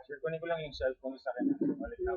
Sir, kunin ko lang yung cellphone sa akin. Balik lang.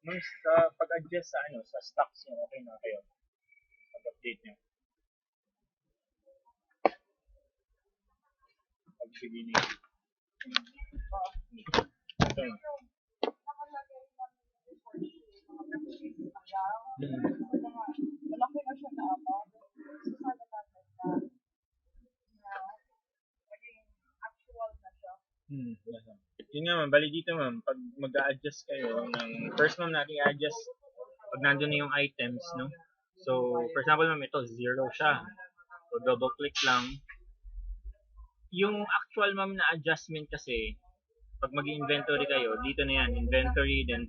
Nung sa pag-adjust sa sa stocks nyo, okay na kayo. Pag-update nyo. Pag-beginning. Ito. Malaki na siya na amount. So, sana natin na maging actual na siya. Yun nga ma'am, bali dito ma'am, pag mag-a-adjust kayo first ma'am natin i-adjust pag nandun na yung items, no? So, for example ma'am, ito, 0 siya. So, double click lang. Yung actual ma'am na adjustment kasi, pag mag-inventory kayo, dito na yan, inventory, then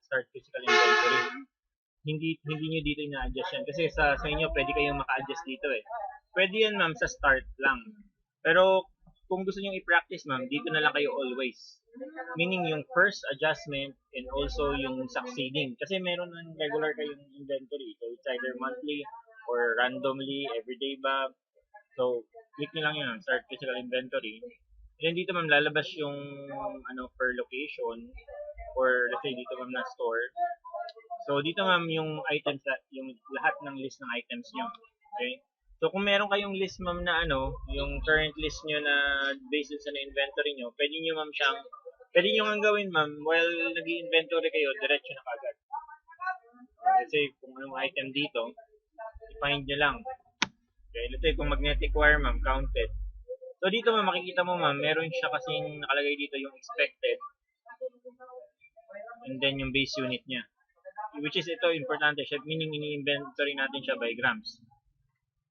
start physical inventory. Hindi nyo dito ina-adjust yan. Kasi sa inyo, pwede kayong maka-adjust dito eh. Pwede yan ma'am sa start lang. Pero, kung gusto nyo i-practice ma'am, dito na lang kayo always. Meaning yung first adjustment and also yung succeeding. Kasi meron ng regular kayong inventory. So, it's either monthly or randomly, everyday ba. So, click nyo lang yun, start physical inventory. And dito ma'am, lalabas yung per location or let's say dito ma'am na store. So, dito ma'am yung items, yung lahat ng list ng items nyo. Okay? So, kung meron kayong list ma'am na yung current list nyo na based sa inventory nyo, pwede nyo nga gawin ma'am, while nag-inventory kayo, diretso na kagad. Let's say, kung anong item dito, i-find nyo lang. Okay, let's say, kung magnetic wire ma'am, counted. So, dito ma'am, makikita mo ma'am, meron siya kasing nakalagay dito yung expected. And then yung base unit niya. Which is ito, importante siya, meaning ini-inventory natin siya by grams.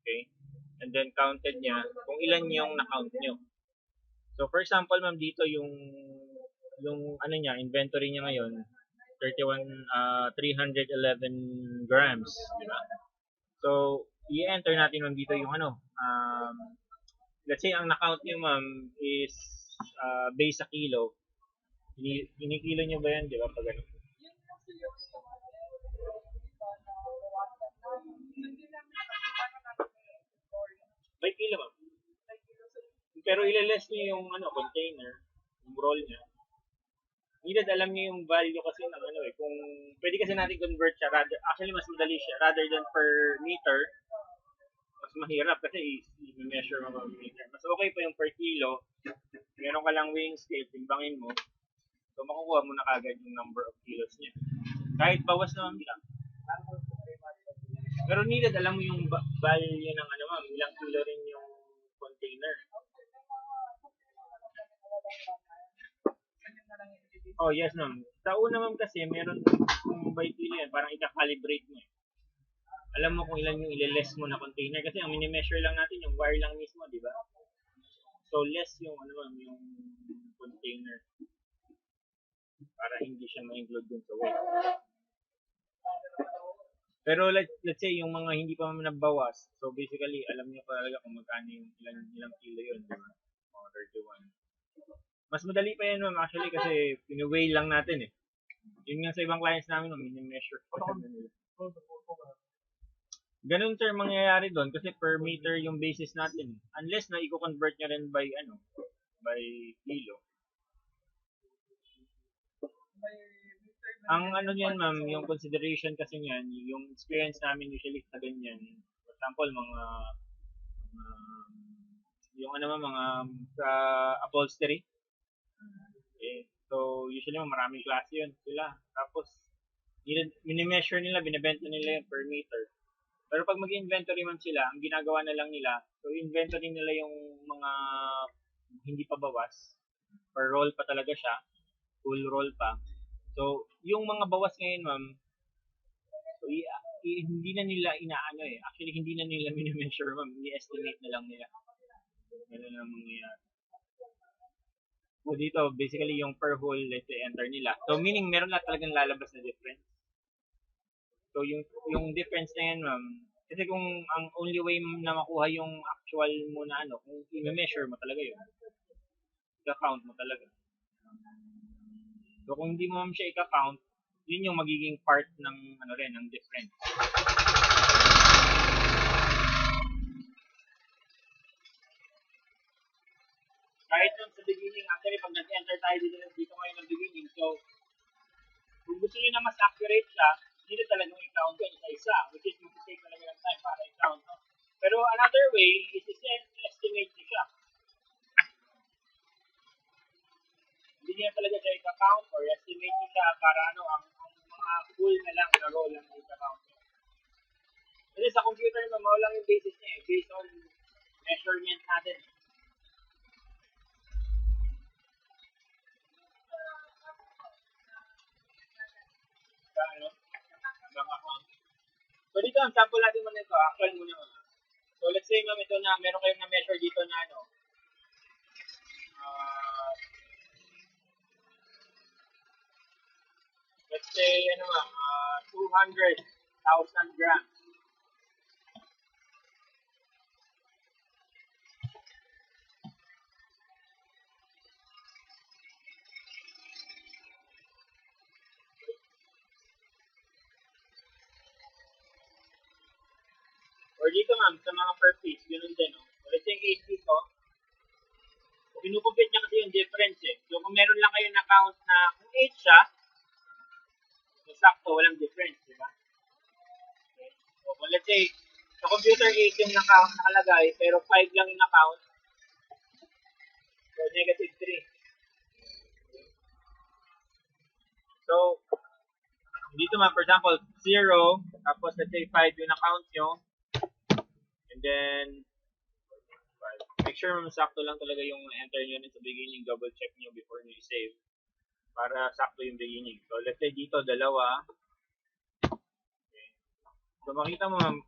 Okay? And then counted niya kung ilan yung na-count nyo. So for example, ma'am, dito yung niya, inventory niya ngayon, 311 grams, di ba? So i-enter natin ma'am dito yung let's say ang na-count nyo ma'am is base sa kilo. Kinikilo nyo ba yan, di ba? Pag ano? By kilo ma'am. Pero ileless nyo yung container, yung roll niya. Needed alam nyo yung value kasi ng kung pwede kasi natin convert siya actually mas madali siya rather than per meter. Mas mahirap kasi i-measure mo per meter. Mas okay pa yung per kilo. Meron ka lang weighing scale, timbangin mo. So makukuha mo na kagad yung number of kilos niya. Kahit bawas naman lang. Pero needed alam mo yung value ng ma'am, ilang kilo rin yung container. Oh, yes ma'am. Sa una ma'am kasi, meron kung by kilo yan, parang i-calibrate mo. Alam mo kung ilan yung ile-less mo na container kasi ang mini-measure lang natin yung wire lang mismo, di ba? So, less yung yung container para hindi siya ma-include dun sa weight. Pero let's say yung mga hindi pa nabawas, so basically alam niyo pa talaga kung magkano yung ilang kilo yun, di ba? 31. Mas madali pa yan ma'am actually kasi pinu-weigh lang natin eh. Yun nga sa ibang clients namin, mini-measure pa nila. Ganun sir mangyayari doon kasi per meter yung basis natin. Unless na i-convert nyo rin by by kilo. Ang niyan ma'am, yung consideration kasi niyan, yung experience namin usually sa ganyan. For example, yung mga sa upholstery. Okay. So, usually maraming klase yun sila. Tapos, mini-measure nila, binibenta nila yung per meter. Pero pag mag-inventory man sila, ang ginagawa na lang nila, so inventory nila yung mga hindi pa bawas. Per roll pa talaga siya. Full roll pa. So, yung mga bawas ngayon, ma'am, so, hindi na nila inaano eh. Actually, hindi na nila mini-measure, ma'am. Ni-estimate na lang nila. Ganun lang mangyayari. So, dito, basically, yung per hole, let's say, enter nila. So, meaning, meron na talagang lalabas na difference. So, yung difference na yan, ma'am, kasi kung ang only way na makuha yung actual mo na kung i-measure mo talaga yun. I-count mo talaga. So, kung hindi mo ma'am siya i-count, yun yung magiging part ng, ng difference. Kahit nun sa beginning, actually, pag nag-enter tayo dito ngayon ng beginning, so, kung gusto nyo na mas hindi niya talaga siya i-count or estimate niyo siya para ang mga full na lang na row lang i-count. Kasi sa computer naman, lang yung basis niya eh, based on measurement natin. Ano? So dito, ang sample natin muna ito, actual muna muna. So let's say ma'am, ito na, meron kayong na-measure dito na ano, let's say, ano ma'am, 200,000 grams. Or dito ma'am, sa mga per piece, ganun din. No? So, let's say 8 dito. So, kinukumpit niya kasi yung difference eh. So, kung meron lang kayo na count na kung 8 siya, so, sakto, walang difference, di ba? Okay. So, kung let's say, sa computer 8 yung nakalagay, pero 5 lang yung na-count, so negative 3. So, dito ma'am, for example, 0, tapos let's say 5 yung na-count nyo, and then, make sure ma'am sakto lang talaga yung enter nyo sa beginning, double check nyo before nyo i-save para sakto yung beginning. So let's say dito, 2. Okay. So makita mo ma'am,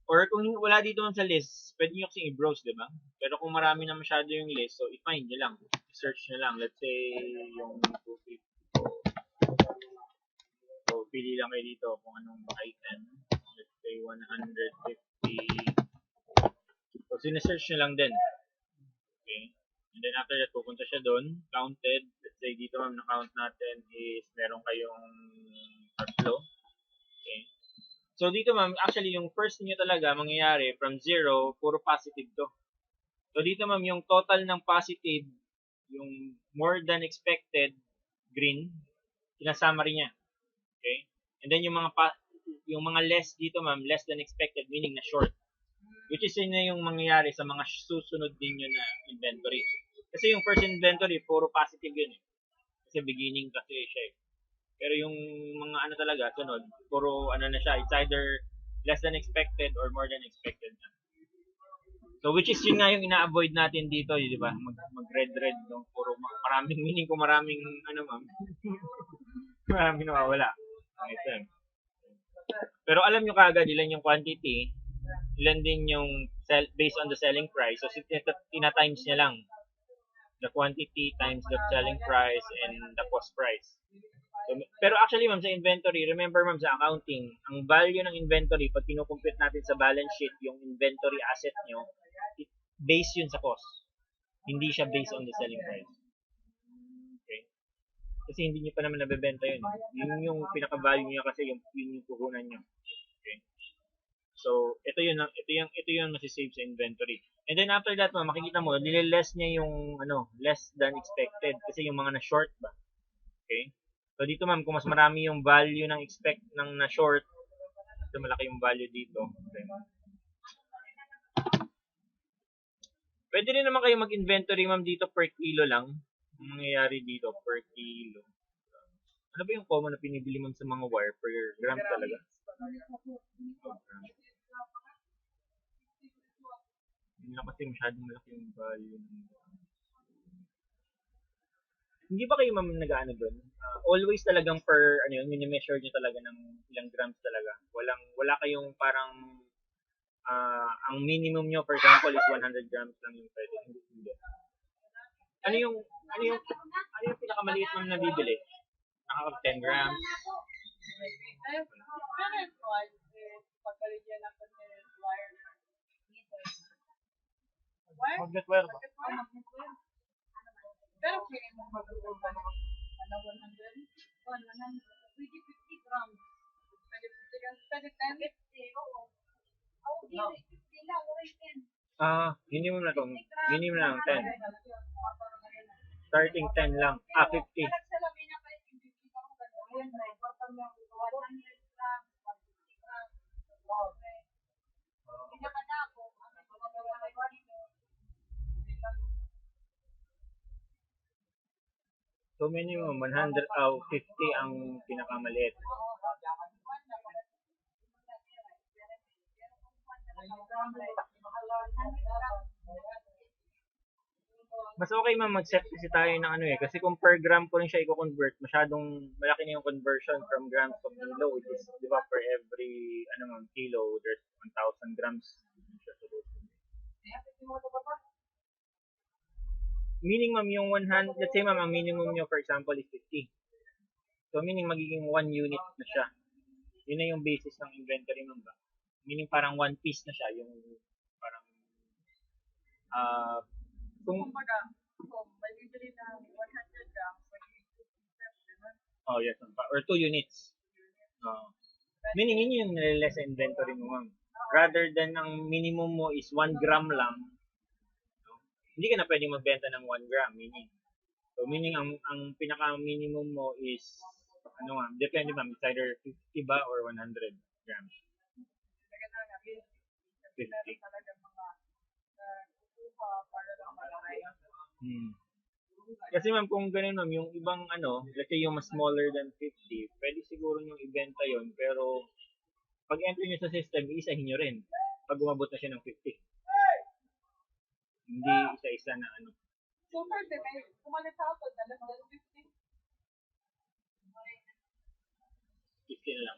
or kung wala dito ma'am sa list, pwede nyo kasi i-browse, diba? Pero kung marami na masyado yung list, so i-find nyo lang, i-search nyo lang. Let's say yung 250. So pili lang kayo dito kung anong item. Let's say 150. So, sinesearch nyo lang din. Okay. And then, after that, pupunta siya doon. Counted. Let's say, dito ma'am, na-count natin is meron kayong 3. Okay. So, dito ma'am, actually, yung first niyo talaga, mangyayari, from 0, puro positive to. So, dito ma'am, yung total ng positive, yung more than expected, green, sinasummary niya. Okay. And then, yung mga less dito ma'am, less than expected, meaning na short. Which is yun na yung mangyayari sa mga susunod ninyo na inventory. Kasi yung first inventory, puro positive yun eh. Kasi beginning kasi siya eh. Pero yung mga ano talaga, sunod, puro ano na siya, it's either less than expected or more than expected na. So which is yun nga yung ina-avoid natin dito, di ba? Mag-red-red, no? Puro maraming meaning ko maraming ano ma'am. Maraming nawawala. Item. Pero alam nyo kagad ilan yung quantity, ilan din yung based on the selling price. So, tina-times niya lang the quantity times the selling price and the cost price. So, pero actually, ma'am, sa inventory, remember, ma'am, sa accounting, ang value ng inventory, pag kinukumpute natin sa balance sheet, yung inventory asset nyo, based yun sa cost. Hindi siya based on the selling price. Okay? Kasi hindi nyo pa naman nabebenta yun. Yun yung pinaka-value niya kasi yun yung puhunan nyo. Okay? So, ito yung masi-save sa inventory. And then after that, makikita mo, nililess niya yung less than expected kasi yung mga na-short ba. Okay? So dito ma'am, kung mas marami yung value ng ng na-short, so malaki yung value dito. Okay. Pwede rin naman kayo mag-inventory ma'am dito per kilo lang. Ang mangyayari dito per kilo. Ano ba yung common na pinibili ma'am sa mga wire per gram talaga? Hindi na kasi masyadong malaki yung value. Hindi ba kayo ma'am nag-ano doon? Always talagang per, mini-measure nyo talaga ng ilang grams talaga. Wala kayong parang, ang minimum nyo, for example, is 100 grams lang yung pwede. Hindi. Ano yung pinakamaliit ma'am na bibili? Nakaka 10 grams? Magnet wire ba? Pero kaya mo mag-uul pa ng 100? 50 grams. Pwede 10? Oo. Oo, 50 lang. Wala 10. Minimum na to. Minimum na lang 10. Starting 10 lang. 50. So minimum 50 ang pinakamaliit. Mas okay ma'am mag-set kasi tayo ng ano eh. Kasi kung per gram ko rin siya i-convert, masyadong malaki na yung conversion from grams to kilo, which is, di ba, for every ano ma'am, kilo, there's 1,000 grams. Meaning ma'am, yung 100, let's say ma'am, ang minimum nyo for example is 50. So meaning magiging 1 unit na siya. Yun na yung basis ng inventory ma'am ba? Meaning parang 1 piece na siya, yung parang uh, kung Kumbaga, kung may bibili ng 100 grams, magiging 50 grams, diba? oh yes ma'am, or 2 units. Meaning yun yung nililess sa inventory mo ma'am. Rather than ang minimum mo is 1 gram lang, no? Hindi ka na pwedeng magbenta ng 1 gram, meaning. So meaning ang pinaka minimum mo is ano ma'am, depende ma'am, it's either 50 ba or 100 grams. Maganda nga, 50. talaga mga kukuha para lang malaki. Kasi ma'am, kung ganun ma'am, yung ibang ano, let's say yung mas smaller than 50, pwede siguro yung ibenta yon, pero pag enter nyo sa system, isahin nyo rin pag umabot na siya ng 50. Hindi isa-isa na ano. So first, may kumalit sa ako, dalas 50. 50 na lang.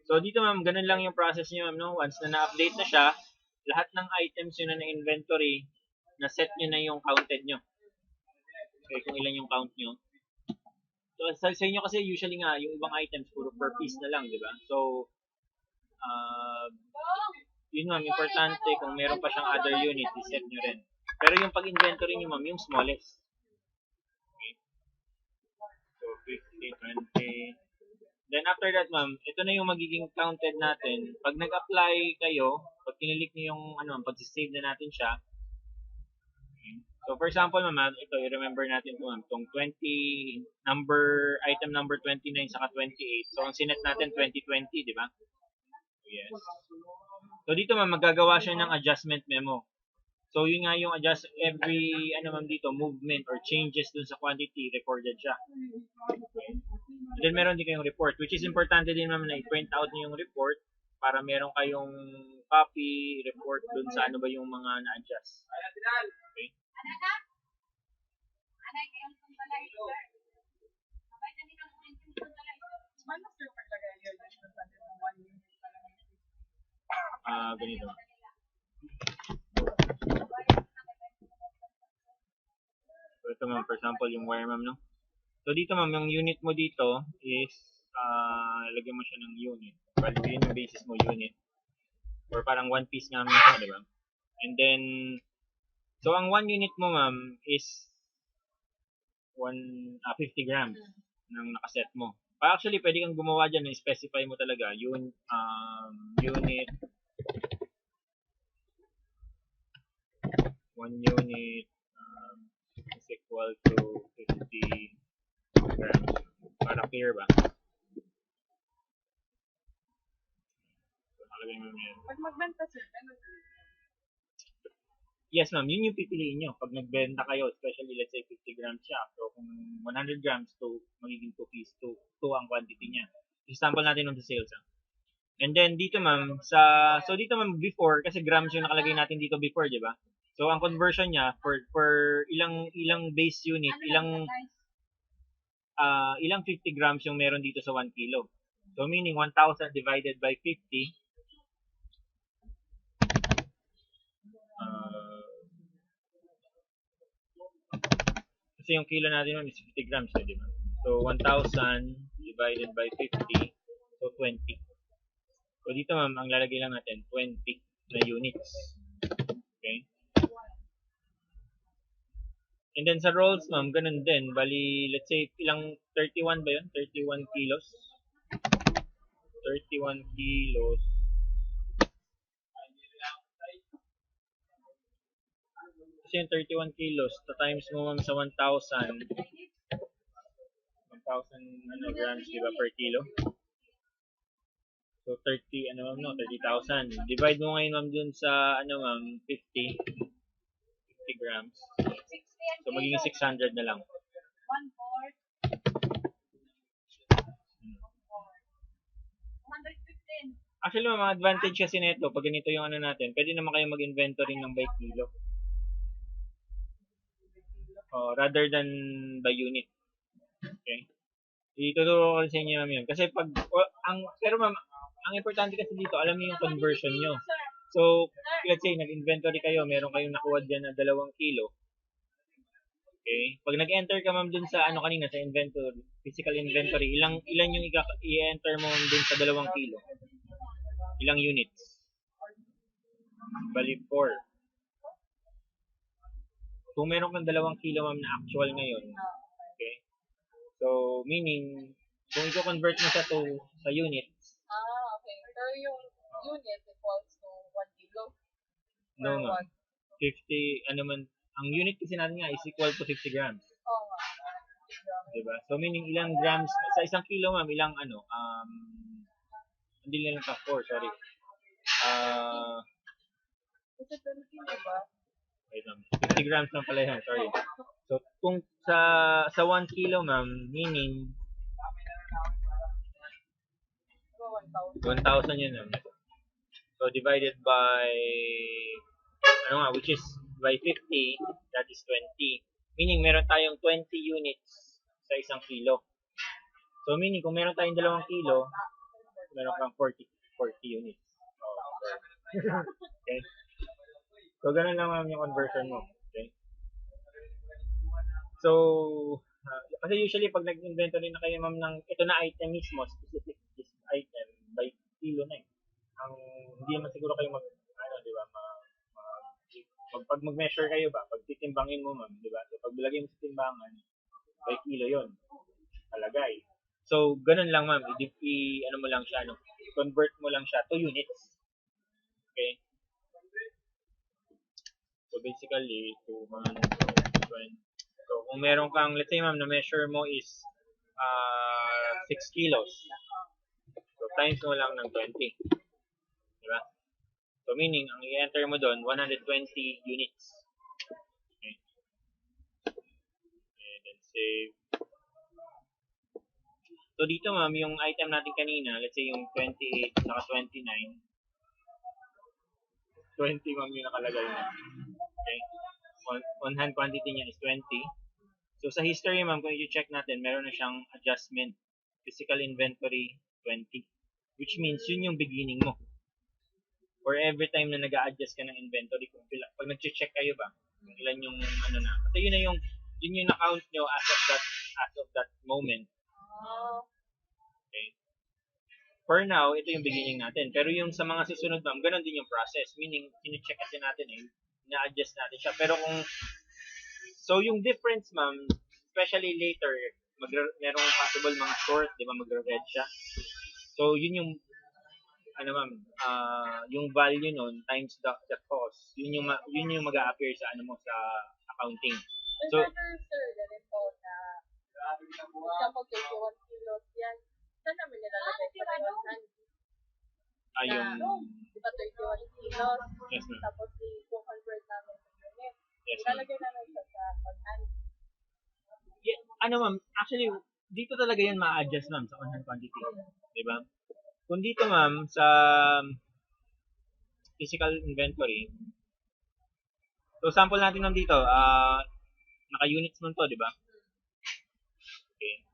So dito ma'am, ganun lang yung process niyo ma'am, no? Once na na-update na siya, lahat ng items yun na inventory, na-set nyo na yung counted nyo. Okay, kung ilan yung count nyo. So sa inyo kasi usually nga, yung ibang items puro per piece na lang, di ba? So, yun ma'am, importante kung meron pa siyang other unit, i-set nyo rin. Pero yung pag-inventory nyo ma'am, yung smallest. Okay. So 50, 20. Then after that ma'am, ito na yung magiging counted natin. Pag nag-apply kayo, pag kinilik niyo yung ano, pag-save na natin siya. Okay. So for example ma'am, ito i-remember natin ito ma'am, itong item number 29 saka 28. So ang sinet natin 2020, di ba? Yes. So dito ma'am, magagawa siya ng adjustment memo. So yun nga yung adjust every ano ma'am dito, movement or changes dun sa quantity recorded siya. Okay. And then meron din kayong report, which is importante din ma'am na i-print out niyo yung report para meron kayong copy report dun sa ano ba yung mga na-adjust. Okay. Ganito. So ito ma'am, for example, yung wire ma'am, no? So dito ma'am, yung unit mo dito is, lagyan mo siya ng unit. Bali, yun yung basis mo, unit. Or parang 1 piece nga ma'am siya, di ba? And then, so ang 1 unit mo ma'am is 50 grams ng nakaset mo. Actually, pwede kang gumawa dyan, specify mo talaga, unit one unit is equal to 50 grams. Para clear ba? So, nakalagay mo yan. Pag magbenta sir, ano sir? Yes ma'am, yun yung pipiliin nyo. Pag nagbenta kayo, especially let's say 50 grams siya. So kung 100 grams to magiging 2 piece, 2 ang quantity niya. Example natin on the sales. And then dito ma'am, so dito ma'am before, kasi grams yung nakalagay natin dito before, di ba? So ang conversion niya for ilang base unit, ilang 50 grams yung meron dito sa 1 kilo. So meaning 1,000 divided by 50, kasi yung kilo natin nun is 50 grams, di ba? So 1,000 divided by 50, so 20. So dito ma'am, ang lalagay lang natin 20 na units. Okay? And then sa rolls ma'am, ganun din. Bali, let's say ilang 31 ba yun? 31 kilos. 31 kilos. Kasi yung 31 kilos, times mo ma'am sa 1,000 grams, di ba, per kilo? So 30, 30,000. Divide mo ngayon ma'am dun sa 50 50 grams. 60 ang So, magiging kilo. 600 na lang. 1/4. 115. Actually, mga advantage kasi nito, pag ganito yung ano natin, pwede naman kayo mag-inventory ng by kilo. Rather than by unit. Okay? Ituturo ko sa inyo ma'am yun. Kasi pero ma'am, ang importante kasi dito, alam niyo yung conversion nyo. So, let's say, nag-inventory kayo, meron kayong nakuha dyan na 2 kilo. Okay? Pag nag-enter ka ma'am dun sa ano kanina, sa inventory, physical inventory, ilan yung i-enter mo dun sa 2 kilo? Ilang units? Bali, 4. Kung meron kang 2 kilo ma'am na actual ngayon, okay? So, meaning, kung i-convert mo siya sa units, Okay. Pero yung unit equals to 1 kilo. no ma'am. 50, ano man, ang unit kasi natin nga is equal to 50 grams. Oo nga. Diba? So, meaning ilang grams, sa 1 kilo ma'am, ilang hindi lang ka 4, sorry. Kasi 20, diba? Wait ma'am, 50 grams lang pala yan, sorry. So, kung sa 1 kilo ma'am, meaning, 1,000 yun ma'am. So, divided by, which is by 50, that is 20. Meaning, meron tayong 20 units sa 1 kilo. So, meaning, kung meron tayong 2 kilo, meron kang 40 units. Okay? So, ganun lang ma'am yung conversion mo. Okay? So, kasi usually, pag nag-inventory na kayo ma'am ng, ito na item mismo, specific this item, by kilo na eh. Hindi naman siguro kayo di ba, pag mag-measure kayo ba, pag titimbangin mo ma'am, di ba? So, pag bilagay mo sa timbangan, by kilo yon palagay. So, ganun lang ma'am, ano mo lang siya, convert mo lang siya to units. Okay? So, basically, 220. So, kung meron kang, let's say ma'am, na measure mo is 6 kilos. So, times mo lang ng 20. Diba? So, meaning, ang i-enter mo doon, 120 units. Okay. And then save. So, dito ma'am, yung item natin kanina, let's say yung 28 saka 29. 20 ma'am yung nakalagay na. Okay. On hand quantity niya is 20. So, sa history ma'am, kung i-check natin, meron na siyang adjustment. Physical inventory 20. Which means, yun yung beginning mo. Or every time na nag-a-adjust ka ng inventory, pag nag-check kayo ba, kung ilan yung ano na. Kasi yun yung na-count nyo as of that moment. Okay. For now, ito yung beginning natin. Pero yung sa mga susunod ma'am, ganun din yung process. Meaning, sine-check kasi natin na-adjust natin siya. Pero so yung difference ma'am, especially later, merong possible mga short, di ba, magre-red siya. So, yun yung ma'am, yung value nun times the cost, yun yung mag-a-appear sa sa accounting. So, sir, ganito na, example, 21 kilos yan. Saan namin nilalagay sa on-hand? Di ba 21 kilos? Yes, ma'am. Tapos i-convert namin sa unit. Yes, Ilalagay namin sa on-hand. Yeah, ma'am, actually, dito talaga yan ma-adjust ma'am sa on-hand quantity. Diba? Kung dito ma'am, sa physical inventory, so sample natin ma'am dito, naka-units mo to, diba? Okay.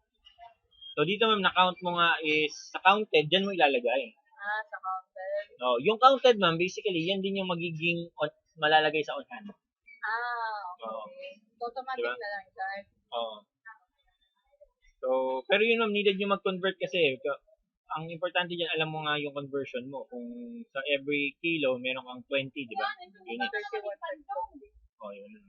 So dito ma'am, na-count mo nga is, sa counted, dyan mo ilalagay. Sa counted. Yung counted ma'am, basically, yan din yung magiging malalagay sa on-hand. Okay. So automatic diba? na lang, sir. So, pero yun ma'am, needed yung mag-convert kasi. Ang importante dyan, alam mo nga yung conversion mo. Kung sa every kilo, meron kang 20, di ba? Units. Yun.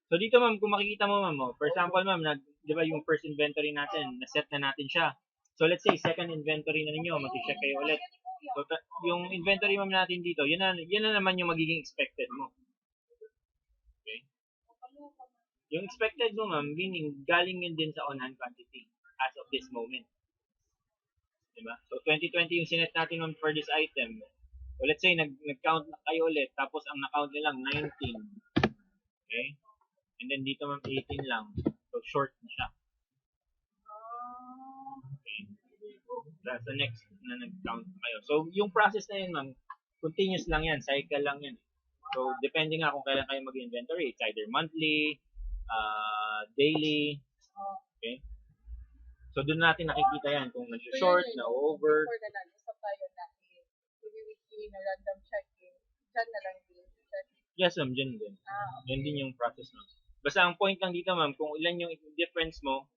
So, dito ma'am, kung makikita mo ma'am, for example ma'am, di ba yung first inventory natin, na-set na natin siya. So, let's say, second inventory na ninyo, mag-check kayo ulit. So, yung inventory ma'am natin dito, yun na naman yung magiging expected mo. Okay? Yung expected mo, ma'am, meaning galing yun din sa on-hand quantity as of this moment. Diba? So, 2020 yung sinet natin ma'am for this item. So, let's say, nag-count na kayo ulit, tapos ang na-count nyo lang, 19. Okay? And then, dito ma'am, 18 lang. So, short na siya. Okay? That's the next na nag-count kayo. So, yung process na yun ma'am, continuous lang yan, cycle lang yan. So, depende nga kung kailan kayo mag-inventory. It's either monthly, daily, okay? So, doon natin nakikita yan kung nag-short, na-over. Before na nag-usap tayo na weekly na random checking, dyan na lang din. Yes, ma'am, dyan din. Okay. Yan din yung process ma'am. Basta ang point lang dito ma'am, kung ilan yung difference mo,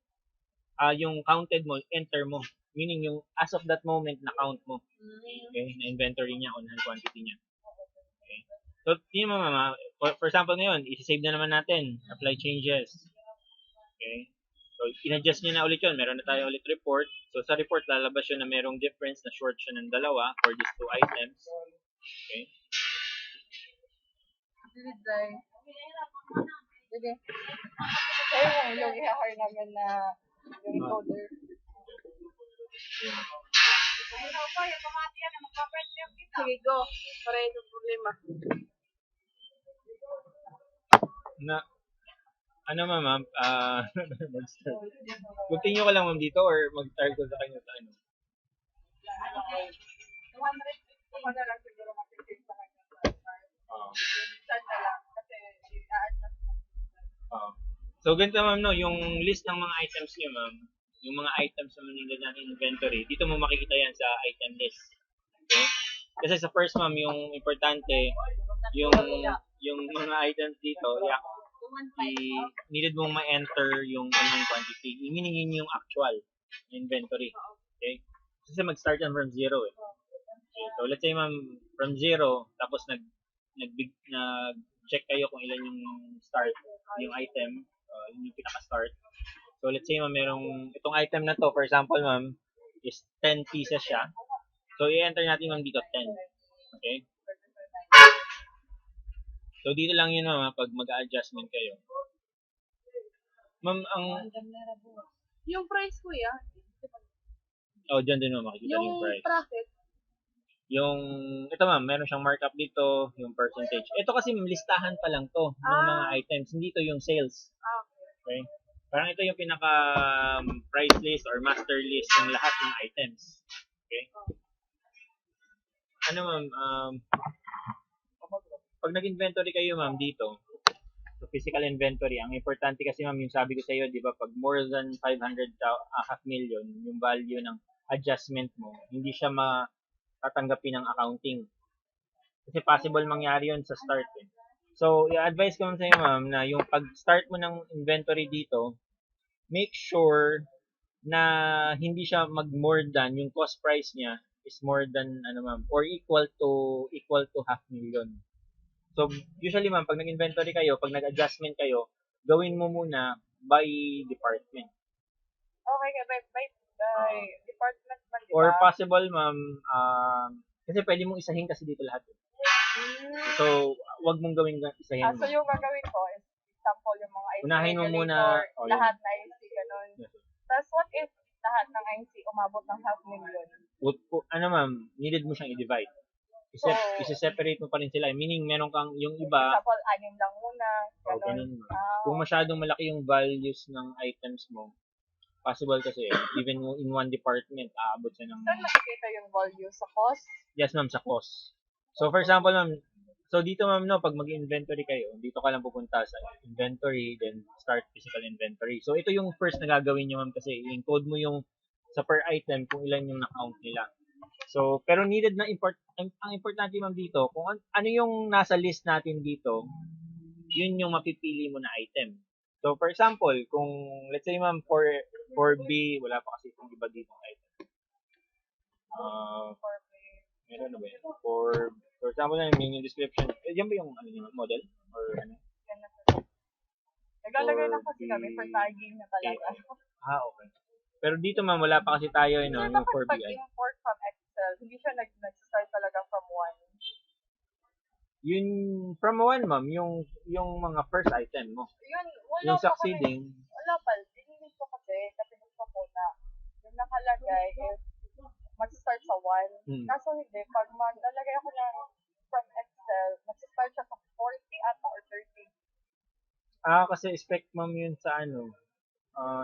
yung counted mo, enter mo. Meaning yung as of that moment na count mo. Okay? Na inventory niya, on hand quantity niya. Okay? So, yun ma'am, for example ngayon, isi-save na naman natin. Apply changes. Okay? So, in-adjust niya na ulit yun. Meron na tayo ulit report. So, sa report, lalabas yun na merong difference na short siya ng dalawa for these two items. Okay? Sige. Kaya yung i-hire namin na yung encoder. Sige, go. Para yung problema. Ano ma'am, continue ka lang ma'am dito or mag-start ko sa kanya sa ano? 200 na lang siguro mag-save sa kanya. Saan na lang. Kasi i-adjust na. So, ganito ma'am, no, yung list ng mga items niyo ma'am, yung mga items na manila natin inventory, dito mo makikita yan sa item list. Okay? Kasi sa first ma'am, yung importante, yung mga items dito, needed mong ma-enter yung on-hand quantity. Meaning yun yung actual inventory. Okay? Kasi mag-start yan from 0 eh. Okay, so let's say ma'am, from 0, tapos nag-check kayo kung ilan yung start, yung item, yun yung pinaka-start. So let's say ma'am, itong item na to, for example ma'am, is 10 pieces siya. So i-enter natin ma'am dito 10. Okay? So, dito lang yun ma'am, pag mag-adjustment kayo. Ma'am, yung price ko yan. dyan din ma'am, makikita yung price. Yung profit. Ito ma'am, meron siyang markup dito, yung percentage. Ito kasi listahan pa lang to, ng mga items. Hindi to yung sales. Okay? Parang ito yung pinaka price list or master list ng lahat ng items. Okay? Ano ma'am, pag nag-inventory kayo ma'am dito, so physical inventory, ang importante kasi ma'am, yung sabi ko sa iyo, di ba, pag more than 500 million, yung value ng adjustment mo, hindi siya matatanggapin ng accounting. Kasi possible mangyari yun sa start eh. So, i-advise ko ma'am sa iyo ma'am, na yung pag-start mo ng inventory dito, make sure na hindi siya mag-more than, yung cost price niya is more than, or equal to 500,000. So, usually ma'am, pag nag-inventory kayo, pag nag-adjustment kayo, gawin mo muna by department. Okay, by department man, diba? Or possible ma'am, kasi pwede mong isahin kasi dito lahat. So, wag mong gawin isahin. So, yung gagawin ko is, example, yung mga IC unahin mo muna, lahat na IC, ganun. Yes. Tapos, what if lahat ng IC umabot ng 500,000? Ma'am, needed mo siyang i-divide. Isa-separate mo pa rin sila. Meaning, meron kang yung iba. Example, 6 lang muna. Ganun. Kung masyadong malaki yung values ng items mo, possible kasi, even in one department, aabot siya ng... Saan makikita yung value? Sa cost? Yes, ma'am, sa cost. So, for example, ma'am, so dito ma'am, no, pag mag-inventory kayo, dito ka lang pupunta sa inventory, then start physical inventory. So, ito yung first na gagawin nyo, ma'am, kasi i-encode mo yung sa per item kung ilan yung na-count nila. So, pero needed na ang importante ma'am dito, kung ano yung nasa list natin dito, yun yung mapipili mo na item. So, for example, kung let's say ma'am for B, wala pa kasi itong iba dito item. Meron na ba yan? For example na yung description, yan ba yung model? Or ano? Naglalagay lang kasi kami for tagging na talaga. Okay. Pero dito ma'am, wala pa kasi tayo yung for BI. Pag-import from Excel, hindi siya nag-start talaga from 1. Yun, from 1 ma'am, yung mga first item mo. Wala yung succeeding. Wala pa. Dinilig ko kasi gusto ko na yung nakalagay is mag-start sa 1. Hmm. Kaso hindi, pag maglalagay ako ng from Excel, mag-start siya sa 40 ata or 30. Kasi spec ma'am yun sa ano,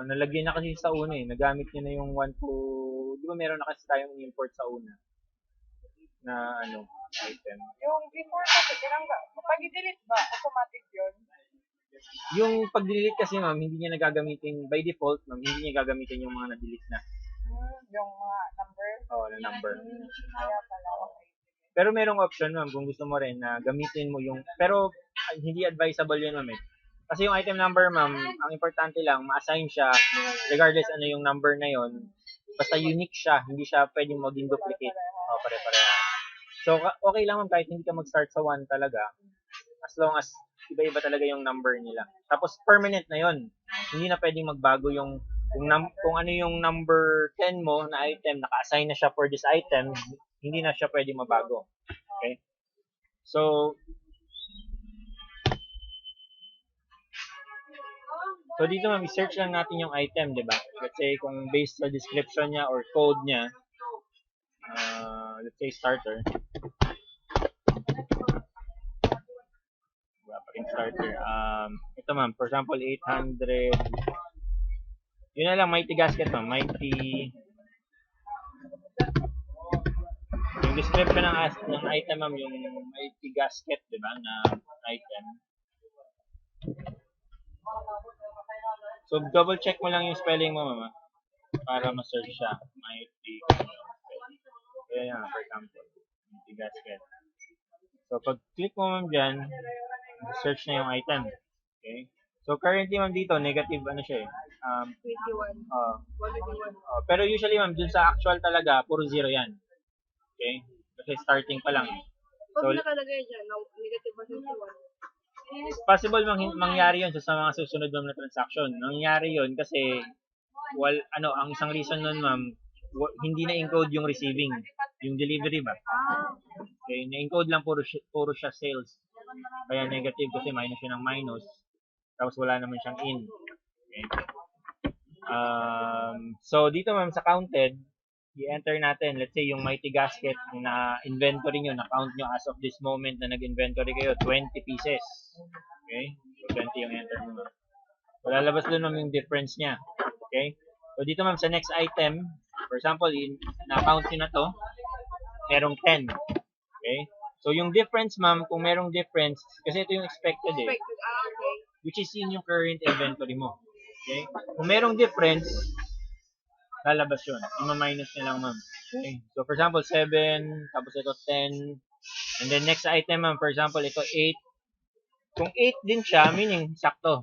nalagyan na kasi sa una eh. Nagamit niya na yung 1 to, di ba meron na kasi tayong import sa una na ano, item. Yung before kasi, pag i-delete ba, automatic yun? Yung pag-delete kasi ma'am, hindi niya nagagamitin, by default ma'am, hindi niya gagamitin yung mga na-delete na. Yung mga number? Oo, na number. Kaya pala, okay. Pero merong option ma'am kung gusto mo rin na gamitin mo yung, pero hindi advisable yun ma'am eh. Kasi yung item number ma'am, ang importante lang, ma-assign siya, regardless ano yung number na yon, basta unique siya, hindi siya pwedeng maging duplicate. Pare-pareha. So, okay lang ma'am kahit hindi ka mag-start sa 1 talaga, as long as iba-iba talaga yung number nila. Tapos permanent na yon. Hindi na pwedeng magbago yung kung ano yung number 10 mo na item, naka-assign na siya for this item, hindi na siya pwedeng mabago. Okay? So dito ma'am, i-search lang natin yung item, di ba? Let's say kung based sa description niya or code niya, let's say starter. Wala pa rin starter. Ito ma'am, for example, 800. Yun na lang, mighty gasket ma'am. Mighty. Yung description ng item ma'am, yung mighty gasket, di ba, na item. So, double check mo lang yung spelling mo ma'am, para ma-search siya. Mighty. Kaya yan, for example, mighty gasket. So, pag click mo ma'am dyan, search na yung item. Okay? So, currently ma'am dito, negative ano siya eh. 21. 121. Pero usually ma'am, dun sa actual talaga, puro zero yan. Okay? Kasi starting pa lang. Pag nakalagay dyan, negative 121. Possible mangyari yun sa mga susunod ma'am na transaction. Nangyari yun kasi, ang isang reason nun ma'am, hindi na-encode yung receiving. Yung delivery ba? Okay, na-encode lang puro siya sales. Kaya negative kasi minus yun ng minus. Tapos wala naman siyang in. Okay. So dito ma'am sa counted, i-enter natin, let's say yung mighty gasket na inventory nyo, na-count nyo as of this moment na nag-inventory kayo, 20 pieces. Okay? So 20 yung enter mo. So lalabas doon ma'am yung difference niya. Okay? So dito ma'am sa next item, for example, na-count nyo na to, merong 10. Okay? So yung difference ma'am, kung merong difference, kasi ito yung expected eh. Okay. Which is yun yung current inventory mo. Okay? Kung merong difference, lalabas yun. Ima-minus nyo lang ma'am. Okay? So for example, 7, tapos ito 10, and then next item ma'am, for example, ito 8. Kung 8 din siya, meaning sakto.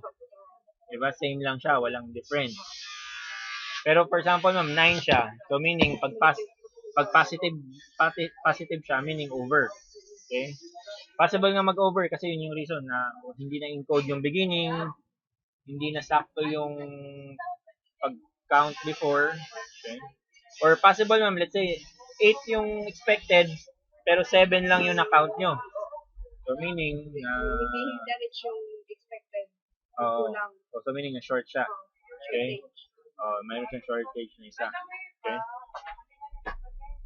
Diba? Same lang siya, walang difference. Pero for example ma'am, 9 siya. So meaning, pag positive siya, meaning over. Okay? Possible nga mag-over kasi yun yung reason na hindi na encode yung beginning, hindi na sakto yung pag-count before. Okay? Or possible ma'am, let's say 8 yung expected pero 7 lang yung na-count nyo. So meaning na hindi direct yung expected. Kulang. So meaning na short siya. Okay? Mayroon siyang shortage na isa. Okay?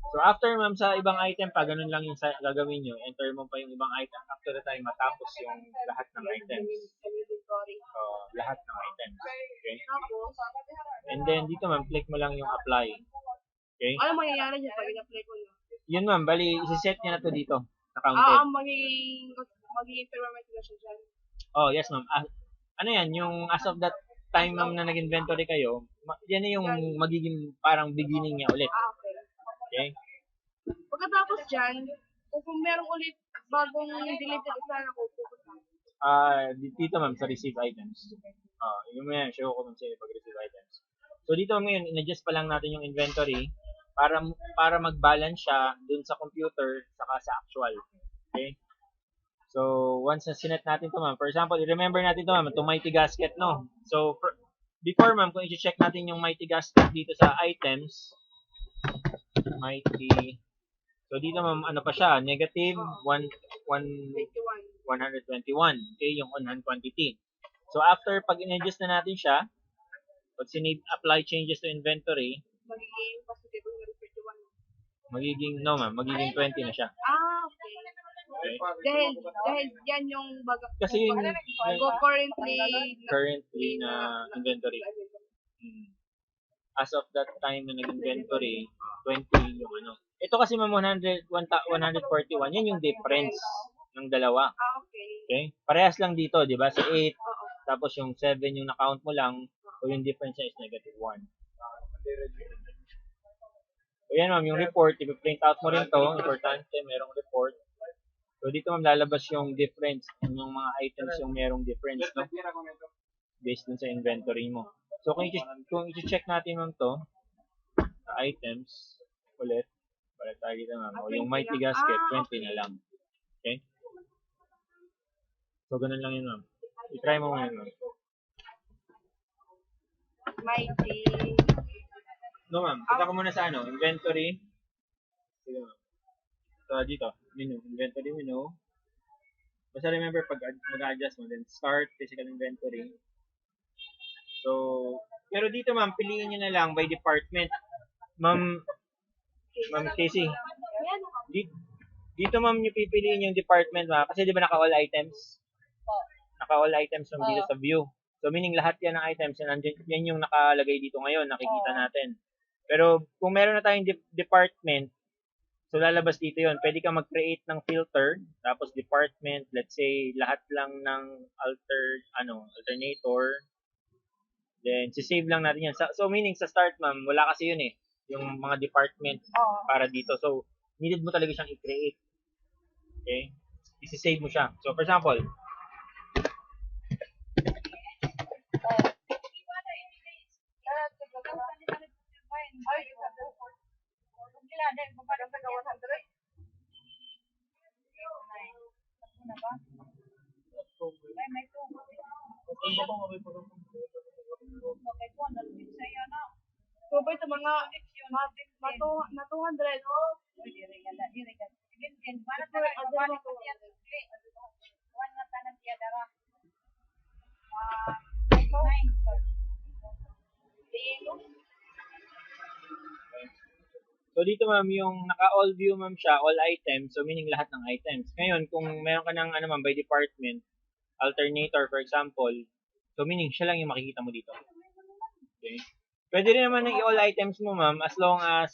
So after ma'am sa ibang item pa, ganun lang yung gagawin nyo. Enter mo pa yung ibang item after the time matapos yung lahat ng items. Lahat ng items. Okay? And then dito ma'am, click mo lang yung apply. Okay? Ano mangyayari dyan pag in-apply ko na? Yun ma'am, bali isi-set niya na to dito sa counted. Magiging permanent na siya dyan. Yes ma'am. Ano yan, yung as of that time ma'am na nag-inventory kayo, yan na yung magiging parang beginning niya ulit. Okay. Okay? Pagkatapos dyan, kung merong ulit bagong deleted isa na ko pupunta. Dito ma'am sa receive items. Yung yan, show ko kung sa'yo pag-receive items. So dito ngayon, in-adjust pa lang natin yung inventory para mag-balance siya dun sa computer saka sa actual. Okay? So once na sinet natin to ma'am, for example, i-remember natin to ma'am, itong mighty gasket, no? So before ma'am, kung i-check natin yung mighty gasket dito sa items, mighty. So dito ma'am, ano pa siya? Negative 121. Okay, yung on-hand quantity. So after pag in-adjust na natin siya, pag sinave apply changes to inventory, magiging positive 121. magiging 20 na siya. Okay. Okay? Dahil yan yung Kasi yung currently na inventory. As of that time na nag-inventory, 20 yung ano. Ito kasi ma'am 141, yan yung difference ng dalawa. Okay. Okay? Parehas lang dito, di ba? Sa 8, Oo. tapos yung 7 yung na-count mo lang, so yung difference niya is -1. So yan ma'am, yung report, i-print out mo rin to, importante, merong report. So dito ma'am, lalabas yung difference, yung mga items yung merong difference, no? Based dun sa inventory mo. So kung i-check natin ma'am to, items, ulit, para tayo dito ma'am, o yung mighty gasket, 20 na lang. Okay? So ganun lang yun ma'am. I-try mo ngayon ma'am. Mighty. No ma'am, punta ko muna sa ano, inventory. Sige ma'am. So dito, menu, inventory menu. Basta remember pag mag-adjust mo, then start physical inventory. So, pero dito ma'am, piliin nyo na lang by department. Ma'am Casey, dito ma'am nyo pipiliin yung department ma'am. Kasi di ba naka-all items? Naka-all items ma'am dito sa view. So, meaning lahat yan ng items, yan yung nakalagay dito ngayon, nakikita natin. Pero, kung meron na tayong department, so lalabas dito yon. Pwede ka mag-create ng filter, tapos department, let's say, lahat lang ng alternator. Then, sisave lang natin yan. So, meaning sa start, ma'am, wala kasi yun eh. Yung mga department para dito. So, needed mo talaga siyang i-create. Okay? Isi-save mo siya. So, for example, So, ba ito mga na 200? so dito ma'am, yung naka-all view ma'am siya, all items, so meaning lahat ng items. Ngayon, kung meron ka ng ma'am, by department, alternator for example, so meaning siya lang yung makikita mo dito. Okay? Pwede rin naman ng i-all items mo ma'am, as long as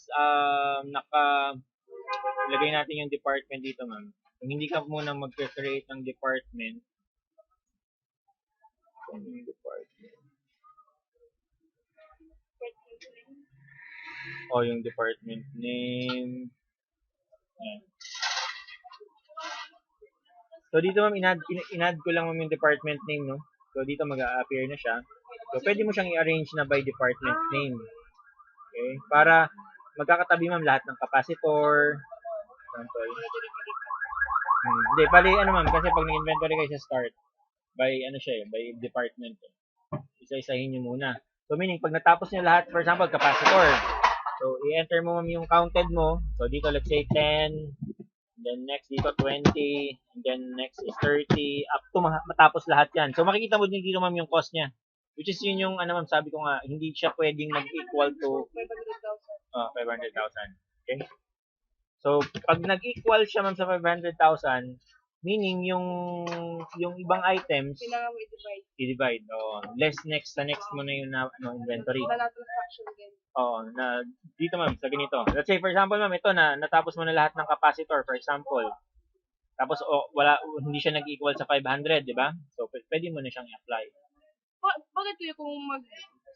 lagay natin yung department dito ma'am. Kung hindi ka muna mag-create ng department, yung department name. Yan. So dito ma'am, in-add ko lang ma'am yung department name, no? So dito mag-a-appear na siya. So pwede mo siyang i-arrange na by department name. Okay? Para magkakatabi ma'am lahat ng capacitor. Example. Hindi, bali ma'am, kasi pag nag-inventory kayo sa start, by by department. Isa-isahin nyo muna. So meaning, pag natapos nyo lahat, for example, capacitor. So, i-enter mo ma'am yung counted mo. So, dito, let's say 10. Then, next dito, 20. And then, next is 30. Up to matapos lahat yan. So, makikita mo din dito ma'am yung cost niya. Which is yun yung, ma'am, sabi ko nga, hindi siya pwedeng mag-equal to 500,000. Okay? So, pag nag-equal siya ma'am sa 500,000, meaning yung ibang items, i-divide. Less next, sa next mo na yung inventory. Dito ma'am, sa ganito. Let's say, for example ma'am, ito na, natapos mo na lahat ng capacitor, for example. Tapos, hindi siya nag-equal sa 500, di ba? So, pwede mo na siyang i-apply. Bakit kayo kung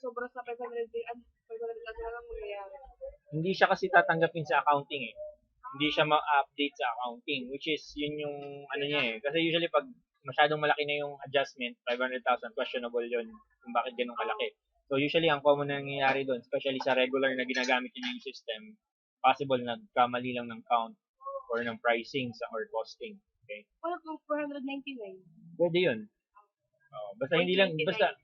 sobra sa 500 lang mangyayari? Hindi siya kasi tatanggapin sa accounting eh. Hindi siya ma-update sa accounting, which is yun yung niya eh. Kasi usually pag masyadong malaki na yung adjustment, 500,000, questionable yun kung bakit ganun kalaki. So usually ang common na nangyayari doon, especially sa regular na ginagamit yun yung system, possible na kamali lang ng count or ng pricing or costing. Okay? Wala kung 499. Pwede yun. Basta hindi lang, basta,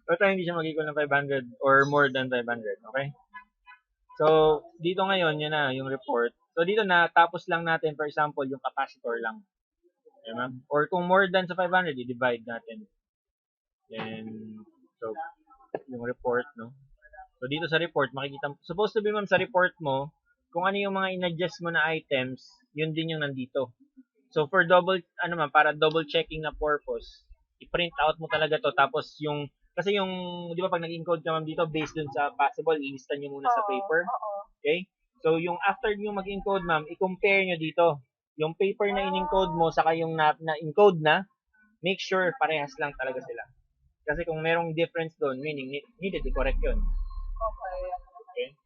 basta hindi siya mag-equal ng 500 or more than 500. Okay? So, dito ngayon, yun na, yung report. So, dito na, tapos lang natin, for example, yung capacitor lang. Okay, ma'am? Or kung more than sa 500, i-divide natin. Then, so, yung report, no? So, dito sa report, makikita, supposed to be ma'am sa report mo, kung ano yung mga in-adjust mo na items, yun din yung nandito. So, for double, ano ma'am, para double checking na purpose, i-print out mo talaga to. Tapos, yung, kasi yung, di ba pag nag-encode ka ma'am dito, based dun sa possible, ilista nyo muna sa paper. Okay? So, yung after nyo mag-encode ma'am, i-compare nyo dito. Yung paper na in-encode mo, saka yung na-encode na, make sure parehas lang talaga sila. Kasi kung merong difference doon, meaning needed i-correct yun. Okay?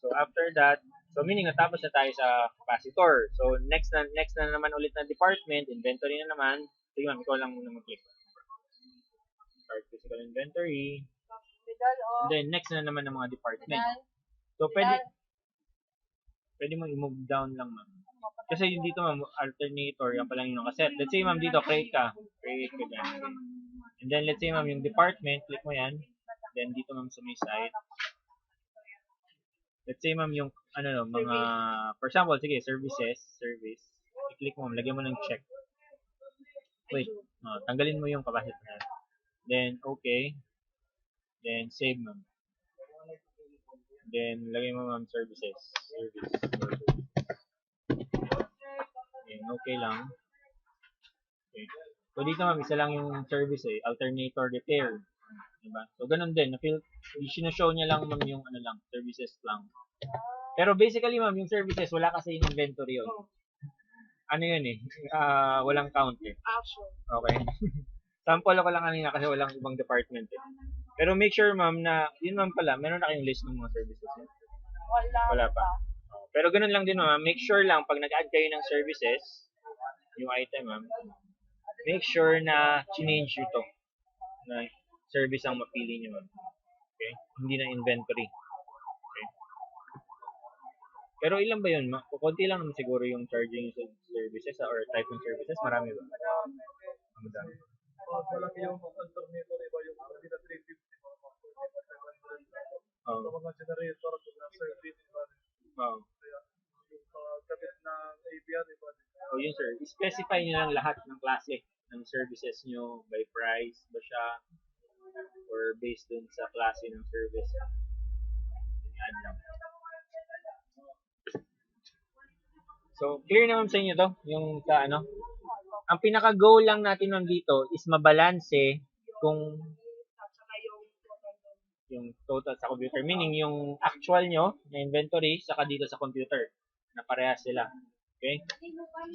So after that, so meaning natapos na tayo sa capacitor. So next na naman ulit na department, inventory na naman. Sige ma'am, ikaw lang muna mag-click. Start physical inventory. And then next na naman ng mga department. So pwede mo i-move down lang ma'am. Kasi yung dito ma'am, alternator, yan pa lang yung nakaset. Let's say ma'am dito, create ka dyan. And then let's say ma'am yung department, click mo yan. Then dito ma'am sa may site. Let's say ma'am yung ano no, mga for example, sige, service. I-click mo, lagyan mo ng check. Wait, tanggalin mo yung capacitor na. Then okay. Then save ma'am. Then lagay mo ma'am service. Then okay lang. Okay. So dito ma'am, isa lang yung service alternator repair. Diba? So ganun din, sinushow niya lang ma'am yung ano lang, services lang. Pero basically ma'am, yung services wala kasi yung inventory yun. Ano yun walang count Okay. Sample ako lang kanina kasi walang ibang department Pero make sure ma'am na, yun ma'am pala, meron na kayong list ng mga services. Wala pa. Pero ganun lang din ma'am, make sure lang pag nag-add kayo ng services, yung item ma'am, make sure na change nyo to. Na service ang mapili nyo ma'am. Okay? Hindi na inventory. Okay? Pero ilan ba yun? Kunti lang naman siguro yung charging services or type ng services. Marami ba? Madami. Malaki yung alternator, iba yung hindi na 350. Sa mga generator, na service, iba rin. Kaya yung kabit ng ABR, iba rin. So yun sir, specify nyo lang lahat ng klase ng services nyo by price ba siya or based dun sa klase ng service. Yan lang. So, clear naman sa inyo to, yung sa ano. Ang pinaka-goal lang natin nun dito is mabalanse kung yung total sa computer. Meaning, yung actual nyo na inventory saka dito sa computer. Na parehas sila. Okay?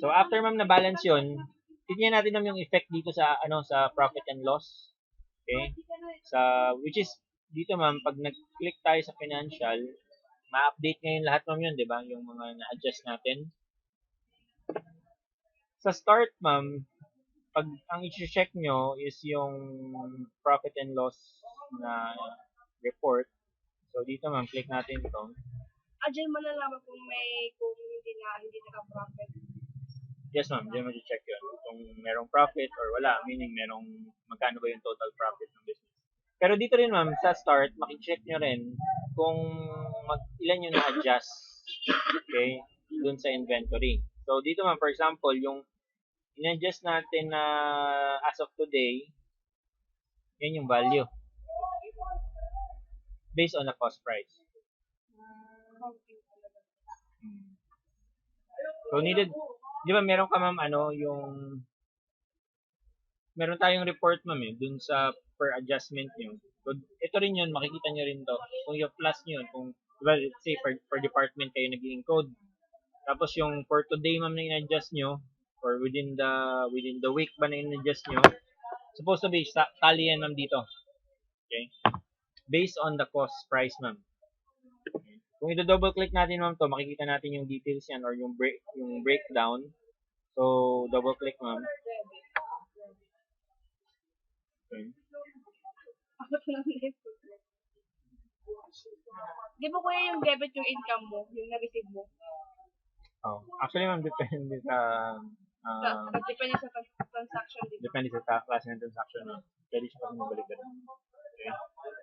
So, after ma'am na balance yun, tignan natin naman yung effect dito sa ano sa profit and loss. Okay? Which is, dito ma'am, pag nag-click tayo sa financial, ma-update ngayon lahat ma'am yun, di ba? Yung mga na-adjust natin. Sa start, ma'am, pag ang i-check nyo is yung profit and loss na report. So, dito ma'am, click natin ito. Diyan malalaman kung hindi naka-profit. Yes ma'am, diyan mo i-check yun. Kung merong profit or wala, meaning merong magkano ba yung total profit ng business. Pero dito rin ma'am, sa start, maki-check nyo rin kung ilan yung na-adjust. Okay? Dun sa inventory. So, dito ma'am, for example, yung in-adjust natin na as of today, yan yung value. Based on the cost price. So, needed, di ba meron ka ma'am, meron tayong report ma'am dun sa per adjustment nyo. So, ito rin yun, makikita nyo rin to. Kung yung plus nyo, kung, well, let's say, per department kayo nag-encode. Tapos yung for today ma'am na in-adjust nyo, or within the week ba na in-adjust nyo, supposed to be tally yan ma'am dito. Okay? Based on the cost price ma'am. Okay. Kung i-double click natin ma'am to, makikita natin yung details yan or yung breakdown. So, double click ma'am. Okay. Di ba kuya yung debit yung income mo, yung na-receive mo? Oh, actually ma'am, depende sa Depende sa transaction dito. Depende sa klase ng transaction ma'am. Pwede siya kasi mabalik ka. Okay.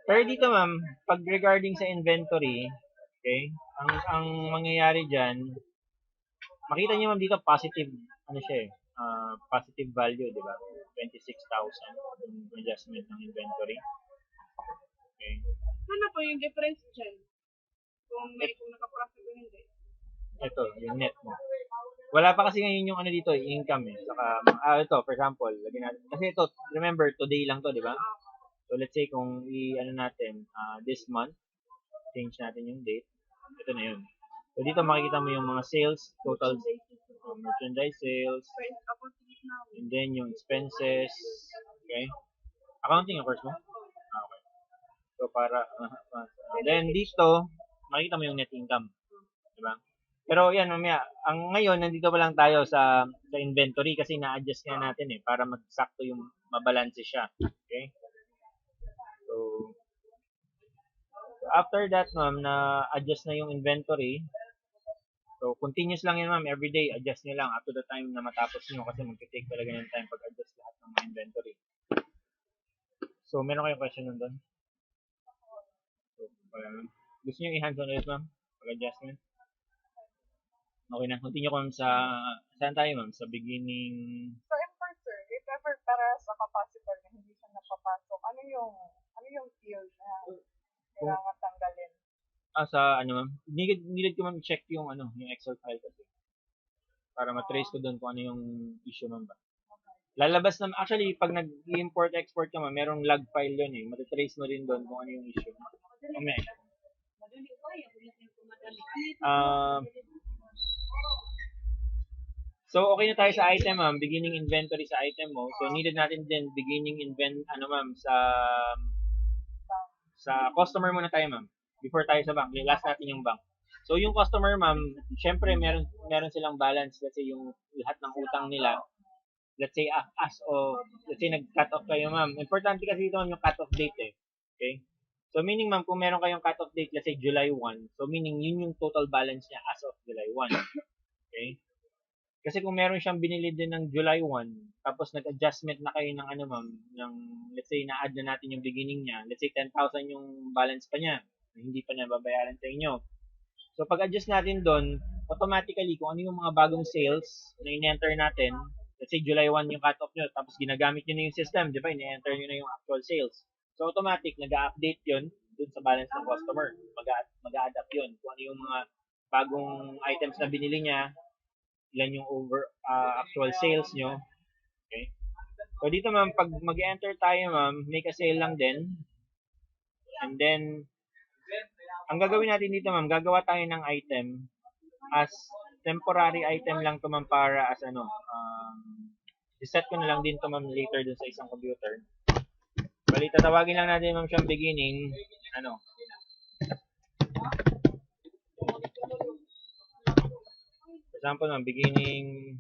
Pero dito ma'am, pag regarding sa inventory, okay, ang mangyayari diyan, makita niyo ma'am dito positive positive value, di ba? 26,000 yung adjustment ng inventory. Okay? Ano po yung difference dyan? Kung nakaprofit o hindi. Ito, yung net mo. Wala pa kasi ngayon yung ano dito, income eh. Saka, ito, for example, lagyan natin. Kasi ito, remember, today lang to, di ba? So, let's say kung ano natin, this month, change natin yung date. Ito na yun. So, dito makikita mo yung mga sales, total merchandise sales, and then yung expenses, okay? Accounting, of course, mo? Okay. So, then dito, makikita mo yung net income. Diba? Pero yan, mamaya, ngayon, nandito pa lang tayo sa inventory kasi na-adjust nga natin eh, para magsakto yung mabalanse siya. Okay? So, after that, ma'am, na-adjust na yung inventory. So, continuous lang yun, ma'am. Everyday, adjust nyo lang up to the time na matapos nyo kasi mag-take talaga ng time pag-adjust lahat ng mga inventory. So, meron kayong question nun doon? So, gusto nyo i-hands on ulit, ma'am? Pag-adjustment? Okay na. Continue ko saan tayo, ma'am? Sa beginning. So, in first, sir, if ever para sa capacitor na hindi siya napapasok, ano yung field na kailangan tanggalin? Sa ano, ma'am? Needed ko, ma'am, check yung yung Excel file kasi. Para ma-trace ko doon kung ano yung issue, ma'am ba. Lalabas na, actually, pag nag-import-export ka, ma'am, merong log file yun eh. Matatrace mo rin doon kung ano yung issue. Okay. So, okay na tayo sa item, ma'am. Beginning inventory sa item mo. So, needed natin din beginning ma'am, sa customer muna tayo, ma'am. Before tayo sa bank. Last natin yung bank. So, yung customer, ma'am, syempre, meron silang balance. Let's say, yung lahat ng utang nila. Let's say, let's say, nag-cut off kayo, ma'am. Importante kasi ito yung cut off date eh. Okay? So, meaning, ma'am, kung meron kayong cut off date, let's say, July 1. So, meaning, yun yung total balance niya as of July 1. Okay? Kasi kung meron siyang binili din ng July 1, tapos nag-adjustment na kayo ng ma'am, let's say, na-add na natin yung beginning niya, let's say 10,000 yung balance pa niya, hindi pa niya babayaran sa inyo. So, pag-adjust natin doon, automatically, kung ano yung mga bagong sales na in-enter natin, let's say July 1 yung cut-off nyo, tapos ginagamit nyo na yung system, di ba? In-enter nyo na yung actual sales. So, automatic, nag-update yun dun sa balance ng customer. Mag-a-adapt yun. Kung ano yung mga bagong items na binili niya, ilan yung actual sales nyo. Okay? So, dito, ma'am, pag mag-enter tayo, ma'am, make a sale lang din. And then, ang gagawin natin dito, ma'am, gagawa tayo ng item as temporary item lang to, ma'am, para as iset ko na lang din to, ma'am, later dun sa isang computer. Bali, tatawagin lang natin, ma'am, siyang beginning, for example, ma'am, beginning,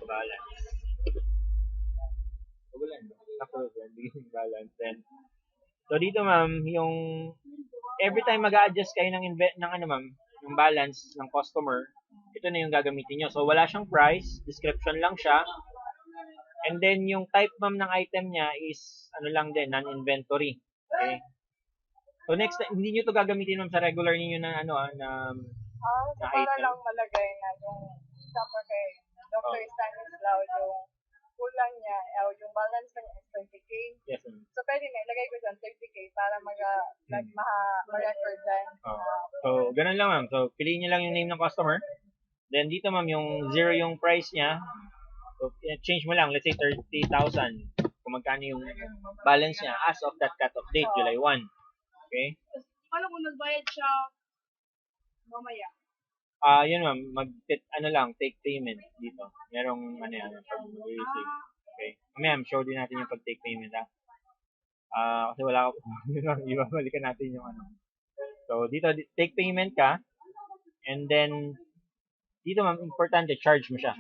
balance. Beginning balance. Then, so dito, ma'am, yung every time mag-a-adjust kayo ng ma'am, yung balance ng customer, ito na yung gagamitin nyo. So, wala siyang price, description lang siya. And then, yung type, ma'am, ng item niya is, lang din, non-inventory. Okay? So, next, hindi nyo to gagamitin, ma'am, sa regular niyo na, so para item. lang malagay na yung example kay Dr. Stanislaw, yung kulang niya, yung balance niya is 20K. Yes, ma'am. So, pwede na, ilagay ko dyan 30K para ma-record dyan. So, ganun lang, ma'am. So, piliin nyo lang yung name ng customer. Then, dito, ma'am, yung 0 yung price niya. So, change mo lang. Let's say 30,000. Kung magkano yung balance niya as of that cut-off date, July 1. Okay? Paano kung nagbayad siya mamaya? Yun, ma'am, take payment dito. Merong, pag mag-receive. Okay? Ma'am, show din natin yung pag-take payment, ha? Kasi wala ko, ibabalikan natin yung So, dito, take payment ka, and then, dito, ma'am, importante, charge mo siya.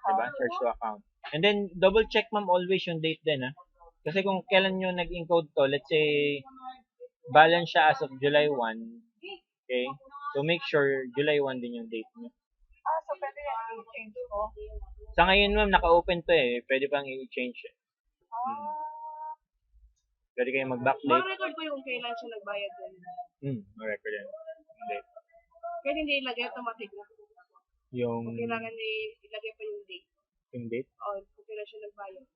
Diba? Charge to account. And then, double check, ma'am, always yung date din, ha? Kasi kung kailan nyo nag-encode to, let's say, balance siya as of July 1, okay? So, make sure July 1 din yung date nyo. So pwede yan i-change ko? Sa ngayon, ma'am, naka-open to eh. Pwede pang i-change. Pwede kayo mag-backdate. Ma-record ko yung kailan siya nagbayad din. Ma-record yan. Pwede hindi ilagay automatic na. Yung... Kailangan ilagay pa yung date. Yung date? Kung kailan siya nagbayad.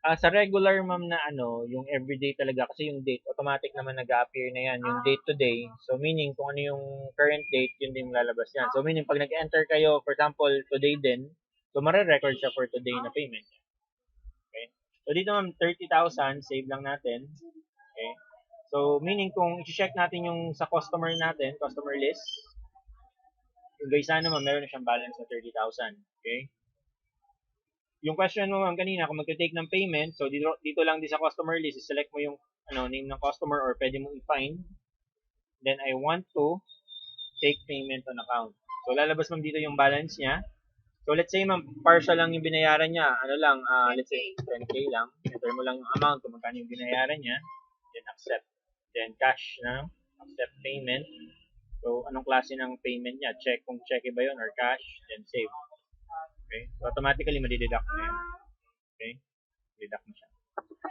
Sa regular ma'am na ano, yung everyday talaga kasi yung date automatic naman nag-a-appear na yan, yung date to day. So meaning kung ano yung current date, yun din lalabas yan. So meaning pag nag-enter kayo, for example, today din, so mare-record siya for today na payment. Okay? So dito ma'am 30,000, save lang natin. Okay? So meaning kung i-check natin yung sa customer natin, customer list, yung guys sana ma'am, meron na siyang balance na 30,000. Okay? Yung question mo ma'am kanina, kung magte-take ng payment, so dito lang din sa customer list, select mo yung name ng customer or pwede mo i-find. Then I want to take payment on account. So lalabas ma'am dito yung balance niya. So let's say ma'am, partial lang yung binayaran niya. Ano lang, let's say 10k lang. Enter mo lang yung amount kung magkano yung binayaran niya. Then accept. Then cash na. Accept payment. So anong klase ng payment niya? Check kung check ba yun or cash. Then save. Okay? So automatically madideduct na yun. Okay? Deduct na siya.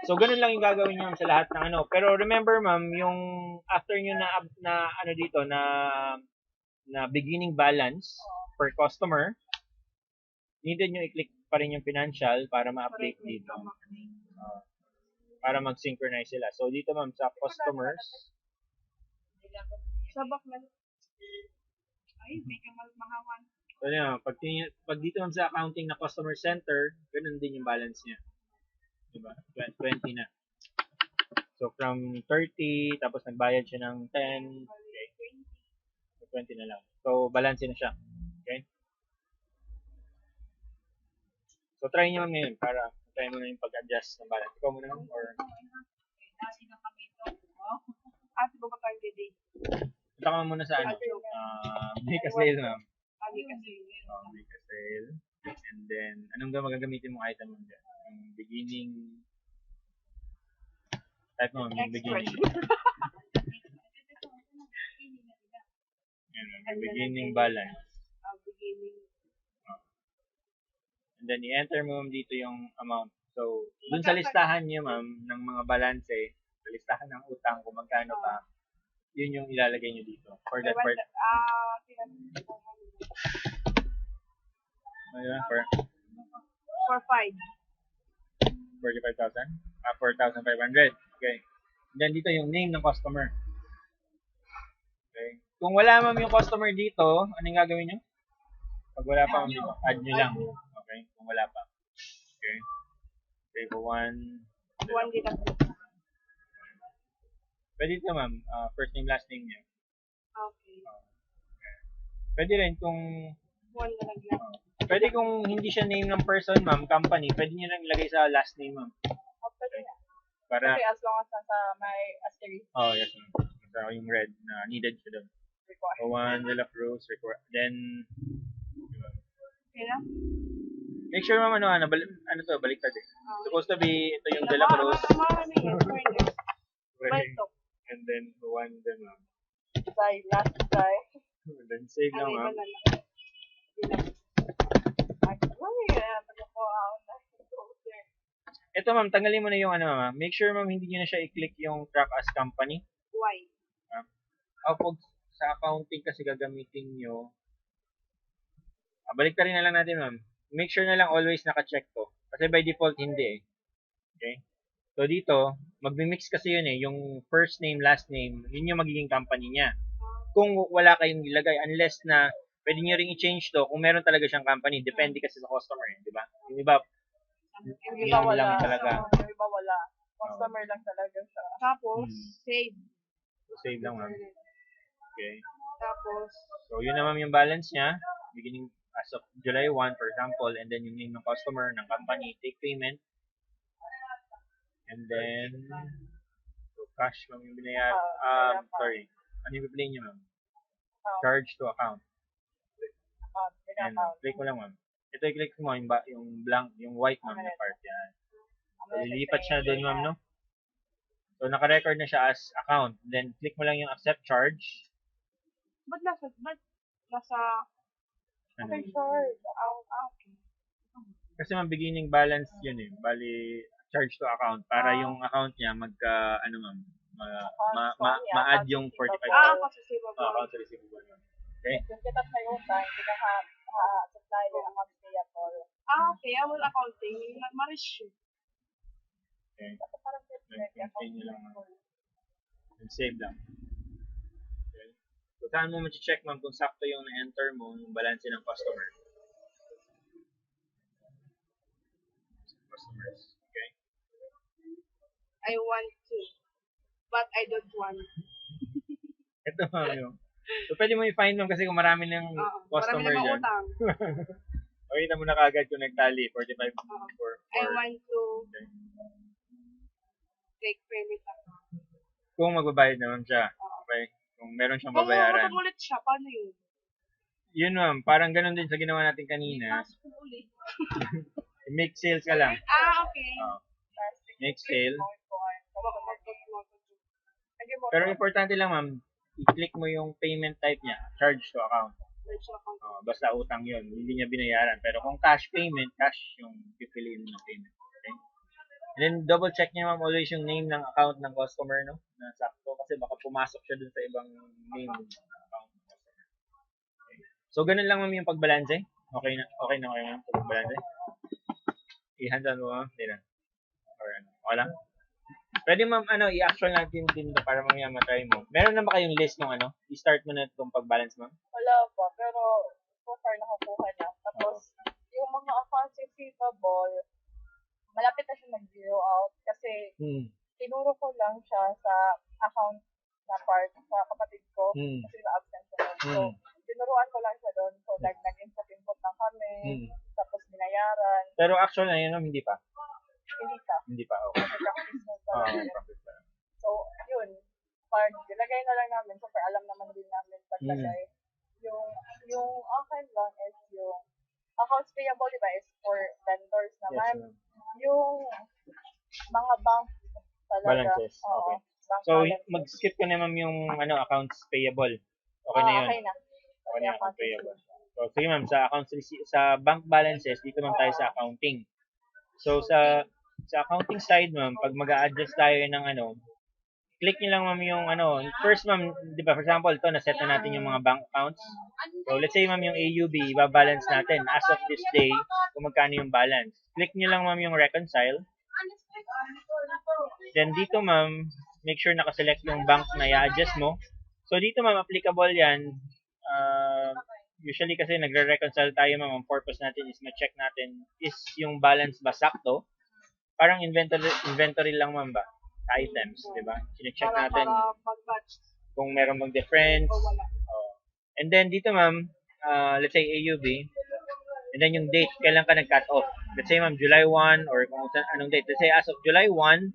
So ganun lang yung gagawin niyo sa lahat ng ano. Pero remember ma'am, yung after niyo na ano dito na beginning balance per customer, needed nyo i-click pa rin yung financial para ma-update dito. Para mag-synchronize sila. So dito ma'am sa customers, Sabak na. Ay, may kamalmahawan. so yun, pag dito ma'am sa accounting na customer center, ganun din yung balance niya. Diba? 20 na. So from 30, tapos nagbayad siya ng 10, okay. So 20 na lang. So balance na siya. Okay? So try nyo ngayon para try mo na yung pag-adjust ng balance. Ikaw muna or Nasi na kami ito. Ate ba tayo today? punta ka muna sa ano? Make a sale ma'am. Kami kasi. Make a sale. And then, anong magagamitin mong item mo dyan? Yung beginning, type mo yung beginning. Yung beginning balance. Beginning. And then, i-enter mo dito yung amount. So, dun sa listahan niyo, ma'am, ng mga balance, sa listahan ng utang, kung magkano pa, yun yung ilalagay niyo dito. For that part. Ayun, For 5. 45,000? 4,500. Okay. And then, dito yung name ng customer. Okay. Kung wala ma'am yung customer dito, anong gagawin niyo? Pag wala pa ma'am dito, add nyo lang. Okay? Kung wala pa. Okay. Okay, for one. One dito. Pwede ito ma'am, first name, last name niya. Okay. Pwede rin kung One na lang. pwede kung hindi siya name ng person ma'am, company, pwede niyo lang ilagay sa last name ma'am. Pwede na. Para, Okay, as long as nasa may asterisk. oh yes ma'am. So, yung red na needed siya doon. So, one, De La Cruz, then, Okay na? make sure ma'am, ano to, baliktad eh. Supposed to be, ito yung De La Cruz. And then, one, then ma'am. Last try. And then, save lang ma'am. Ito ma'am, tanggalin mo na yung ano ma'am. Make sure ma'am, hindi nyo na siya i-click yung track as company. Why? Pag sa accounting kasi gagamitin nyo, balik na rin na lang natin ma'am. Make sure na lang always naka-check to. Kasi by default, hindi eh. Okay? So dito, magmi-mix kasi yun eh. Yung first name, last name, yun yung magiging company niya. Kung wala kayong ilagay, unless na pwede nyo ring i-change to kung meron talaga siyang company. Depende kasi sa customer eh. Di ba? Yung iba, Yung iba wala. lang talaga. Yung iba wala. Customer lang talaga siya. Tapos, save. So, save lang ma'am. Okay. Tapos, So, yun na ma'am yung balance niya. Beginning as of July 1, for example, and then yung name ng customer, ng company, take payment. And then, so cash ma'am yung binayaran. Sorry. Ano yung pipiliin niyo ma'am? Charge to account. And click mo lang ma'am. Ito i-click mo yung blank, yung white ma'am na part yan. So, lilipat siya doon ma'am, no? So, naka-record na siya as account. Then, click mo lang yung accept charge. ba't nasa, Ano? okay, charge. Okay. Kasi ma'am, beginning balance yun eh. Bali, charge to account. Para yung account niya ano ma'am, ma-add yung 45,000. Accounts receivable. Account receivable. Okay? Yung kita sa yung time, kita supply yung accounts payable. Okay, I will accounting. Marish. Okay. Dapat parang ready account Continue lang. full. Save lang. Okay. So, saan mo ma-check ma'am kung sakto yung na-enter mo, yung balance ng customer? Customers. Okay. I want to, but I don't want. Ito ma'am yung. So, pwede mo i-find ma'am kasi kung marami ng customer marami dyan. utang. Makita mo na kagad kung nagtali, 45 for I want to okay. take payment account. Kung magbabayad naman siya. Okay. Kung meron siyang babayaran. Kung ulit siya, paano yun? Yun ma'am, parang ganun din sa ginawa natin kanina. Ulit. Make sales ka lang. Okay. Make sale. Pero importante lang ma'am, i-click mo yung payment type niya, charge to account. Basta utang yun, hindi niya binayaran. Pero kung cash payment, cash yung pipiliin mo ng payment. Okay? And then double check niya ma'am always yung name ng account ng customer, no? Na sakto kasi baka pumasok siya dun sa ibang name ng account ng customer. Okay. So ganun lang ma'am yung pagbalanse. Okay na ma'am pagbalanse. I-handle mo ma'am, hindi na. Or ano, wala. Pwede ma'am, i-actual natin din para mamaya matry mo. Meron na ba kayong list ng I-start mo na itong pag-balance ma'am? Wala pa, pero so far nakakuha na. Tapos, yung mga accounts receivable, malapit na siya mag-zero out kasi tinuro ko lang siya sa account na part sa kapatid ko kasi na-absent siya. So, tinuruan ko lang siya doon. So, like, nag-input lang kami, tapos binayaran. Pero actual na yun, hindi pa? Hindi pa, okay. Practice mo pa. So, yun. Pag ilagay na lang namin, so far alam naman din namin paglagay. Yung akin lang is yung accounts payable, di ba, is for vendors naman. Yes, yung mga bank talaga. Balances, okay. So, mag-skip ko na ma'am yung accounts payable. Okay na yun? Okay na. Okay na accounts payable. So, sige ma'am, sa bank balances, dito ma'am tayo sa accounting. So, sa accounting side ma'am, pag mag-a-adjust tayo ng click nyo lang ma'am yung first ma'am, di ba, for example, ito, na-set na natin yung mga bank accounts. So, let's say ma'am yung AUB, iba-balance natin as of this day kung magkano yung balance. Click nyo lang ma'am yung reconcile. Then dito ma'am, make sure nakaselect yung bank na i-adjust mo. So, dito ma'am, applicable yan. Usually kasi nagre-reconcile tayo ma'am, ang purpose natin is ma-check natin is yung balance ba sakto. Parang inventory lang ma'am ba? Items, di ba? Sinecheck natin kung meron bang difference. And then dito ma'am, let's say AUB, and then yung date, kailan ka nag-cut off. Let's say ma'am, July 1 or kung anong date. Let's say as of July 1,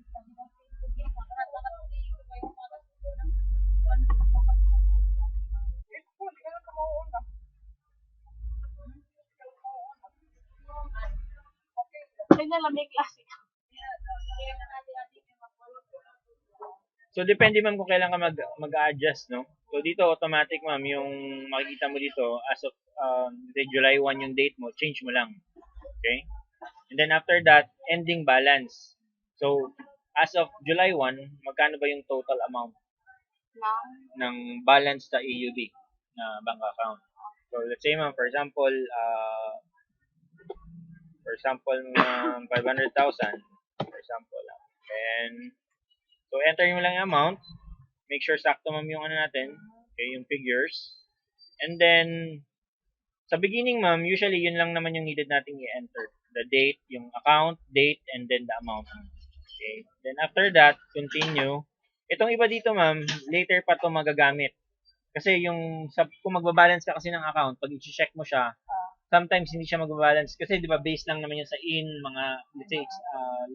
Kanya lang may klase. so, depende ma'am kung kailan ka mag-adjust, no? So, dito, automatic ma'am, yung makikita mo dito, as of July 1 yung date mo, change mo lang. Okay? And then, after that, ending balance. So, as of July 1, magkano ba yung total amount ng balance sa AUB na bank account? So, let's say ma'am, for example, 500,000, for example. And, so, enter mo lang yung amount. Make sure sakto ma'am yung natin. Okay, yung figures. And then, sa beginning ma'am, usually yun lang naman yung needed nating i-enter. The date, yung account, date, and then the amount. Okay. Then after that, continue. Itong iba dito ma'am, later pa to magagamit. Kasi kung magbabalance ka kasi ng account, pag i-check mo siya, sometimes hindi siya magbabalance kasi 'di ba based lang naman yun sa mga let's say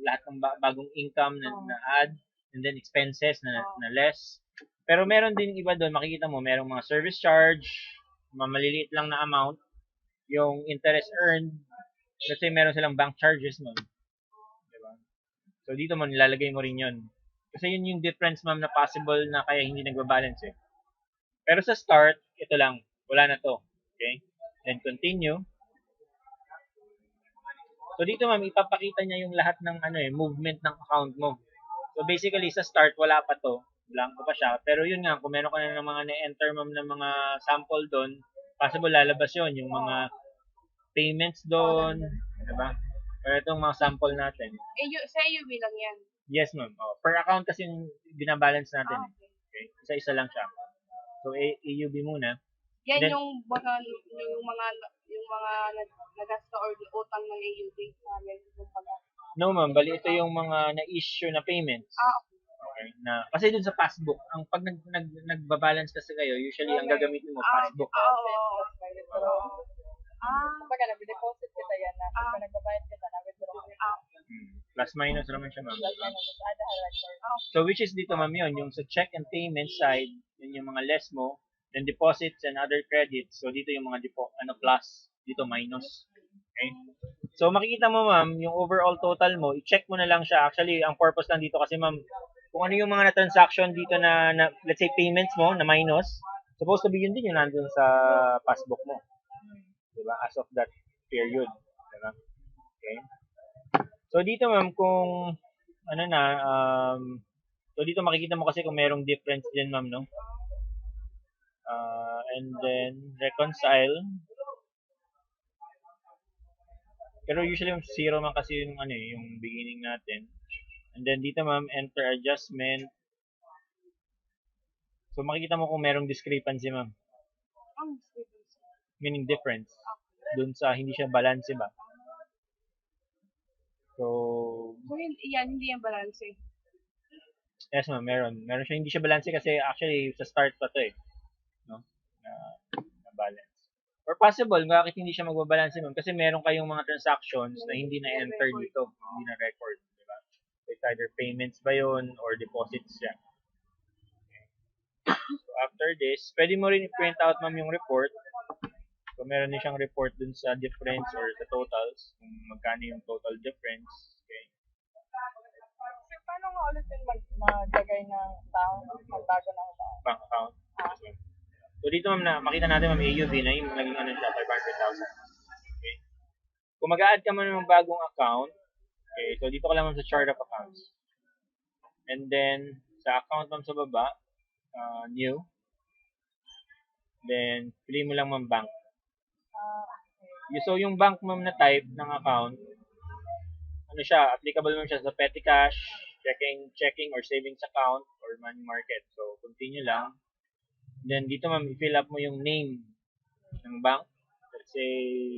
lahat ng bagong income na add and then expenses na less. Pero meron din iba doon, makikita mo merong mga service charge, maliliit lang na amount, yung interest earned, let's say meron silang bank charges ma'am. Diba? So dito mo nilalagay mo rin 'yon. Kasi yun yung difference ma'am na possible na kaya hindi nagbabalance eh. Pero sa start, ito lang, wala na to. Okay? Then continue. So dito ma'am, ipapakita niya yung lahat ng movement ng account mo. So basically sa start wala pa to, blanco pa siya. Pero yun nga, kung meron ka na ng mga na-enter ma'am ng mga sample doon, possible lalabas yun, yung mga payments doon, di ba? Pero itong mga sample natin. Sa UV lang yan. Yes, ma'am. Oh, per account kasi yung binabalance natin. Ah, Eh. Okay? Isa-isa lang siya. So, AUB muna. Yan Then, yung mga nagasta or utang ng AUD namin yung pala. no, ma'am. Bali, ito yung mga na-issue na payments. Okay. Na, kasi dun sa passbook, ang pag nagbabalance kasi kayo, usually ang gagamitin mo, passbook. Kumbaga, nag-deposit kita yan na. Pag nagbabayad kita na, withdraw. Plus minus naman siya, ma'am. Plus minus. Ada record. So, which is dito, ma'am, yun. Yung sa check and payment side, yun yung mga less mo. Then deposits and other credits. So, dito yung mga plus. Dito minus. Okay? So, makikita mo, ma'am, yung overall total mo, i-check mo na lang siya. Actually, ang purpose lang dito kasi, ma'am, kung ano yung mga na-transaction dito na, let's say, payments mo na minus, supposed to be yun din yung nandun sa passbook mo. Diba? As of that period. Diba? Okay? So, dito, ma'am, kung, so, dito makikita mo kasi kung merong difference din, ma'am, no? And then, reconcile. Pero usually yung 0 man kasi yung yung beginning natin. And then dito ma'am, enter adjustment. So makikita mo kung merong discrepancy ma'am. Meaning difference. Dun sa hindi siya balance ba. So hindi yung balance. Yes ma'am, meron. Meron siya hindi siya balance kasi actually sa start pa to eh. No? Na balance. Or possible, bakit hindi siya magbabalance ma'am? Kasi meron kayong mga transactions na hindi na-enter dito, hindi na-record, di ba? So, it's either payments ba yun or deposits siya. Okay. So, after this, pwede mo rin i-print out ma'am yung report. So, meron din siyang report dun sa difference or sa totals, kung magkano yung total difference. Okay. So, paano nga ulit yung maglagay ng account, magbago ng account? Bank account. So, dito ma'am, makita natin ma'am, AUB na yung naging siya, 500,000. Okay. Kung mag-a-add ka man ng bagong account, okay, so dito ka lang ma'am sa chart of accounts. And then, sa account ma'am sa baba, new. Then, pili mo lang ma'am bank. So, yung bank ma'am na type ng account, siya, applicable ma'am siya sa petty cash, checking or savings account, or money market. So, continue lang. Then, dito ma'am, i-fill up mo yung name ng bank. Let's say,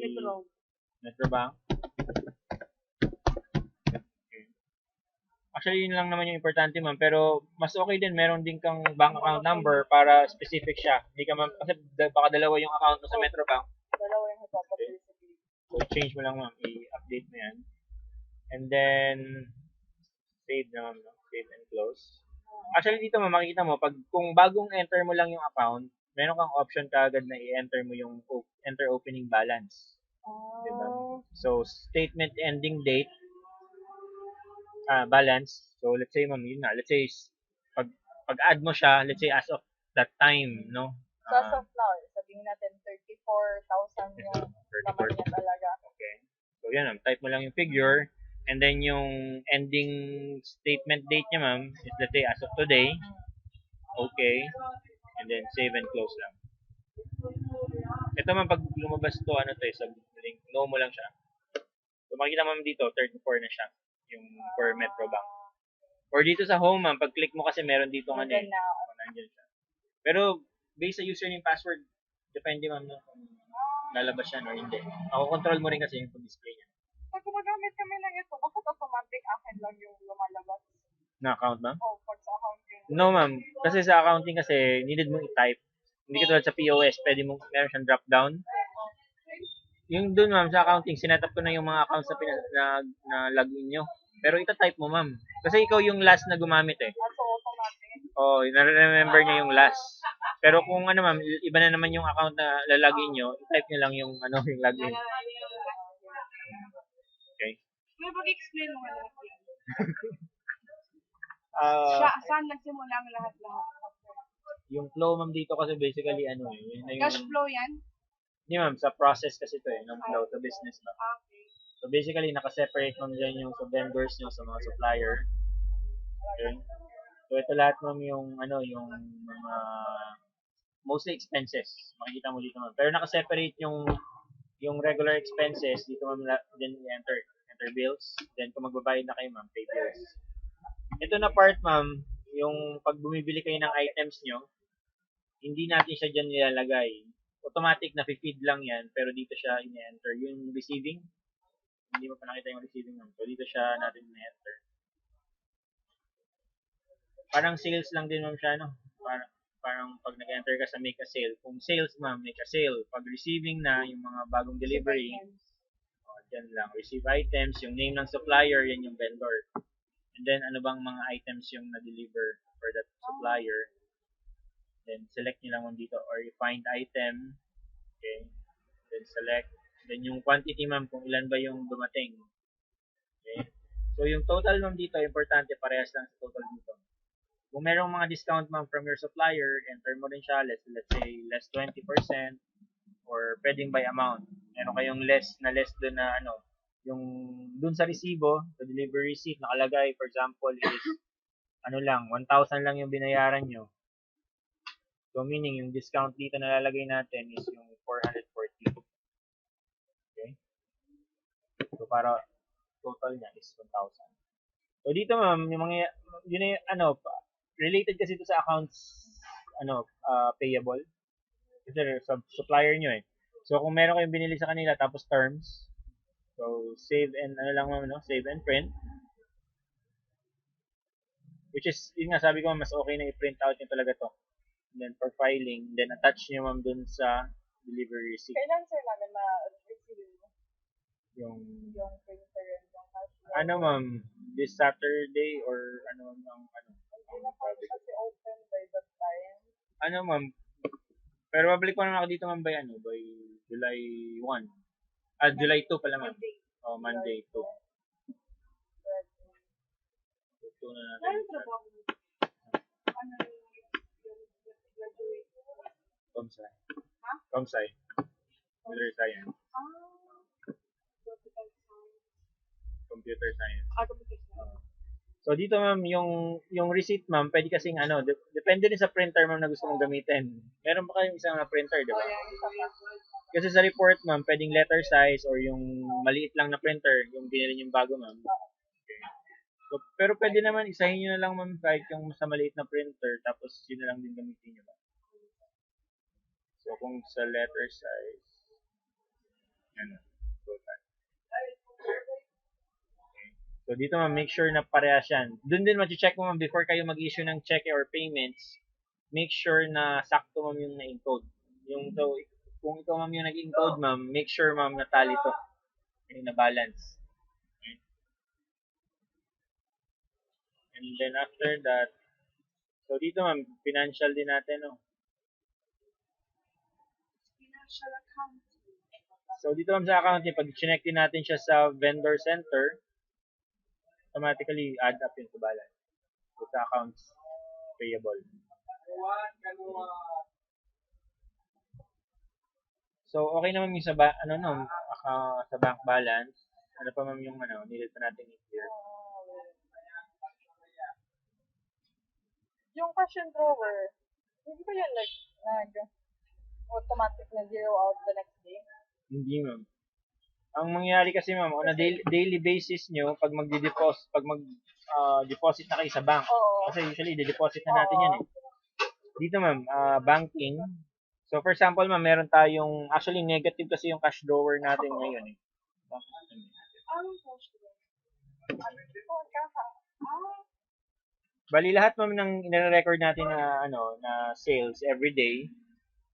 Metro Bank. Okay. Actually, yun lang naman yung importante ma'am. Pero, mas okay din, meron din kang bank account number para specific siya. Hindi ka ma'am, kasi baka dalawa yung account mo sa Metro Bank. Dalawa yung ipapabilis. So, change mo lang ma'am. I-update mo yan. And then, save na ma'am. Save and close. Actually, dito makikita mo, kung bagong enter mo lang yung account, meron kang option kaagad na i-enter mo yung enter opening balance. Diba? So, statement ending date, balance. So, let's say, ma'am, yun na. Let's say, pag-add mo siya, let's say, as of that time, no? So, as of now, sabihin natin 34,000 yung laman niya talaga. Okay. So, yan, type mo lang yung figure. And then, yung ending statement date niya, ma'am, is let's say, as of today. Okay. And then, save and close lang. Ito, ma'am, pag lumabas to, sa link, no mo lang siya. So, makikita ma'am dito, 34 na siya. Yung per Metro Bank. Or dito sa home, ma'am, pag-click mo kasi meron dito nandiyan siya. Pero, based sa username password, depende ma'am kung lalabas siya or hindi. Ako control mo rin kasi yung display niya. Pag gumagamit kami ng ito, bakit automatic akin lang yung lumalabas? Na account, ma'am? Pag sa accounting. No, ma'am. Kasi sa accounting kasi, needed mong i-type. Hindi katulad sa POS, meron siyang drop down. Yung dun, ma'am, sa accounting, sinetup ko na yung mga accounts na login nyo. Pero ita-type mo, ma'am. Kasi ikaw yung last na gumamit eh. So, automatic? Oo, na-remember niya yung last. Pero kung ma'am, iba na naman yung account na lalagin nyo, i-type nyo lang yung login. Okay. May pag-explain mo lahat yan. Saan nagsimula ang lahat-lahat? Yung flow, ma'am, dito kasi basically, yun yung, Cash flow yan? Hindi, ma'am, sa process kasi ito ng flow to business, ma'am. Okay. So, basically, nakaseparate ma'am dyan yung sa vendors nyo, sa mga supplier. Okay. So, ito lahat, ma'am, yung mga mostly expenses. Makikita mo dito, ma'am. Pero nakaseparate yung regular expenses, dito ma'am din i-enter bills. Then kung magbabayad na kayo ma'am, pay bills. Ito na part, ma'am, yung pag bumibili kayo ng items nyo, hindi natin siya dyan nilalagay. Automatic na feed lang yan, pero dito siya ine-enter. Yung receiving, hindi mo pa nakita yung receiving ma'am. So, dito siya natin ine-enter. Parang sales lang din ma'am siya, no? Parang pag nag-enter ka sa make a sale. Kung sales ma'am, make a sale. Pag receiving na, yung mga bagong delivery, dyan lang. Receive items, yung name ng supplier, yan yung vendor. And then, ano bang mga items yung na-deliver for that supplier. Then, select nyo lang ma'am dito. Or find item. Okay. Then, select. Then, yung quantity ma'am, kung ilan ba yung dumating. Okay. So, yung total ma'am dito, importante, parehas lang sa total dito. Kung merong mga discount ma'am from your supplier, enter mo rin siya, let's say, less 20%, or pwedeng by amount. Meron kayong less doon na ano, yung doon sa resibo, sa delivery receipt, nakalagay, for example, is, 1,000 lang yung binayaran nyo. So, meaning, yung discount dito na lalagay natin is yung 440. Okay? So, para total niya is 1,000. So, dito ma'am, yung mga, yun yung, related kasi ito sa accounts, payable. Kasi supplier nyo eh. So, kung meron kayong binili sa kanila, tapos terms, so, save and, save and print. Which is, yun nga, sabi ko, mas okay na i-print out nyo talaga to. And then, for filing, then attach nyo ma'am dun sa delivery receipt. Kailan sir namin ma-receive Yung printer and yung cash? ma'am, this Saturday or Hindi na pa kasi open by that time. Ma'am, pero babalik ko na ako dito ma'am by July 1. July 2 pala ma'am. Oh, Monday 2. So, na natin. Ano trabaho mo? Ano yung graduate? Comsci. Ha? Comsci. Computer Science. Tropical science. Computer Science. Computer science. So dito ma'am, yung receipt ma'am, pwede kasing depende din sa printer ma'am na gusto mong gamitin. Meron pa kayong isang printer, di ba? Kasi sa report ma'am, pwedeng letter size or yung maliit lang na printer, yung binili yung bago ma'am. Okay. So, pero pwede naman isahin nyo na lang ma'am kahit yung sa maliit na printer, tapos yun na lang din gamitin nyo ba. So kung sa letter size, total. So, dito ma'am, make sure na parehas yan. Doon din ma-check mo ma'am, before kayo mag-issue ng check or payments, make sure na sakto ma'am yung na-encode. Kung ikaw ma'am yung nag-encode ma'am, make sure ma'am na tally to. Yung na-balance. Okay. And then after that, so dito ma'am, financial din natin, no? Financial accounting. So, dito ma'am sa accounting, pag chinek din natin siya sa vendor center, automatically add up yun sa balance. So, sa accounts payable. So, okay naman yung sa sa bank balance. Ano pa ma'am yung needed pa natin i-clear? Yung cash and drawer, hindi ba yan automatic na zero out the next day? Hindi ma'am. Ang mangyayari kasi ma'am, on a daily basis nyo, pag mag-deposit na kayo sa bank. Kasi usually, de-deposit na natin yan eh. Dito ma'am, banking. So, for example ma'am, meron tayong, actually negative kasi yung cash drawer natin ngayon eh. Anong cash drawer? Bali, lahat ma'am ng ina-record natin na sales every day.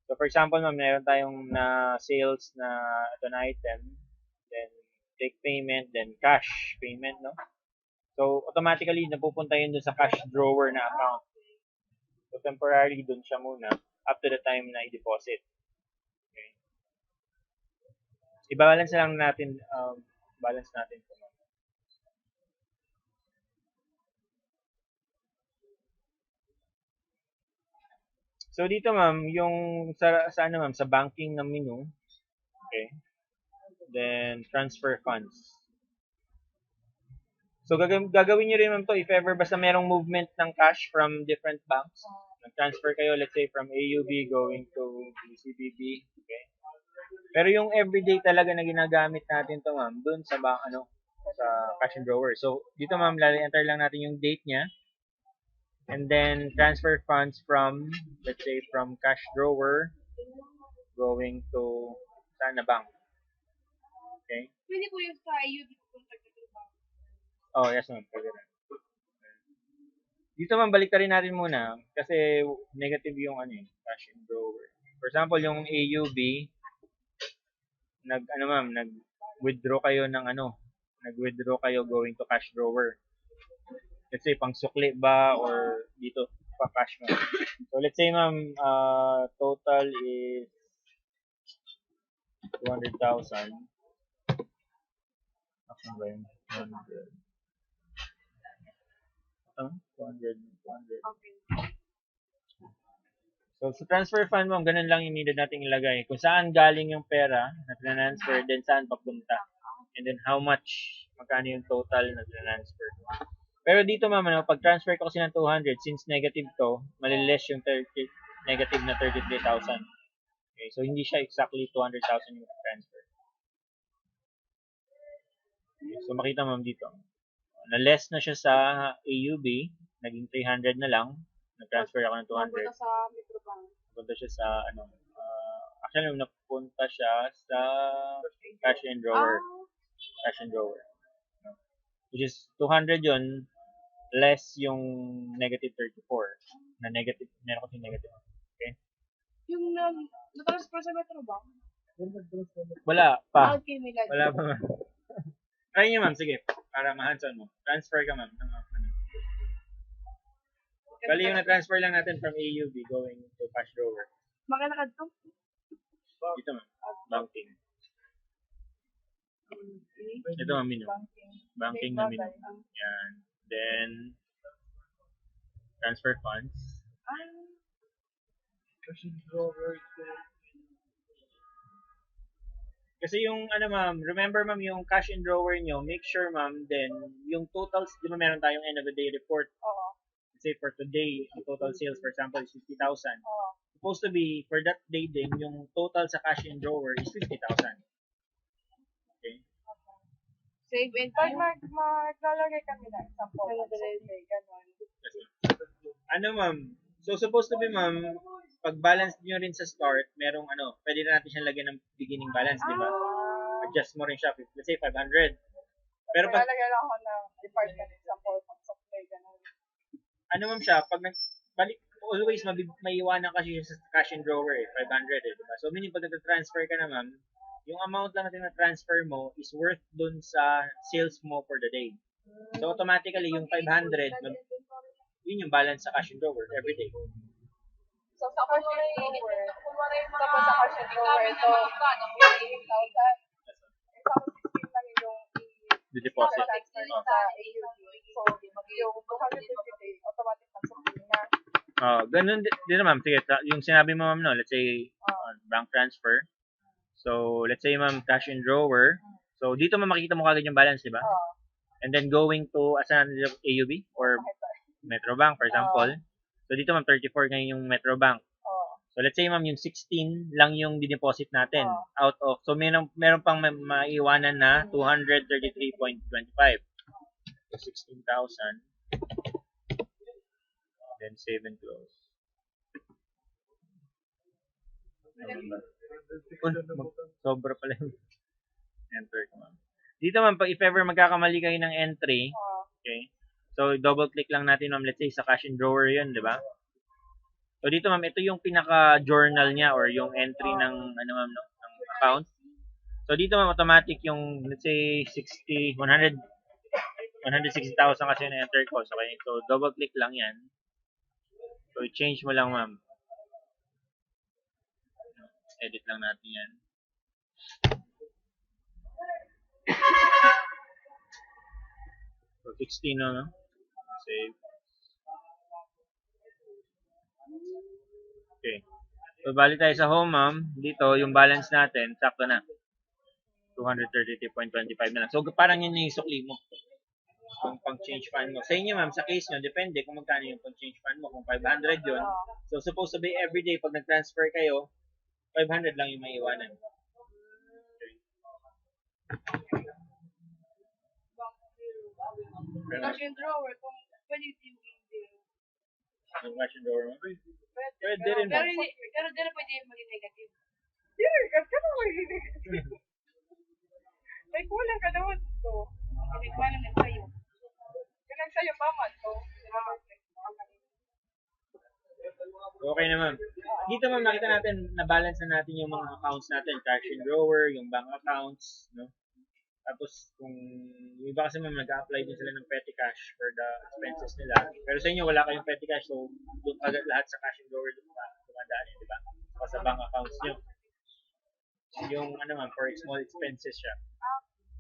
So, for example ma'am, meron tayong na sales na ito na item. Then, take payment, then cash payment, no? So, automatically, napupunta yun dun sa cash drawer na account. So, temporarily, dun siya muna up to the time na i-deposit. Okay. I-balance lang natin, balance natin ito. So, dito ma'am, yung sa banking na menu, okay? Then, transfer funds. So, gagawin nyo rin ma'am to if ever basta merong movement ng cash from different banks. Nag-transfer kayo, let's say, from AUB going to BCBB. Okay? Pero yung everyday talaga na ginagamit natin to ma'am, dun sa sa cash and drawer. So, dito ma'am, enter lang natin yung date niya. And then, transfer funds from, let's say, from cash drawer going to saan na bank. Okay? Pwede ko yung sa UB pupunta ka ba? Oh, yes ma'am. Pwede na. Dito ma'am, balik rin natin muna kasi negative yung cash and drawer. For example, yung AUB, nag-withdraw kayo ng nag-withdraw kayo going to cash drawer. Let's say, pang sukli ba or dito, pa cash mo. So, let's say, ma'am, total is 200,000. Ano ba yun? 200. 200. Okay. So, sa transfer fund, ma'am, ganun lang yung needed nating ilagay. Kung saan galing yung pera na transfer, then saan papunta. And then, how much, magkano yung total na transfer. Pero dito ma'am, pag transfer ko kasi ng 200, since negative to, maliless yung negative na 33,000. Okay, so hindi siya exactly 200,000 yung transfer. Okay, so makita ma'am dito, na-less na siya sa AUB, naging 300 na lang, nag-transfer ako ng 200. Napunta sa Metrobank. Napunta siya sa, actually, napunta siya sa cash and drawer. Cash and drawer. Which is 200 yun, less yung negative 34. Na negative, meron ko yung negative. Okay? Yung na-transfer sa Metrobank? Wala pa. Okay, may lagi. Wala pa ma'am. Try nyo ma'am, sige. Para ma-hands-on mo. Transfer ka ma'am. Bali yung na-transfer lang natin from AUB going to cash drawer. Makalakad to? Dito ma'am. Banking. Ito ma'am, menu. Banking na menu. Yan. Then, transfer funds. Cash and drawer. Kasi yung, ma'am, remember ma'am, yung cash and drawer nyo, make sure ma'am, then, yung totals, di ba meron tayong end of the day report? Oo. Let's say for today, the total sales, for example, is 50,000. Oo. Supposed to be, for that day din, yung total sa cash and drawer is 50,000. Okay? Save and Pag maglalagay kami na example, gano'n. Ma'am, so supposed to be ma'am, pag balance nyo rin sa start, merong pwede na natin siyang lagyan ng beginning balance, di ba? Adjust mo rin siya, let's say 500. Pero pag, Maglalagay lang ako ng department example, pang supply, gano'n. ma'am siya, pag balik, always may iwanan kasi sa cash and drawer 500 di ba? So meaning pag nag-transfer ka na ma'am, yung amount lang natin na transfer mo is worth dun sa sales mo for the day. So automatically yung 500, yun yung balance sa cash and drawer every day. So sa cash and drawer, tapos sa cash and drawer, ito, 8,000. Example, 16 lang yung The deposit. transfer sa AUB. So, yung 250, automatic na supply na. Ganun din ma'am. Sige, yung sinabi mo ma'am, no, let's say bank transfer. So, let's say ma'am, cash and drawer. So, dito makikita mo kagad yung balance, di ba? And then going to, asan natin AUB? Or Metrobank, for example. So, dito ma'am, 34 ngayon yung Metrobank. So, let's say ma'am, yung 16 lang yung dineposit natin. Out of, so meron pang maiiwanan na 233.25. So, 16,000. Then, save and close. Sobra pala yung enter ko ma'am. Dito ma'am, pag if ever magkakamali kayo ng entry, okay, so double click lang natin ma'am, let's say sa cash and drawer yun, di ba? So dito ma'am, ito yung pinaka-journal niya or yung entry ng, ma'am, no, ng account. So dito ma'am, automatic yung, let's say, 160,000 kasi na-enter ko. So, okay, so double click lang yan. So, i-change mo lang ma'am. Edit lang natin yan. So, 16 no? Save. Okay. So, balik tayo sa home, ma'am. Dito, yung balance natin, sakto na. 233.25 na lang. So, parang yun yung sukli mo. Kung pang-change fund mo. Sa inyo, ma'am, sa case nyo, depende kung magkano yung pang-change fund mo. Kung 500 yun. So, supposed to be everyday, pag nag-transfer kayo, 500 lang yung maiiwanan. Okay. Cash and drawer, kung pwede yung hindi. Yung cash and drawer mo? Pwede Pero, rin mo. pero dito pwede maging negative. Sure, ka na may kulang ka naman to. Hindi ko alam na sa'yo. Kulang sa'yo pa man to. Okay naman. Dito ma'am, nakita natin, na-balance na natin yung mga accounts natin. Cash and drawer, yung bank accounts, no? Tapos, kung yung iba kasi ma'am, nag-a-apply din sila ng petty cash for the expenses nila. Pero sa inyo, wala kayong petty cash, so doon agad lahat sa cash and drawer dumadaan yun, di ba? O sa bank accounts nyo. Yung ano ma'am, for small expenses siya.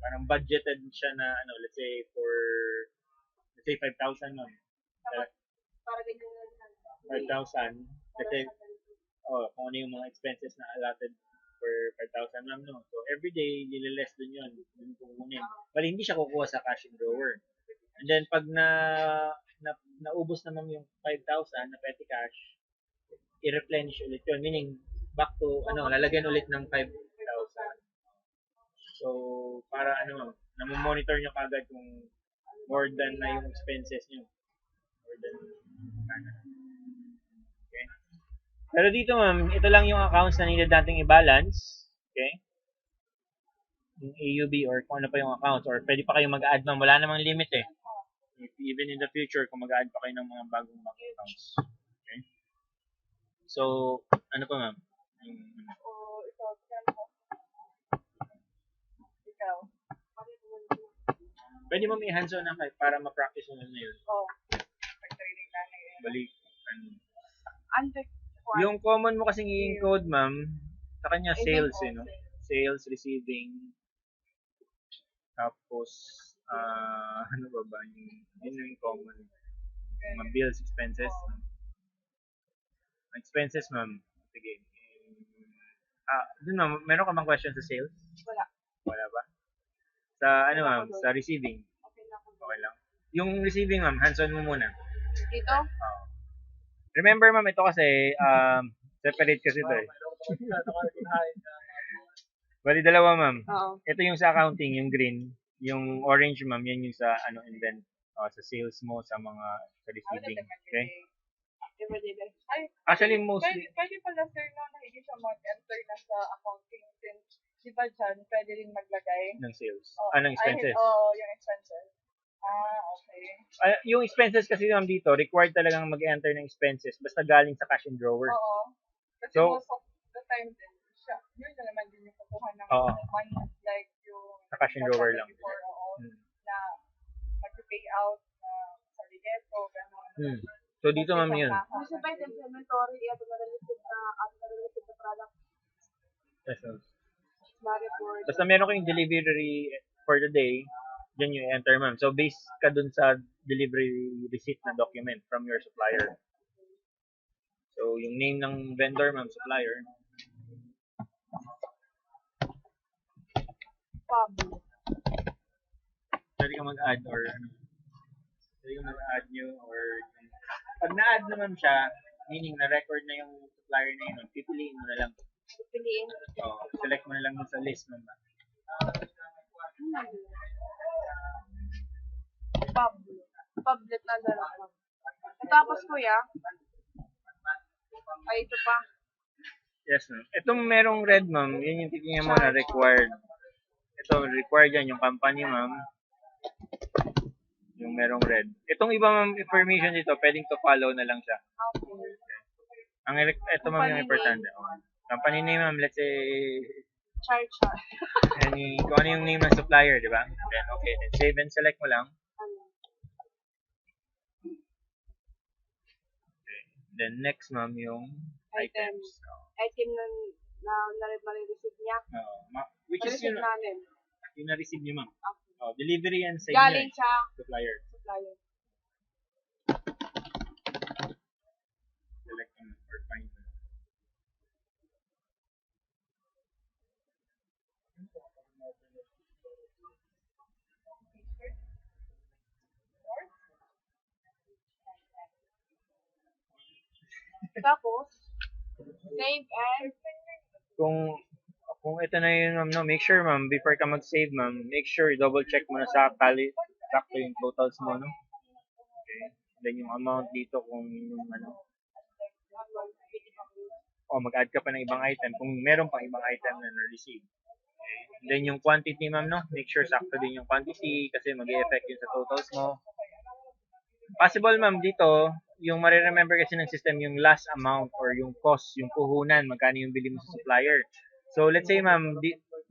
Parang budgeted siya na, ano, let's say 5,000 ma'am. Para ganyan lang. 5,000, kasi kung ano yung mga expenses na allotted for 5,000 ma'am, no? So, every day, nililess dun yun. Dun kukunin. Bali, hindi siya kukuha sa cash and drawer. And then, pag naubos na ma'am yung 5,000 na petty cash, i-replenish ulit yun. Meaning, back to, lalagyan ulit ng 5,000. So, para ma'am, namomonitor nyo kagad kung more than na yung expenses nyo. More than, okay. Pero dito ma'am, ito lang yung accounts na needed nating i-balance. Okay? Yung AUB or kung ano pa yung accounts. Or pwede pa kayong mag-add ma'am. Wala namang limit eh. Even in the future, kung mag-add pa kayo ng mga bagong bank accounts. Okay? So, ano pa ma'am? Ikaw. Pwede mo may hands-on na kayo para ma-practice mo na yun. Oo. Pag-training na ngayon. Balik. Yung Yung common mo kasing i-encode, ma'am, sa kanya sales, no? Sales, receiving, tapos, ano ba ba? Yun yung common. Mga bills, expenses. Expenses, ma'am. Sige. Dun ma'am, meron ka bang question sa sales? Wala. Wala ba? Sa, ano ma'am, sa receiving? Okay lang. Yung receiving, ma'am, hands-on mo muna. Dito? Remember ma'am, ito kasi separate kasi ito eh. Bali dalawa ma'am. Oo. Ito yung sa accounting, yung green. Yung orange ma'am, yan yung sa and then sa sales mo, sa mga sa receiving. Okay? Actually mostly. Pwede pala sir no, na hindi siya mag-enter na sa accounting since di ba dyan, pwede rin maglagay Ng sales. Ng expenses. Yung expenses. Okay. Yung expenses kasi ma'am dito, required talagang mag-enter ng expenses basta galing sa cash and drawer. Oo. Kasi So, most of the time din, yun na naman din yung kukuha ng money like yung sa cash and drawer lang. Before, na mag-pay out na sa Ligeto, gano'n. So, dito ma'am yun. Kasi pa yung inventory, ito na related na product. Yes, ma'am. Report. Basta meron kayong delivery for the day, dyan yung enter ma'am. So, based ka dun sa delivery receipt na document from your supplier. So, yung name ng vendor ma'am, supplier. Pwede ka mag-add or pwede ka mag-add nyo or pag na-add naman siya, meaning na-record na yung supplier na yun, pipiliin mo na lang. Pipiliin. Select mo na lang sa list ma'am. Public na dalawa. Tapos kuya, ito pa. Yes ma'am. Itong merong red ma'am, yun yung titingnan mo na required. Ito, required yan yung company ma'am. Yung merong red. Itong iba ma'am information dito, pwedeng to follow na lang siya. Ito ma'am yung importante. Company name ma'am, let's say Charge. kung ano yung name ng supplier, di ba? Then okay, then save and select mo lang. Okay. Then next ma'am yung items. Item na ma-receive niya. Which is yung na-receive niyo ma'am. Delivery and sa galing inyo, sa supplier. Select or find. Tapos, save and Kung ito na yun ma'am, no, make sure ma'am, before ka mag-save ma'am, make sure double check mo na sa sakto yung totals mo, no? Okay. Then yung amount dito kung yung mag-add ka pa ng ibang item kung meron pang ibang item na na-receive. Okay. Then yung quantity, ma'am, no? Make sure sakto din yung quantity kasi mag-e-effect yun sa totals mo. Possible, ma'am, dito, yung mariremember kasi ng system yung last amount or yung cost, yung puhunan, magkano yung bili mo sa supplier. So, let's say, ma'am,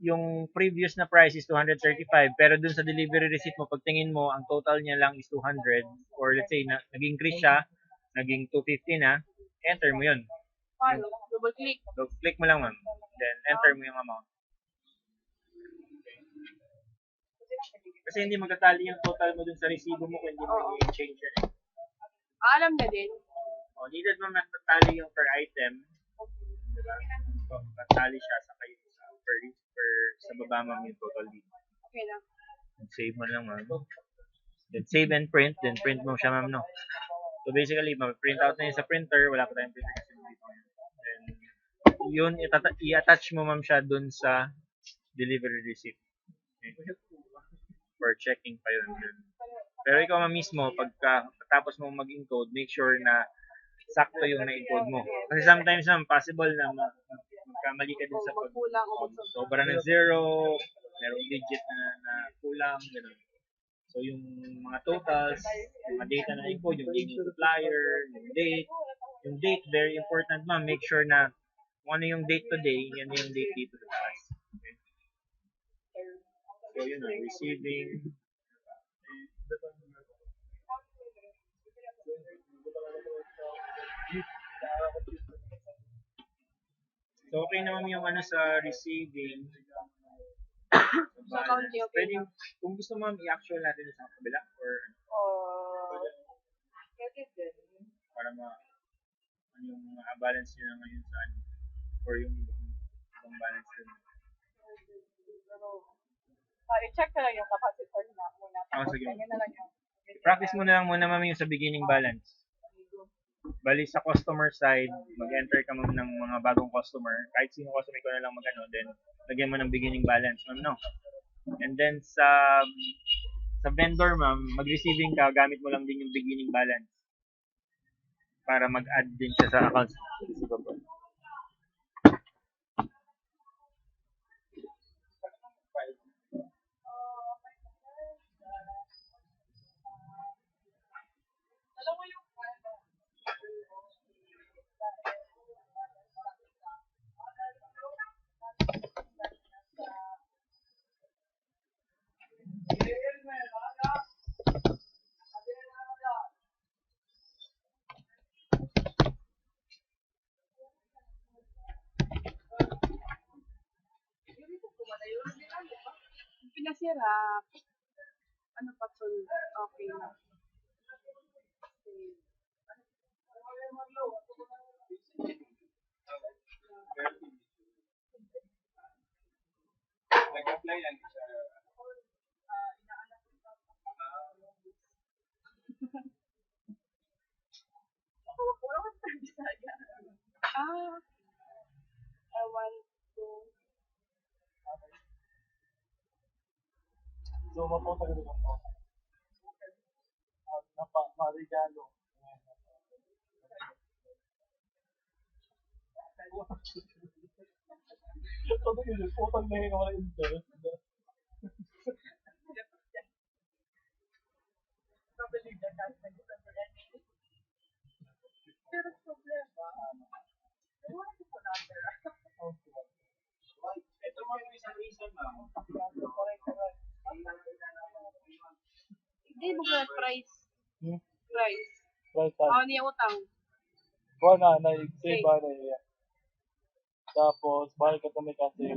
yung previous na price is 235, pero dun sa delivery receipt mo, pagtingin mo, ang total niya lang is 200, or let's say, nag-increase siya, naging 250 na, enter mo yun. Paano? Double click. So, click mo lang, ma'am. Then, enter mo yung amount. Kasi hindi magtatali yung total mo dun sa resibo mo kung hindi mo i-change yan. Alam na din. Needed mo magtatali yung per item. Diba? So, magtatali siya sa kayo sa baba mo yung total dito. Okay na. Save mo lang, ma'am. Then save and print. Then print mo siya, ma'am, no? So basically, print out na yun sa printer. Wala pa tayong printer kasi dito. Then, yun, i-attach mo, ma'am, siya dun sa delivery receipt. Okay. For checking pa yun. Pero ikaw, ma'am, mismo, pagkatapos mo mag-encode, make sure na sakto yung na-encode mo. Kasi sometimes, ma'am, possible na magkamali ka din sa sobra ng zero, merong digit na kulang, gano'n. So, yung mga totals, yung mga data na encode, yung name ng supplier, yung date, very important, ma'am. Make sure na kung ano yung date today, yan yung date dito sa taas. Okay? So, yun na, receiving. So, okay naman yung sa receiving. Pwede, kung gusto mo, i-actual natin sa kabila or para ano yung balance nila ngayon sa or yung balance nila. I-check na lang yung capacitor na muna. Sige. Na lang yung I-practice mo na lang muna, ma'am, yung sa beginning balance. Bali sa customer side, mag-enter ka, ma'am, ng mga bagong customer. Kahit sino customer ko na lang magano, then lagyan mo ng beginning balance, ma'am, no? And then sa vendor, ma'am, mag-receiving ka, gamit mo lang din yung beginning balance para mag-add din siya sa accounts receivable. pinasira. Ano pa to? Okay na. Nag-apply lang sa I want to. So, mapunta ka dito. Marigalo. Sabi ko, putang na yung mga interest. Pero problema, wala ko na ito mga isang reason, ma'am. hindi mo na price. Price. Right, Niya utang. na, save ba na iya. Tapos, bahal ka ito may kasi.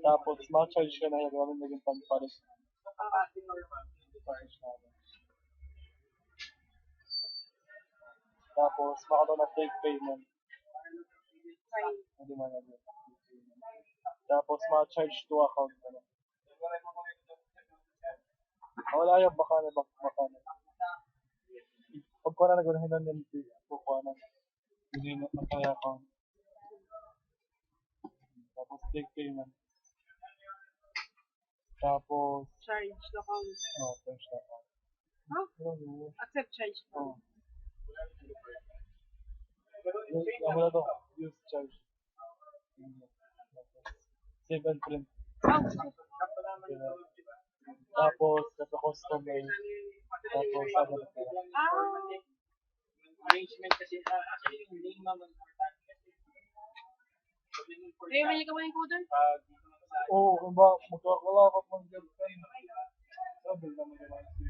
Tapos, ma-charge ka na yung gamit naging pang-paris. Tapos, baka daw na take payment. Hindi man na. Tapos, ma-charge to account ka na. Wala yung baka na. Pag ko na nagunahin ng NP, kukuha na. Hindi na kaya account. Tapos, take payment. Tapos, Charge na count. fresh na ako. Huh? Ano? Accept charge. Oh. Ano na to? Use charge. Save and print. Oh, Yeah. Tapos, sa customer. Tapos, ano na pala? Arrangement kasi actually yung link naman Kaya may ka ba yung coder? Oo, ba, magkakala ka pang girlfriend. Sabi naman naman siya.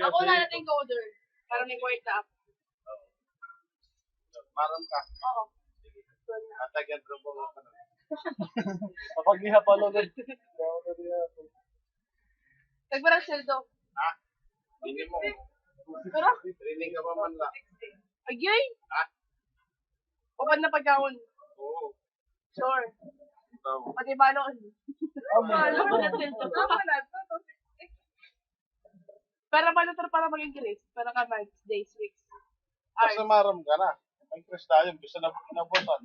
Ako na natin coder. Para may kwarta up. Maram ka. Oo. Atagan grupo mo ka na. Kapag niya palo na. Tagbarang seldo. Ha? Hindi mo. Pero? Training ka pa man lang. Agay! Ha? Upad na pagkahon. Oo. Sure. Ikaw. Pati balon. Balon na seldo. Para maging Chris. Para ka months, days, weeks. Basta maram ka na. May Chris tayo. Bisa na kinabusan.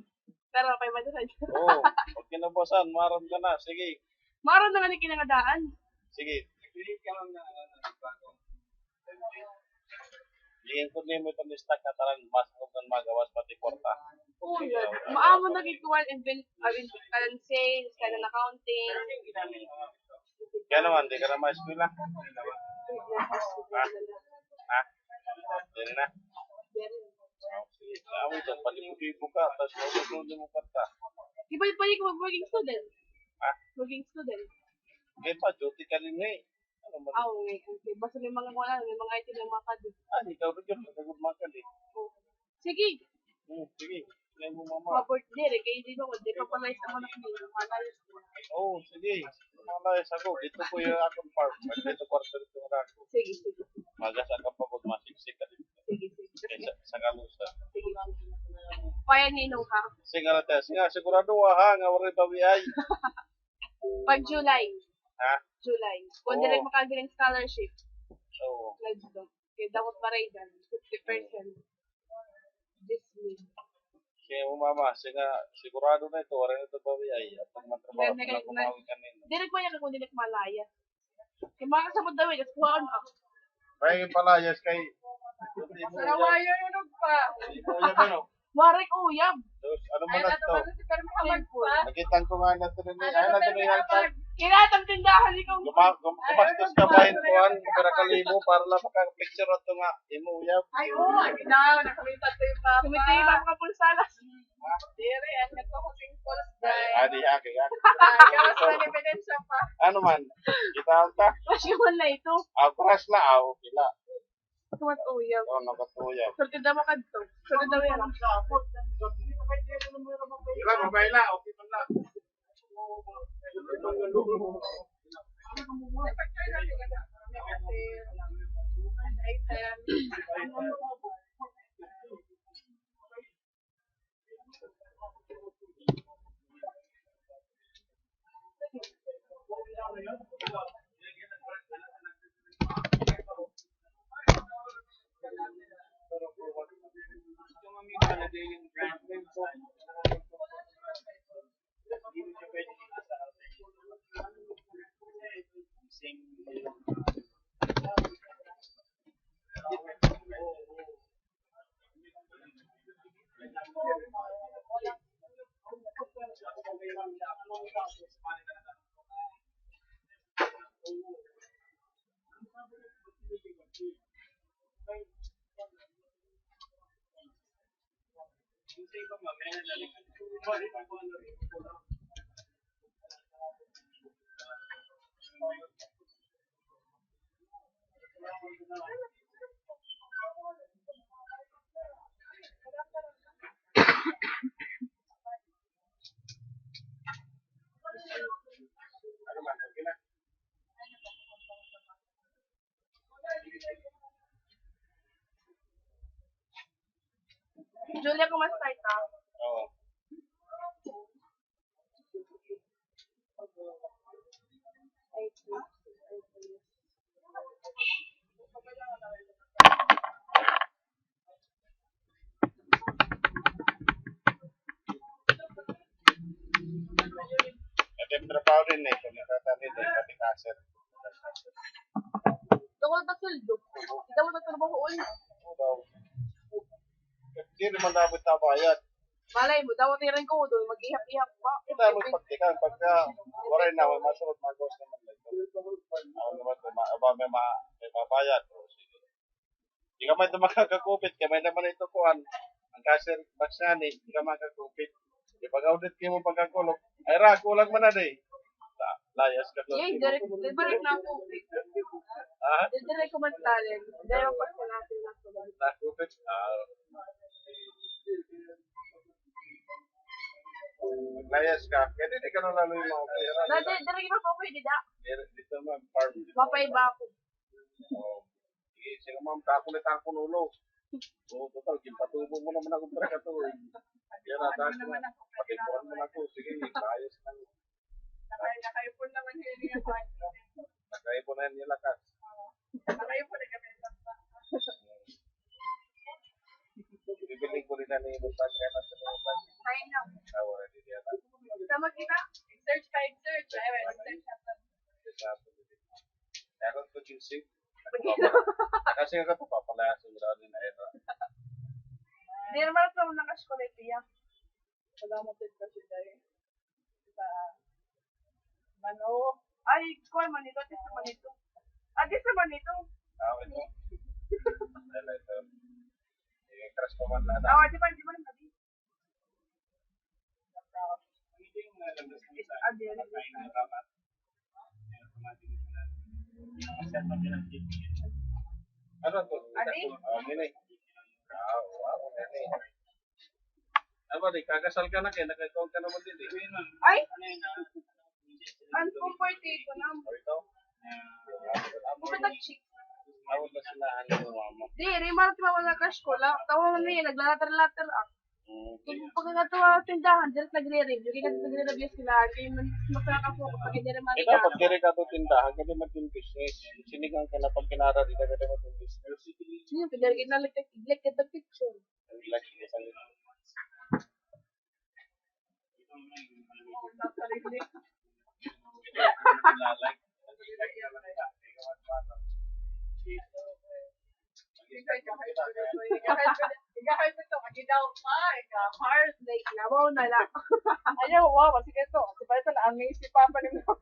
Pero pa iba doon. Oo. Pag kinabusan, maram ka na. Sige. Maroon na nga ni kinangadaan. Sige. Pilit ka lang na Liyan ko nimo itong stock na tarang mas kung magawas pati porta. Oo, yun. Maamo na gikuan kanan sales, kanan accounting. Kaya naman, di ka na ma-eskwela. Ha? Hindi na. Sige. Ako ito, palimulibo ka. Tapos magugulo mo kanta. Di ba ko mag-working student? Ha? Working student. Kaya pa, duty ka rin eh. Ano man? Okay. Basta may mga wala, may mga item ng mga kadi. Ikaw rin yun. Nagagumaka din. Sige. Sige. Kaya mo mama. Ma-birthday rin. Kaya hindi mo, di pa pala isang anak niyo. Malayos mo. Oo, sige. Malayos ako. Dito ko yung akong farm. Dito kwarto dito na ako. Sige. Magasa ka pa kung masiksik ka dito. Sige. Sa kalusa. Sige. Paya ninong ha. Sige na tayo. Sige, sigurado ha. Nga wala bawi ay. Pag July. Ha? July. Kung Oo. direct makagaling scholarship. Oo. Let's go. Kaya dapat maraydan. 50%. This week. Kaya mo mama. Sige, sigurado na ito. Wala na ito bawi ay. At pag matrabaho Then, ka na kumawi ka nila. Direct mo yan kung direct malaya. Yung mga kasabot daw eh. Tapos kuhaan ako. Kaya yung palayas kay... Sarawayo yun pa. Hindi mo yan ano. Warek uyab. Tapos, ano man na ito? Pa. Nakitang ko nga na ito rin. Ay, na ito rin yan. Kinatang tindahan ikaw. Gumastos ka ba yun kuhan? Para kalibo para lang makapicture ito nga. Imo uyab. Ay, oo. Ginawa. Nakamitan ko yung papa. Kumita yung papa kapulsalas. Dire, yan. Nagkakasing pulse dahil. Adi, aki. Gawas na ebidensya pa. Ano man? Kita alta? Masyawan na ito. Crush na ako. Kila. Tumat uyab. Oo, nakatuyab. Surti daw makadto. Surti daw yan. Kila, mabay na. Okay man na. Julia, kumastart ka? Oo. trabaho din eh. Kung natatanid eh, pati kaser. Ako nagtasuldo. Hindi mo nagtrabaho ulit. Hindi naman dapat tabayad. Malay mo, dapat rin ko doon, mag-ihap-ihap pa. Hindi dapat pagtikan. Pagka, waray na, may masunod, magos naman. Ako naman, may mabayad. Hindi ka man ito makakakupit. Kamay naman ito kuhan. Ang kaser, baksani, hindi ka makakupit. Ipag-audit kayo mo pagkakulog. Ay ra, kulang man na day. Layas ka. Yay, direct na ako. Direct ko man talent. Dahil pa sa natin na ito. Nakupit? Layas ka. Kaya hindi ka na lalo yung mga pera. Direct ba po pwede da? Dito man, farm. Mapay ba ako? Sige, sige ma'am, kakulit ang kunulo. Oo, total, kimpatubo mo naman ako para ka to. Kaya na, patipuan mo na ako. Sige, layas na. Nakaipon naman yun yung point. Nakaipon na yan yung lakas. Nakaipon na kami. Bibiling ko rin na ni Buntag kaya na sa Buntag. Ay, no. Wala din yan. Sama kita, search ka, search. Ay, search natin. Meron ko ginsig. Kasi nga ito papalaya sa grado na ito. Hindi naman ito nakaskolet niya. Wala mo ito kasi dahil. Sa Mano. Ay, kuha manito. Ito sa manito. Ito sa manito. Ito. Ito. Crush ko man lang. Di ba rin sabi? Ano to? Ani? Nini. Wow, nini. Ano di, kagasal ka na kaya nag-account ka naman din eh. Ay! Ang comfortable ko na. Ito? Bumatag chick. Tawag na sila ano mo mama. Di, remark naman na crush ko. Tawag na niya, naglalater-later ako. Kung pagkakatawa sa tindahan, direct nagre-review. Kaya nagre-review sila. Kaya mas nakaka-focus pag hindi naman Ito, pag diri ka to tindahan, kasi mag-in business. Sinigang ka na pag kinara, di ka kasi mag-in business. Yun, pag diri na like the picture. Relax mo sa ito. Ikaw ito, magidaw pa. Heart, like, nabaw na lang. Ayaw, wow, sige ito. Diba ito na, amaze si Papa ni mo.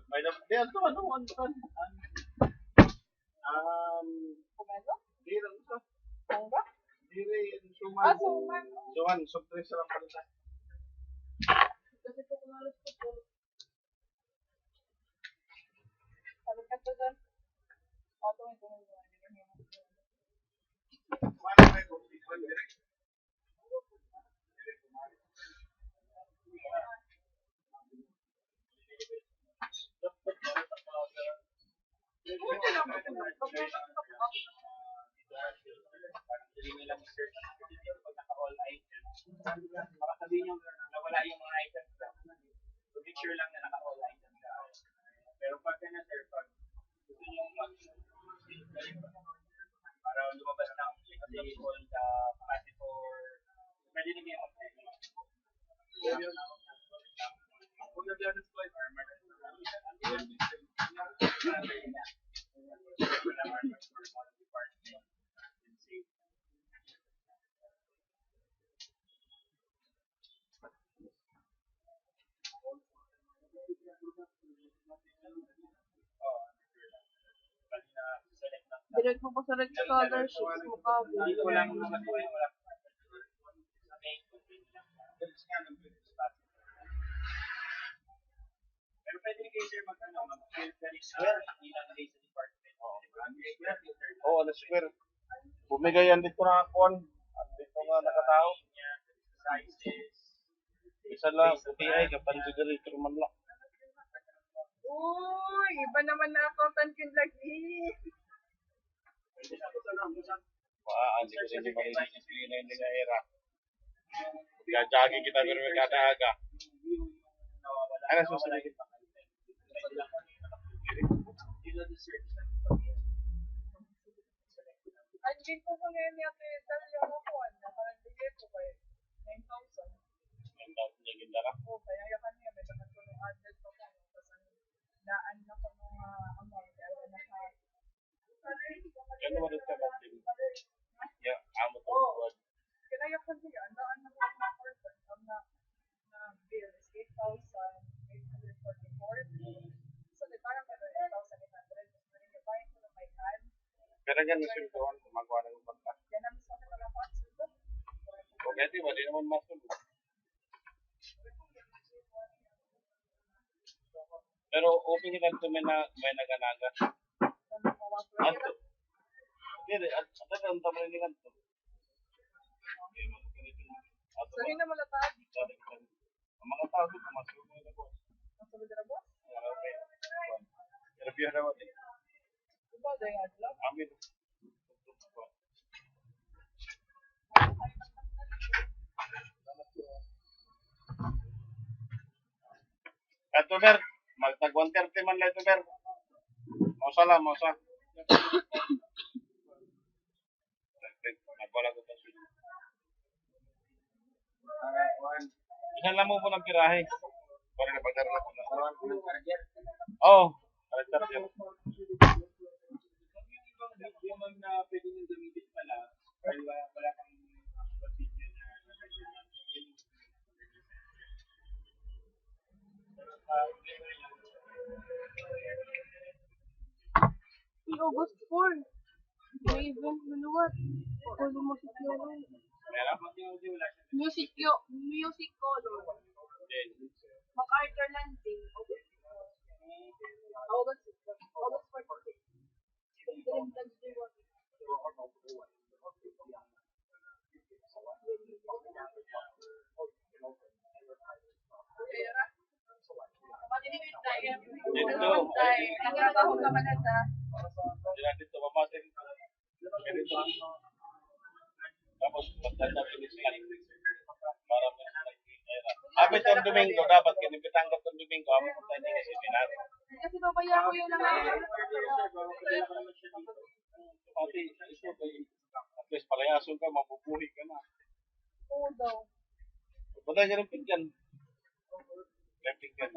May na, di, ano, Kumento? di, ano ito? Ano ba? Di rin, suman. Suman. Suman, surprise lang pala sa. Kasi ito kumalas ko po. Sabi ka ito dyan. Ito. Mana may kumpi ko direct. Baka sabihin yung nawala yung mga items lang. So, picture lang na naka-all items ka. Pero pag na sir, pag gusto nyo para lumabas ng kasi all the capacitor, pwede nyo yung kung nag-learn ko yung armor Direct mo pa sa red scholarships mo ka. walang mga wala. Pero pwede kayo sir mag-field ka rin sa ilang days sa department. Oo, ano square. Bumigay yan dito na akuan. Dito nga nakatao. Sizes. Isa lang, UTI, kapansigurito man lang. Uy, iba naman na accountant yung lagi. Hindi ko hindi marinig yung na hindi nga era. Gagagi kita pero may kata-aga. Ano susunod? Ang din ko ngayon yung dahil yung akuan na parang bigay ko kay 9,000. Ang dami niya gindara. Oo, kaya yung kanya, may mga tulong adult pa ko. Kasi daan na ko mga amount. Kaya na sa... Yan naman ito ka ya, amo to. Kaya yung kanya, daan na ko mga person. Na bill is 8,844. So, di parang 8,800. So, yung bayan ko na may card. Pero yan na sintuhan, gumagawa ng bangka. Yan ang gusto ko na pa. Okay, di ba? Di naman masunod. Pero open nila ito may naganaga. Ato. Hindi, at ang tamarin nila ito. Sorry na malatag. Ang mga tao dito, masunod mo na po. Masunod na boss? Okay. Review na natin. Diba, dahil nga sila? Amin. Ito, Ber. Magtag 130 man lang ito, Ber. Mausa lang, mausa. Nagwala ko ito. Isan lang mo po ng pirahe. Para na pagdarala ko na. Oo. Charger. Yung na pwede nyo gamitin pala, dahil wala kang video na August 4. May event na luwat. Pwede mo si Kyo. Music color. MacArthur Landing. August 14. Dito, mamasin. Ganito. Tapos, magdadabilis lang. Para may nakikita. Abit ang Domingo, dapat kinipitang ka itong Domingo. Amo kung tayo hindi si Pinar. Kasi babaya ko yun naman. Pati, iso kayo. At least, palayason ka, mabubuhi ka na. Oo daw. Punta niya ng pinggan. May pinggan.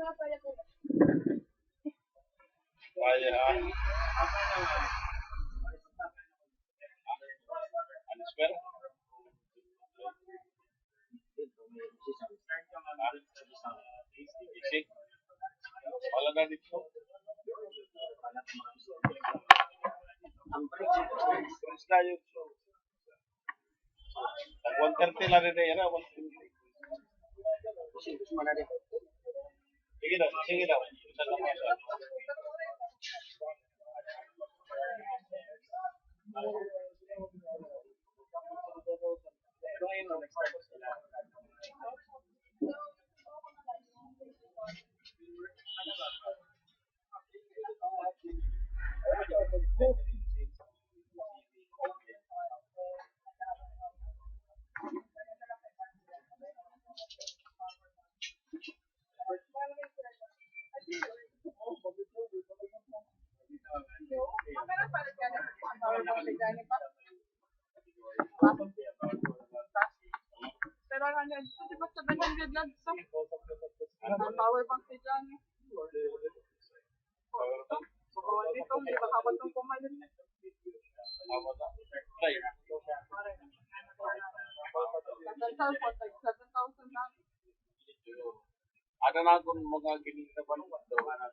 Kaya, ano square? Isik. Wala na dito. Prince na yun. Ang 130 lang rin na yan. 130. Sige daw, sige daw. Isa lang ako. Pero ano, kasi ba 700 lang sa power bank si Johnny. So, dito, may makabot ng pumalit. Kasal po, 7,000 lang. Ada na akong mga ginita pa nung bato. Wala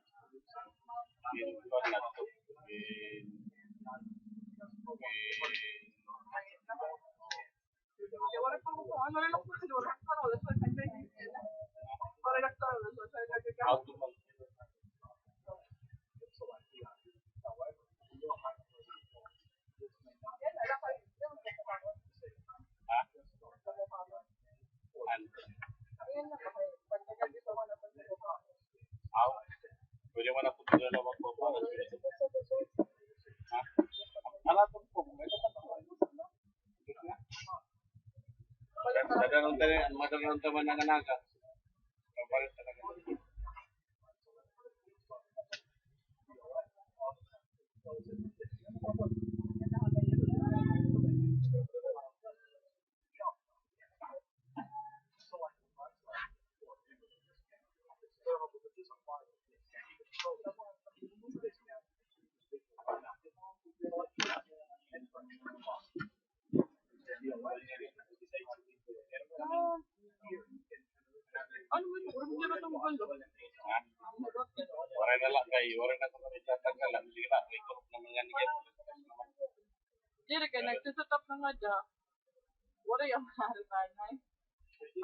pa ako, ano rin ako, wala pa ako, wala pa ako, para nagtaro, so, Pwede mo na po sila na magpapala. Alatong po, may madalang taman ng anaga. Kapalit talaga. Hindi ba ito magulo? Waray na lang kayo, waray na kung itatanggal lang. Sige na, may kurap naman yan. Diri ka, nagsusutap na nga dyan. Wala yung mahal na.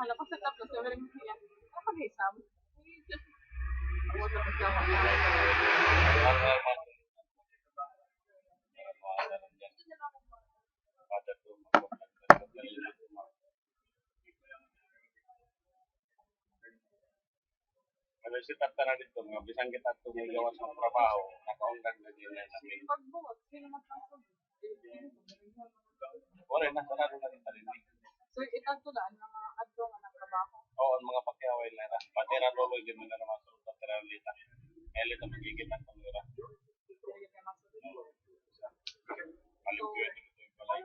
Hala, pasutap na siya. Wala yung siya. Ano pag-isam? Ako na magsama. Kalau si Tatara dito, nga bisang kita tumigawa sa trabaho, nakaundan na din na namin. Pagbuot, sino magpasok? Wala na, sarado na rin tarin. So, itagtulaan mga adto nga ng trabaho. Oo, ang mga pakyaway na rin. Pati na lolo, yun na naman sa Tatara Lita. Elit ang magiging ang pamira. Diri ka masulod. Malimpiyo, ito yung palay.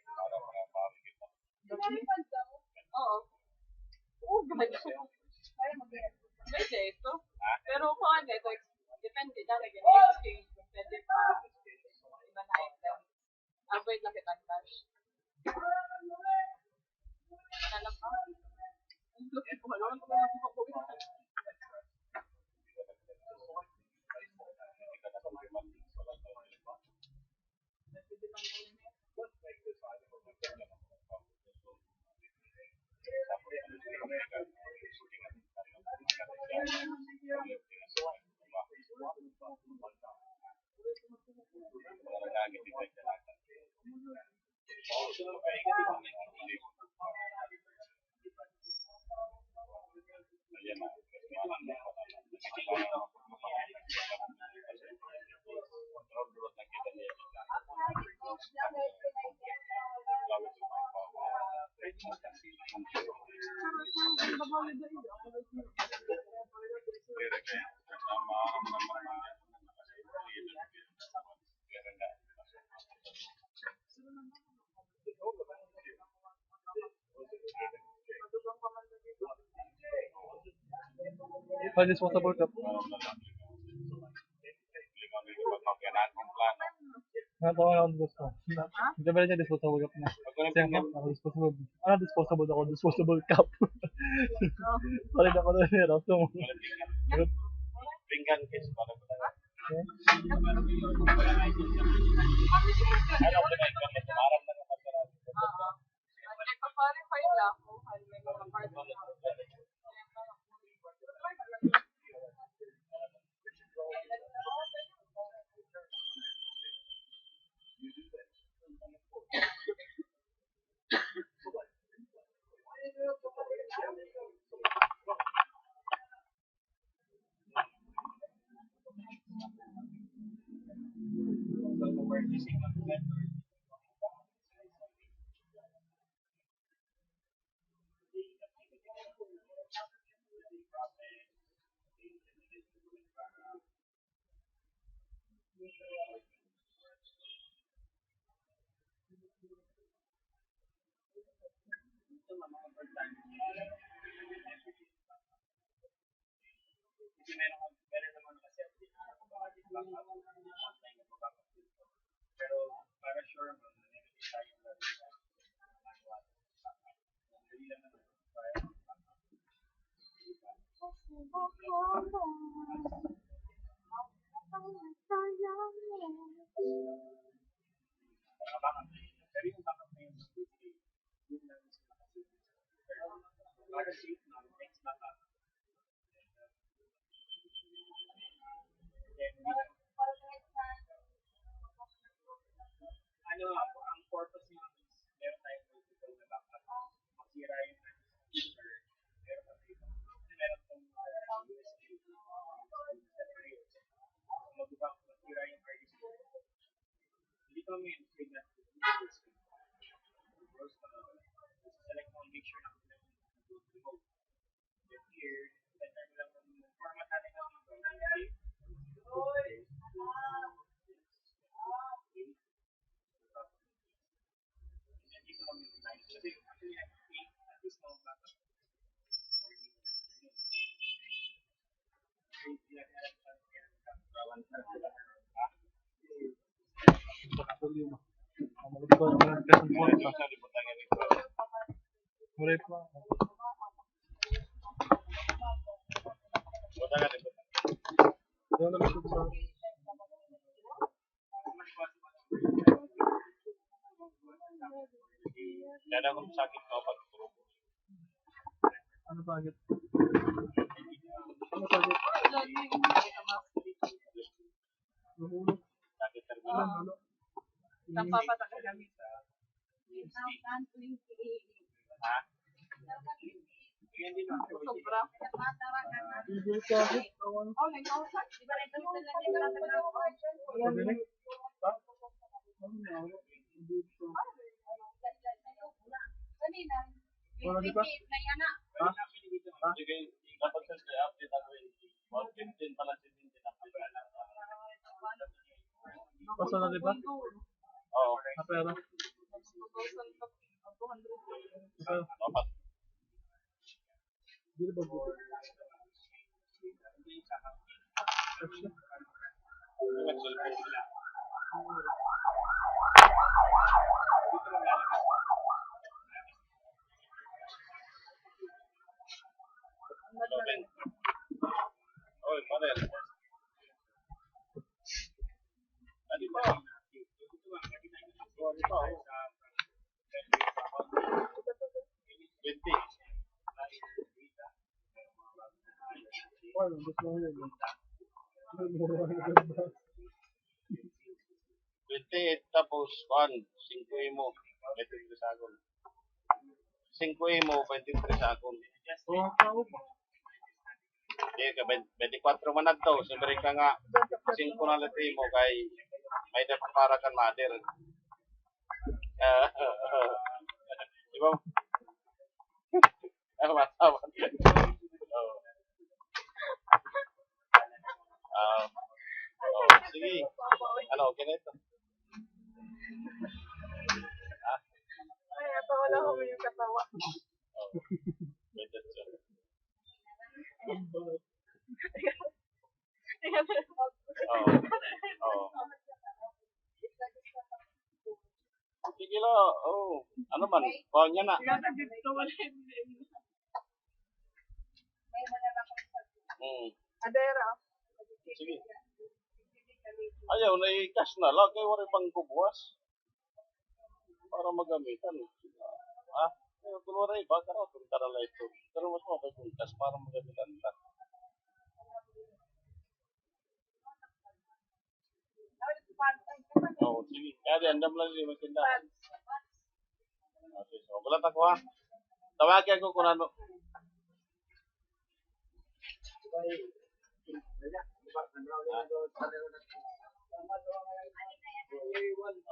Para mga pamikita. Oo. Oo, ganda. Pwede ito. Pero kung ano, ito, depende na lang yung exchange. Pwede pa. Iba na item. Avoid lang kitang cash. Ano lang pa? Ang laki ko. Alam ko na nakukuha ko. Disposable cup. Natawa na ako gusto. Hindi ba niya disposable cup na? Siyang cup ako disposable. Ano disposable ako? Disposable cup. Sorry na ako na yun. Rasto mo. Pinggan kiss para ko na. Nagpa-clarify lang ako. May mga part na pero para sure ano ang purpose niya is meron tayong multiple na backup. Masira yung computer, meron pa tong USB separate. Mag-back, masira yung hard disk. Hindi ko may save na USB. Select mo, make sure na remote. Then here, enter mo lang kung format natin ng Malig ko naman yung present mo. Wala pa. Buta nga din. Wala na gusto sa... Kaya kung sakit ka pag tulog. Ano sakit? Ano sakit? Nahulog. Sakit ka rin. Ano? Napapata ka gamit. Ha? Sobra. Hindi sakit. Awan. Oh, nag-ausap. Di ba ito sila hindi ka natin Sabi na. Ha? Ano na? Hindi ko. Wala di pa? Ha? Ha? Sige, dapat sa update ako yun. 15 pala 17 update na lang. Paso na di ba? Oo. Na pera. 2,200. Pera. Dapat. Hindi ba dito? Extra. Oy, panel. Tadi pa. Tadi pa. 20. Ano? Gusto mo yun. 28 tapos 1, 5 mo, 23 sakon. 5 mo, 23 sakon. Oo, tao pa. Di ka 24 man na to. Siyempre ka nga 5 na lati mo kay may dapat para kan mother. Di ba? Matawa. Sige. Ano, okay na ito? Ay, wala ko yung katawa. Better siya. Oo. Sige lo, ano man, kung niya na. Adera. Sige. Ayaw, na-cash na lang, kaya wala pang kubuwas. Para magamitan. Ha? Kung wala iba, karo, kung tarala ito. Pero mas mabay kung cash para magamitan ka. Sige. Kaya di, andam lang yung magtinda. Okay, so, gulat ako ha. Tawagin ko kung ano.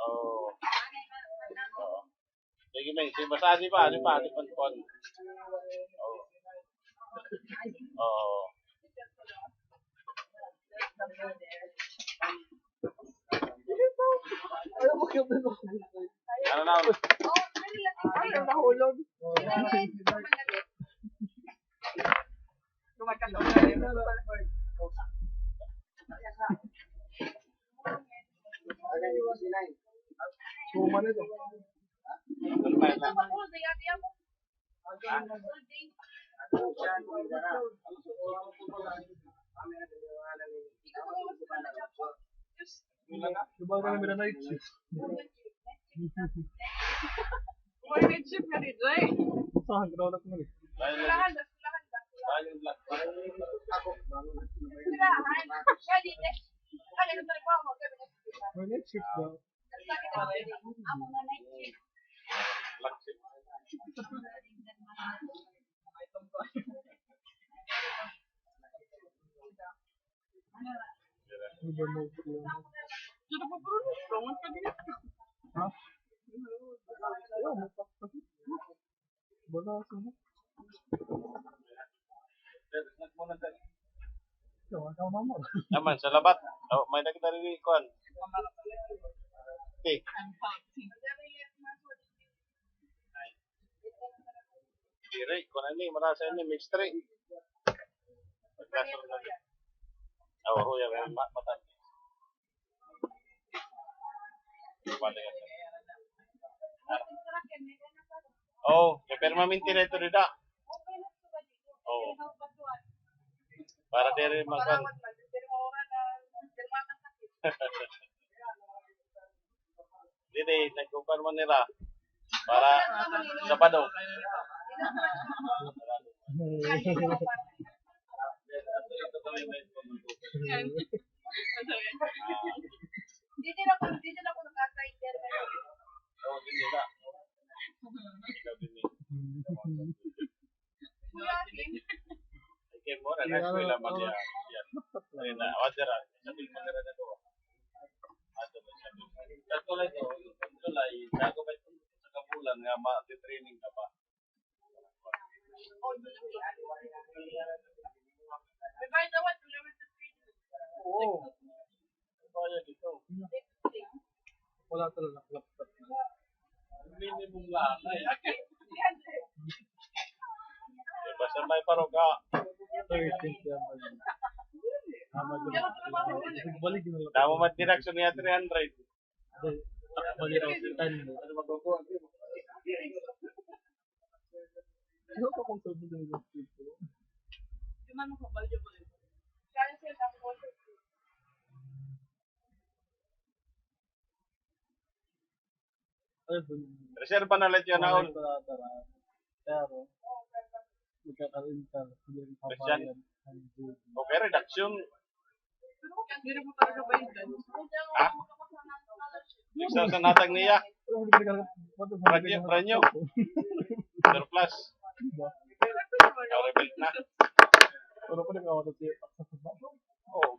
Oh. Sige, Meng. Sige, basta di pa. Di pa. Oh. Ayaw mo kaya ba? Ano na? Ay, nahulog. Suma na ito. Ano ba yan? Diba ka namin na night shift? Morning shift ka rin, Jay. Saan? Ginawa ko na rin. May night shift ba? Iba mo ko. Dito pa puro nito. Ang pagkakit. Ha? Ayaw mo pa. Wala sa mo. Ayaw mama. Naman, sa labat. Oh, may nakita rin yung kuhan. Okay. Dire, kuhan ini, marasa ini, mix 3. Pagkasal na. Oo, yan, matan. Oh, permanente na ito rin. Oo. Para di rin mag- Dili, nagkumpar mo nila. Para Sabado. Dito na ako nakaka-inter. Oo, hindi na. Ikaw din eh. Kuya, Kim. Okay, mo na. Next week lang mag-yan. Ayun na. Wadira. Sabi mo na rin ako. Ato ba sabi? Katulad ko. Katulad. Bago ba ito sa kabulan nga ma-training ka pa. By the way, level to training. Oo. Kaya dito. Wala talaga laptop. Minimum lang. Basta may paro ka. 13 yan. Balik na laptop. Damo mag-direction niya 300. Balik ako 10. Ano magkukuha? Ano pa kung sabi na yung laptop? Gimana mo balyo mo? Kaya siya tapos. Reserva na lang yan ako. Pero, magkakaroon ka. Christian? Okay, reduction. Hindi mo talaga ba yun? Ha? Isa sa natag niya. Pranyo. Surplus. Rebuild na. Pero pa nag-awat at siya. Oo.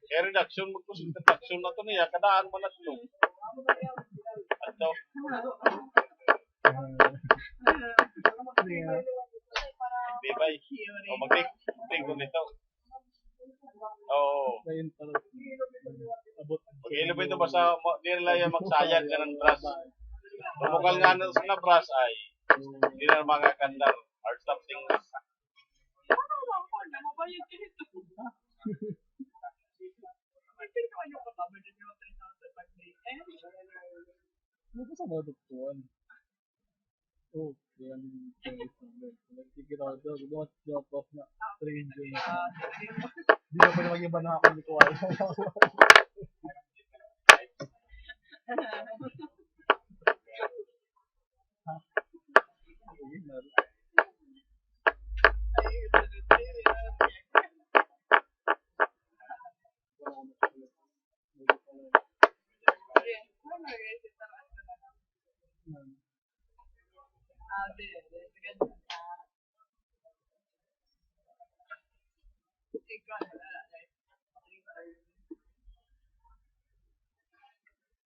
Kaya reduction, magkusong reduction na ito niya. Kadaan mo na ito. Ato. Bibay. O mag-take ko nito. Oo. Pag-ilo ba ito basta di nila yung magsayag ka ng brass. Tumukal nga na brass ay hindi na mga kandar or something. Ano ba sa mga doktuan? Oh, yan. Nagkikita ko doon. Gumawa sa job off na. Stranger na. Di ba pa na mag-iba na ako dito ay.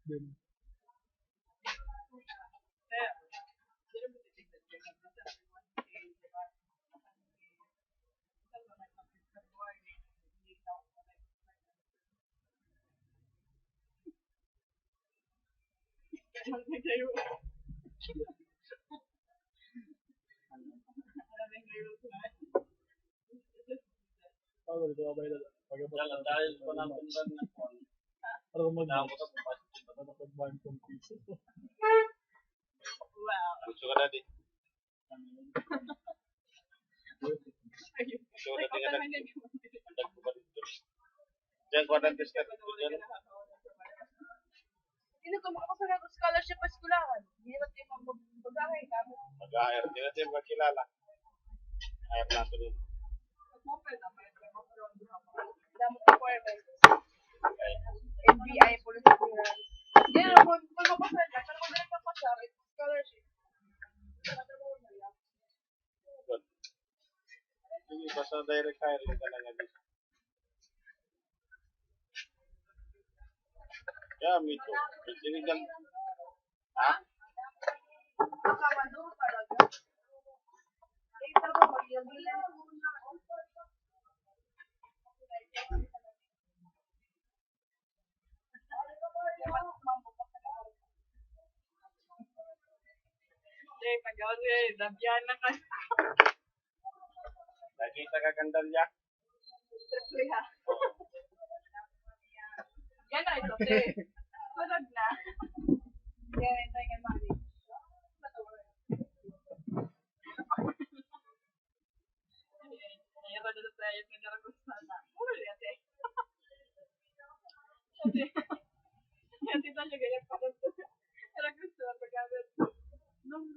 Then, ako dito abay na. Dahil ko na kung na Para kung Damo mag-box. ka pa. Nakapag-ban kong piso. Gusto ka dati. Gusto ka dati nga nagkubat dito. Diyan ko na discard dito dyan. Sino ka makakasalag ng scholarship sa eskulahan? Hindi naman tayo magbagay kami. Mag-air. Hindi natin magkilala. Air natin yun. Damo requirements. NBI policy clearance. Hindi na kung mapasal ka, pero kung nagpapasal, it's scholarship. Matabaw na lang. Good. Sige, basta direct hiring ka lang dito. Yeah, me too. Sinigang. Ha? Kasama doon talaga. Eh, pero mag-ilang. Pag-awi, dabyan na kayo. Nakita ka kandal niya? Triple ha. Yan na ito, te. Sunod na. Kaya ito yung mali. na siya ganyan pa rin. Pero gusto na pagkakas. Nung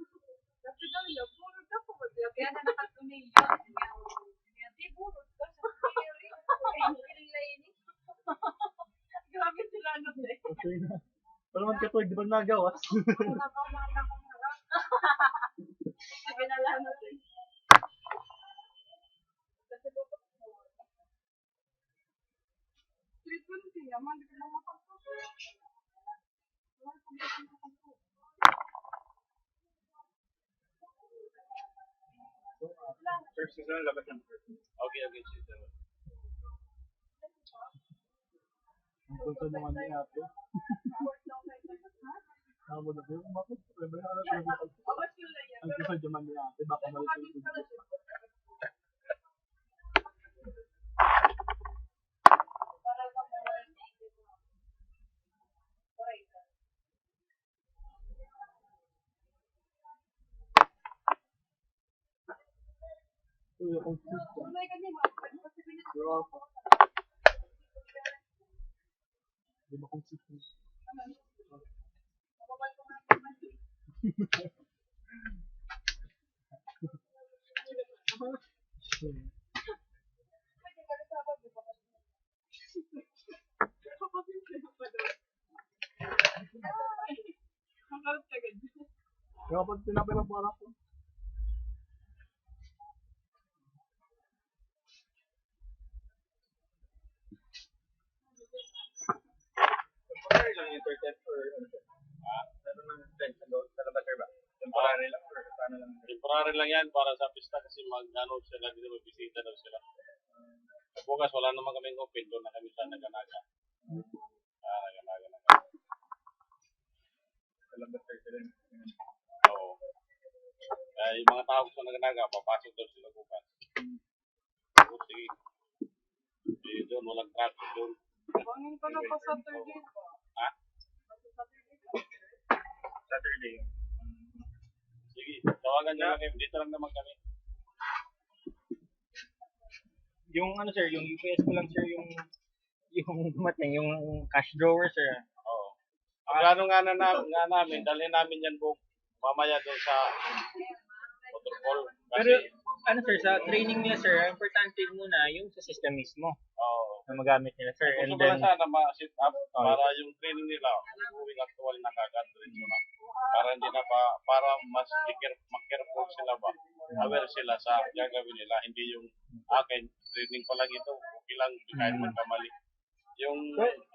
kasi daw niya, puro ka po. Kaya na nakatuloy yun. Di puro ka sa theory. Grabe sila nun eh. Kasi na. Pero naman ka to, di ba nagawas? Wala pa mga nakaharap. Sabi na lang natin. Kasi po po. Treatment siya, man, di ko na makapagpapag. Wala pa ba makapagpapag? First season, labas ng first. Okay, season. Ang punto naman ni ate. Ako na ba? Bakit? Ang punto naman ni ate, baka malit yung punto. Uy, akong sister. Pero ako. Di ba kong sister? Kaya pag tinapay ng para ko. Temporary lang yung third or ano ba? Meron ng trend sa labas ba? Temporary lang or paano lang? Temporary lang yan para sa pista kasi mag-ano sila dito, magbisita daw sila. Bukas wala naman kaming open, doon na kami sa Naganaga. Naganaga na kami. Sa labas sir. Oo. Yung mga tao sa Naganaga, papasok daw sila bukas. Oo, sige. Doon, walang traffic doon. Bangin ka na pa Saturday. Ha? Saturday. Sige, tawagan nyo lang kami. Dito lang naman kami. Yung ano sir, yung UPS ko lang sir, yung dumating, yung cash drawer sir. Oo. Ang plano nga namin, dalhin namin yan mamaya doon sa motorcall. Pero ano sir, sa training nila sir, ang importante muna yung sa system mismo na magamit nila sir. Gusto And ko then, lang sana ma-sit up para yung training nila, moving actual na kagad rin na. Para hindi na para mas mag-careful sila ba? Aware sila sa gagawin nila, hindi yung akin, training pa lang ito, okay lang, kahit magkamali. Yung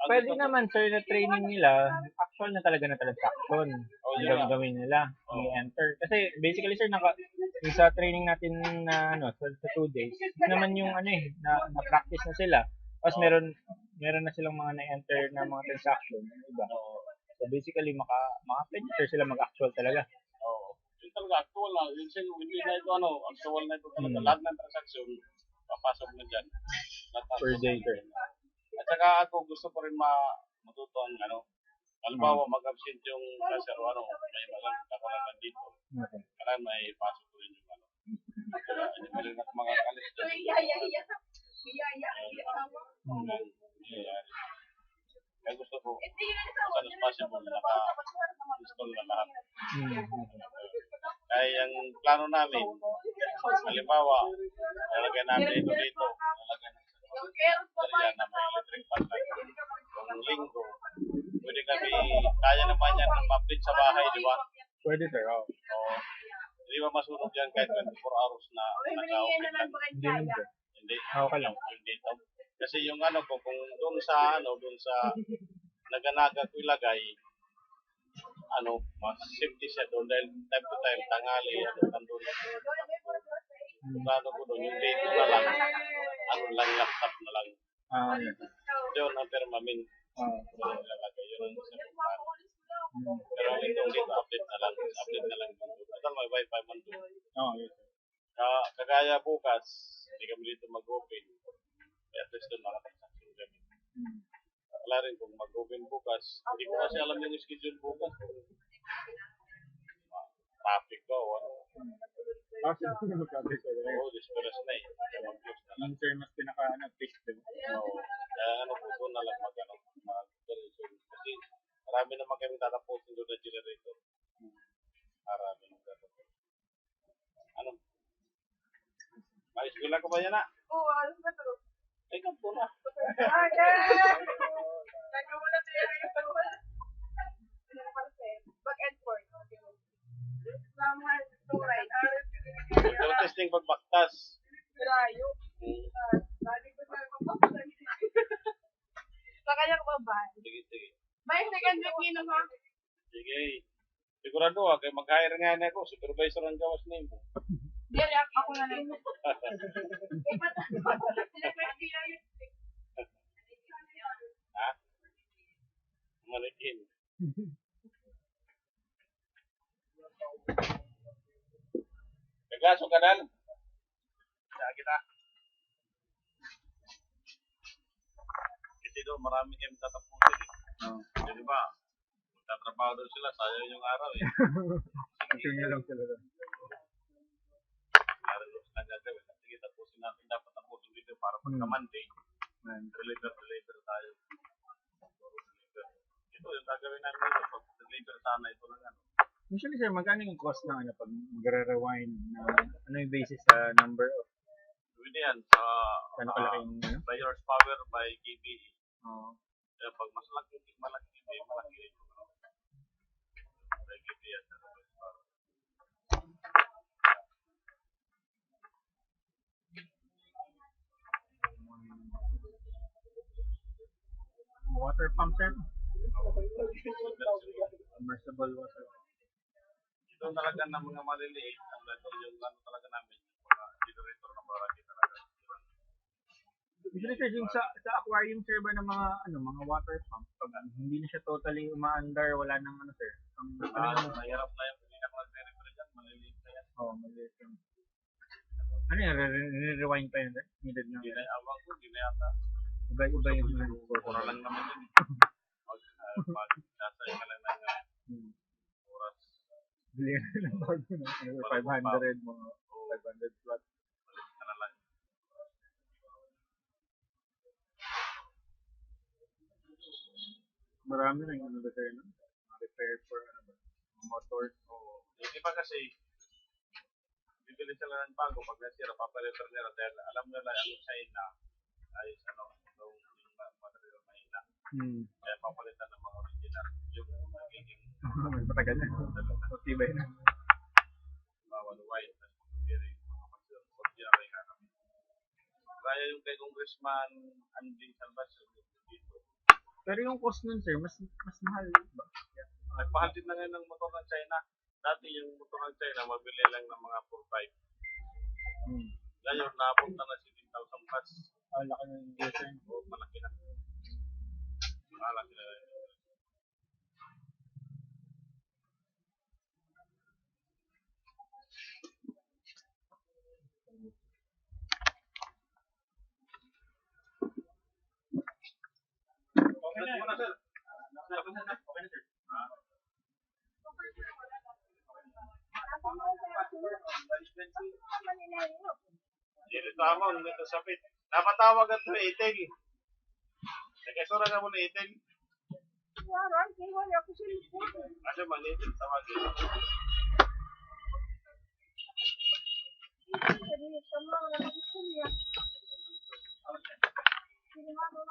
pwede naman sir na training nila, actual na talaga na transaction. Ang gagawin nila, i-enter. Kasi basically sir, yung sa training natin na sa 2 days, yun naman yung na-practice na sila. Tapos meron na silang mga na-enter na mga transaction, diba? So basically maka-pwede sir sila mag-actual talaga. Yung talaga actual na, hindi na ito actual na ito talaga. Lahat ng transaction, papasok na dyan. Per day sir. At saka ako gusto ko rin matuto ang halimbawa mag-absent yung cashier o may malang ako lang nandito. Kailangan may pasok ko rin yung kaya hindi mo rin ako mga kalis dyan. Kaya gusto ko, as soon as possible, naka-install na lahat. Kaya yung plano namin, halimbawa, nalagay namin ito dito, nalagay namin yan na may electric fan lang. Kung linggo, pwede kami, kaya naman yan mag-update sa bahay, di ba? Pwede sir, oo. Hindi ba masunog yan kahit 24 hours na naka-open lang? Hindi. Okay lang. Hindi ito. Kasi yung kung doon sa Naganaga ko ilagay, mas safety siya doon dahil time to time, tangali, nandun ako. Plano ko doon, yung date na lang, laptop na lang. Doon ang permamin. Ilalagay yun ang sa plano. Pero itong dito, update na lang. Ito may wifi man doon. Kagaya bukas, hindi kami dito mag-open. At least doon makatransaction kami. Wala rin kung mag-open bukas. Hindi ko kasi alam yung schedule bukas. Traffic ko, Kasi hindi magkabit sir. disperas na eh. Kaya mag-close na lang. Yung sir, mas pinaka-fixed din. Kaya po doon na lang mag-operation. Kasi marami naman kami tatapusin doon na generator. Marami naman tatapusin. Ano? Mag-eskwela ko ba yan na? Oo, alas na to. Ay, kanto na. Nagkamula tayo yung pagwala. Back and forth. Sama, turay. Yung testing pagbaktas. Rayo. Lagi ko sa magpapalagay. Pakaya ko ba ba? Sige, sige. May second week nino ha? Sige. Sigurado kay mag-hire nga na ako. Supervisor ang gawas na mo. Dili, ako na lang. Ha? Manikin. Naglaso ka dal? Sa kita. Kasi doon marami kayong tatapusin eh. Di ba? Magtatrabaho doon sila, sayang yung araw eh. Actually nyo lang sila doon. Meron doon sila gagawin. Sige, tapusin natin. Dapat tapusin dito para pagka Monday. Relator tayo. Ito yung gagawin namin dito. Pag relator sana ito lang ano. Usually sir, magkano yung cost ng ano pag magre-rewind na ano yung basis sa number of Pwede yan sa ano kalaking ano? by horsepower by kVA. Oo. Kaya pag mas malaki kVA, malaki rin yung ano. By kVA at sa horsepower. Water pump sir? Submersible water. Ito talaga ng mga maliliit. Ito yung ano talaga namin. Mga generator na marami talaga. Usually sir, yung sa aquarium sir ba ng mga ano mga water pump pag ano, hindi na siya totally umaandar, wala nang ano sir. Ano yung Mahirap na yung hindi na mag-refer dyan. Maliliit na yan. maliit yung ano yung rewind pa yun sir? Needed na. Hindi na awang ko. Hindi na yata. Iba yung Pura lang naman yun. Pag nasa ka lang ng oras. Bili na ng bago na. 500 mga 500 plus. Balik ka na lang. Marami na yung ano ba sir, no? Repair for ano ba? Motors. Oo. Yung iba kasi, bibili sila ng bago pag nasira, papalitan nila dahil alam nila yung China ay ano, yung material na ina. Kaya papalitan ng mga original. Yung magiging Mas matagal na. Matibay na. bawal white, tapos magpapiri, mga original na ina. Kaya yung kay Congressman Anding Salvador dito. Pero yung cost nun sir, mas mahal ba? Nagpahal din na ngayon ng motor ng China. Dati yung motor ng China, mabili lang ng mga 4-5. Ngayon, napunta na 7,000 plus. Laki na yung user. O, malaki na. Malaki na. Okay na, sir. Okay na, sir. Dito tama, dito sapit. Napatawag ang 380. Nagkasura ka mo na 18. Kasi maliit, tawagin.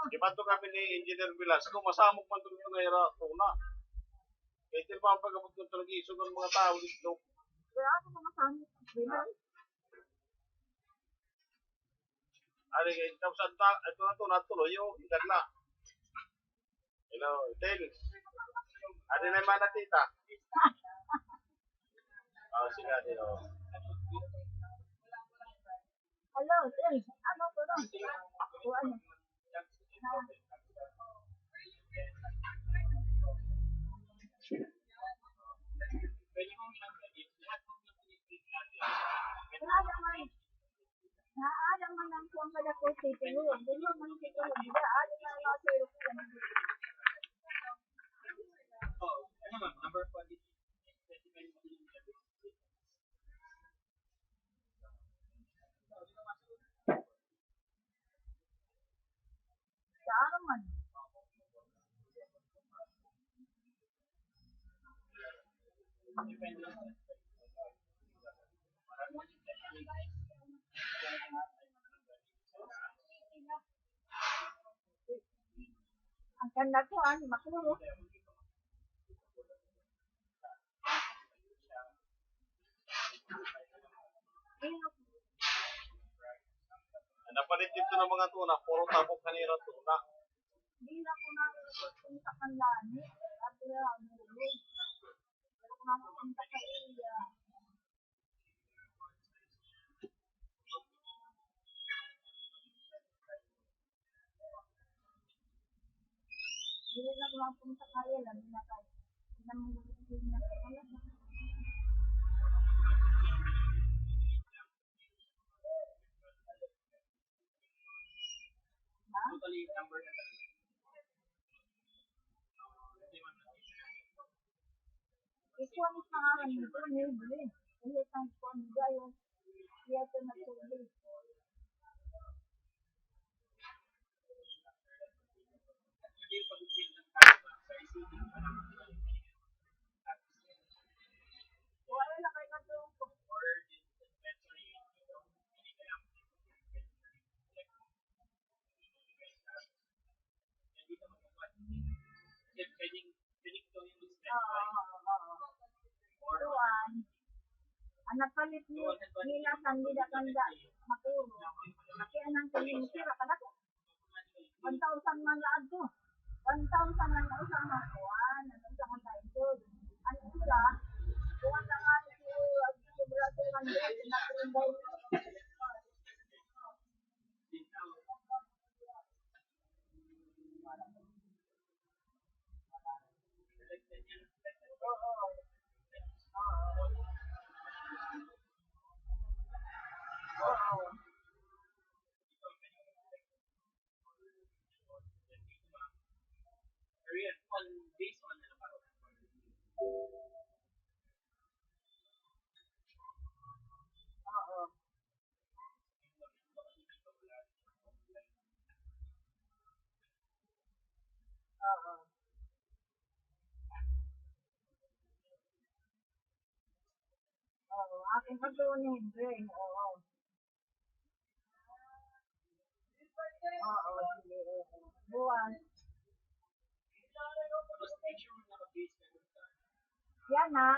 Ibanto kami ni Engineer Velasco, masamok man ito na ira tuna. Kaya ito pa ang pagkabot ng talaga iso ng mga tao dito. Ano kayo, tapos ito na ito natuloy yung higala. Hello, Tel. Ano na yung mana tita? Sige, dito. Hello, Tel. Ano po lang? O ano? Naalam man ang kuwang pala ko sa itulong. Dulu man sa itulong. Diba, alam na lang sa itulong. Number 40. Saan man? Ang ganda ko, makuro. Napalit dito ng mga tuna, puro tapok kanina tuna. Hindi na ko nakapunta kang lani. At ang nilog. Pero kung nakapunta ka iya. Hindi na ko nakapunta ka iya. Lami na kayo. Hindi na mo nilog na kayo. Ikuan sa ngalan nito, libre. Hindi tang ikuan nila yung siya ito na tuloy. Wala na kayo na tulong ko. Tuan, anak palit nila sandida kanda makuro. Kasi anang kalimitira ka na ko. 1,000 man laad ko. 1,000 man na usang hakuan. Ano usang hantay ko. Ano isa? Tuwan na nga si sobra 200. Nakirinday. Aking pagtunin, Dre. Oo. Buwan. Yan na.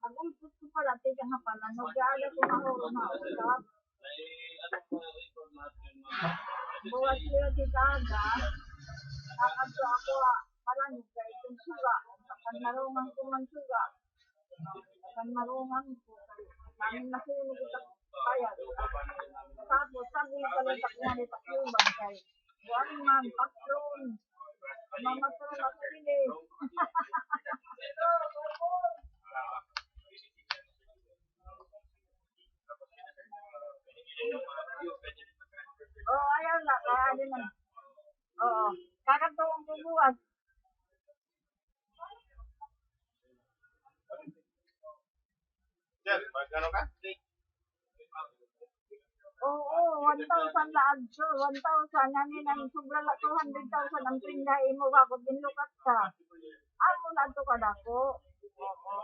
Mag-ulpot ko pala. Tigang pala. Nag-aala ko mahuro na usap. Buwan sila titaga. Nakadto ako pala nyo itong suga. Akan marungan ko man suga. Akan marungan ko. Namin nasunog ito kaya. Tapos sabi pala takuhan ito kubang kay buwan man, patron. Mamatron ako rin. Ayaw na. Kaya din na. Oo. Kakatuong bubuwas. Sir, magkano ka? Oo, 1,000 laad sir. 1,000. Nanin ang sobra la 200,000 ang pindahin mo ba kung dinlukat ka. Amo na ito ka dako. Oo.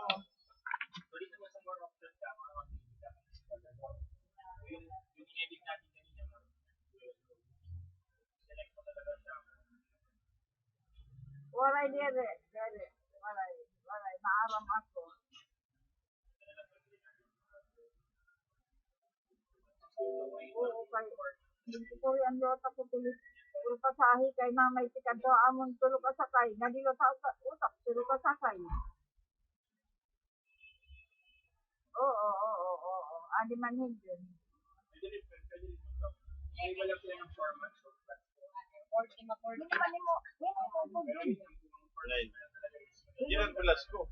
Waray dire. Waray. Maaram ako. Oo, kay hindi ko yan lota ko tulis. Puro pasahi kay mamay si kanto amon tulo ka sakay. Nagilo sa utak tulo ka sakay. Oo. Adi man hindi. Hindi mo po din. Ginan pelas ko.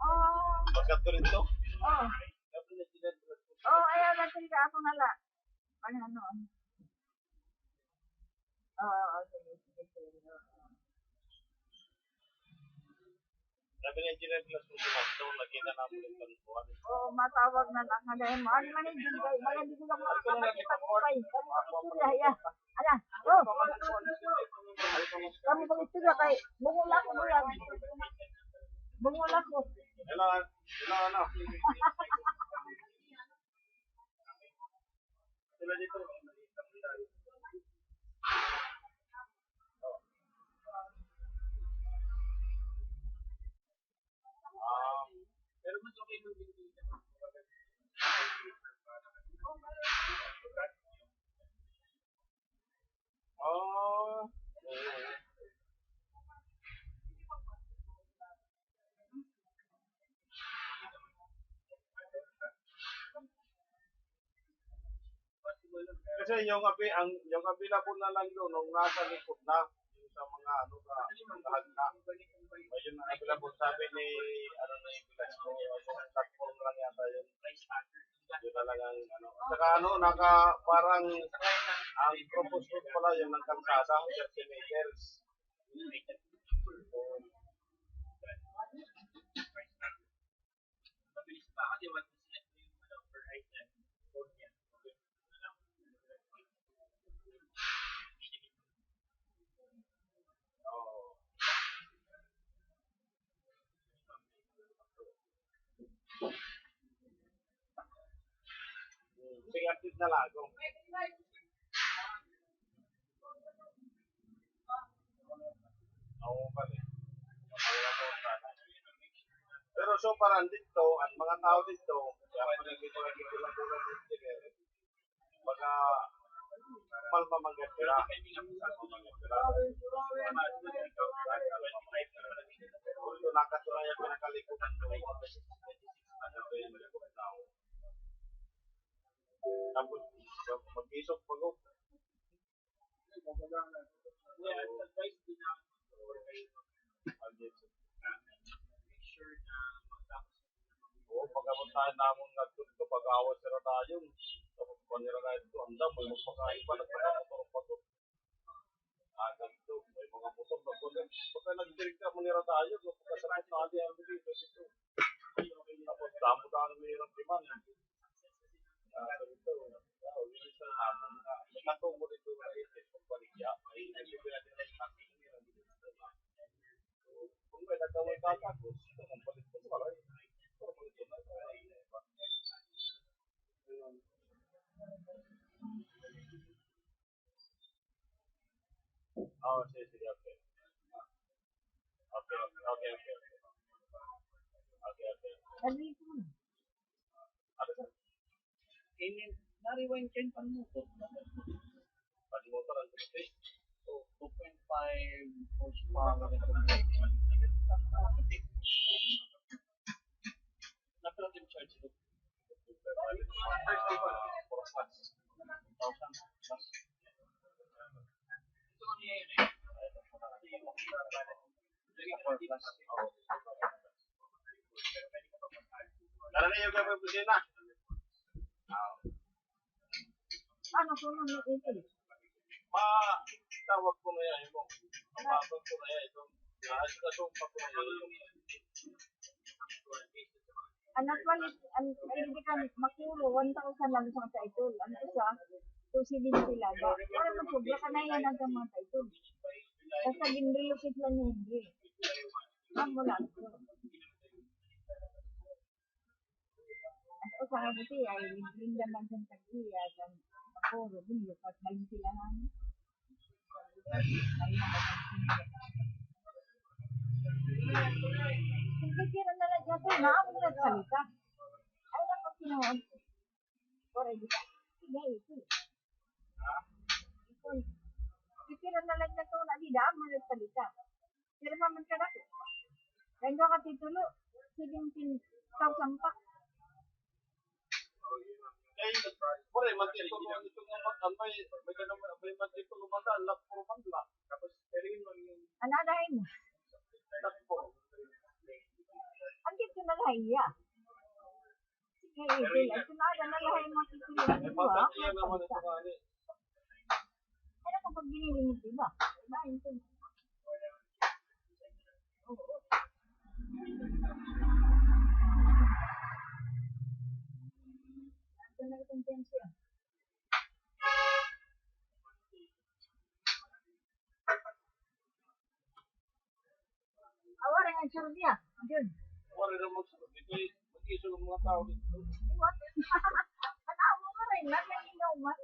Oo. Pagkato rin to. Oo. Oo, ayaw natin ka ako nala. Ano? Oo, sige. Sabi niya ginan pelas ko gumasto. Nakita na mo rin talupuan. Oo, matawag na lang. Ano man hindi kayo. Baka di ko lang makakapagkita ko kayo. Kami pag-istorya, ya. Ala, kami pag-istorya kay. Bungula ko. Kailangan Ano? Sila dito. Pero mas okay mo din dito. Oh. Kasi yung kabila po na lang doon, nung nasa likod na, yung sa mga ano sa lahat na. Ayun ang kabila po sabi ni, ano na yung bilas ko, yung platform lang yata yun. Yun talagang, ano. Saka ano, parang, ang propose route pala yun ng kalsada, 30 meters. Mabilis pa kasi 1% yung per item. Sige, update na lang. Oo, balik. Pero so parang dito, at mga tao dito, kaya panagkito lang dito lang dito, baga, malmamagandira. Ito nakatulay ang pinakalikutan ko. Tapos, mag-isok pag-o. Advice din na oo, pagkapuntahan namin nagtulog, pag-awas sila tayo. Tapos panira na ito, ang dam, may magpakain pa, nagpakamotor pa to. Ganito, may mga motor na po. Pagka nag-direct ka, manira tayo, pagkasakot na adi ang dito. Tapos damo-damo may hirap liman. Ganito, wilis na naman. Natungo dito na ito, pagpaligya, ay nagsibi natin ang taxi. Kung may nagkaway tatapos, ito, mampalit ko pala. Oh, sige, okay. Okay. Okay. Ano sa? Ini, na-rewind ka yung panmotor. Panmotor ang gusto eh. So, 2.5 horsepower. Napila din charge ito. First day ko lang. 4,000 plus. Ito ang niya yun eh. Karena yung gawin po sila. Ano po naman ito? Tawag ko na yan mo. Mapapag ko na yan ito. Asikasong pa ko na yan. Anak palit, hindi ka makuro, 1,000 lang sa title. Ano isa? 270 laga. Wala mo sobra ka na yan ang mga title. Basta ginrilupit lang niya hindi. Mamo lang ito. At o sa kabuti ay lindan lang sa tagsiya sa makuro. Binlupat na yung sila namin. Pagkikira na lang natin, naamo na salita. Ay lang pag sinuod. Kore, di ba? Sige, ito. Pagkikira na lang natin, di naamo na salita. Pero naman ka na. Kaya ka titulo, 17,000 pa. Pare, magtitulungan ito nga mag-amay. May ganun, may magtitulungan na, anak po man lang. Tapos, pero yun lang yung... Anadahin mo. Takpo. Andito na lahiya. Sige, ito lang. Sunada na lahiya mo titulungan ito, ha? Yan naman ito nga ni. Ano kung pag binili mo, diba? Diba, ito. Oo. Ito na itong pensyon. Awara nga, sure niya. Diyan. Wala na magsulubit. mag-iso ng mga tao dito. Ano mo rin, nagkakinaw man.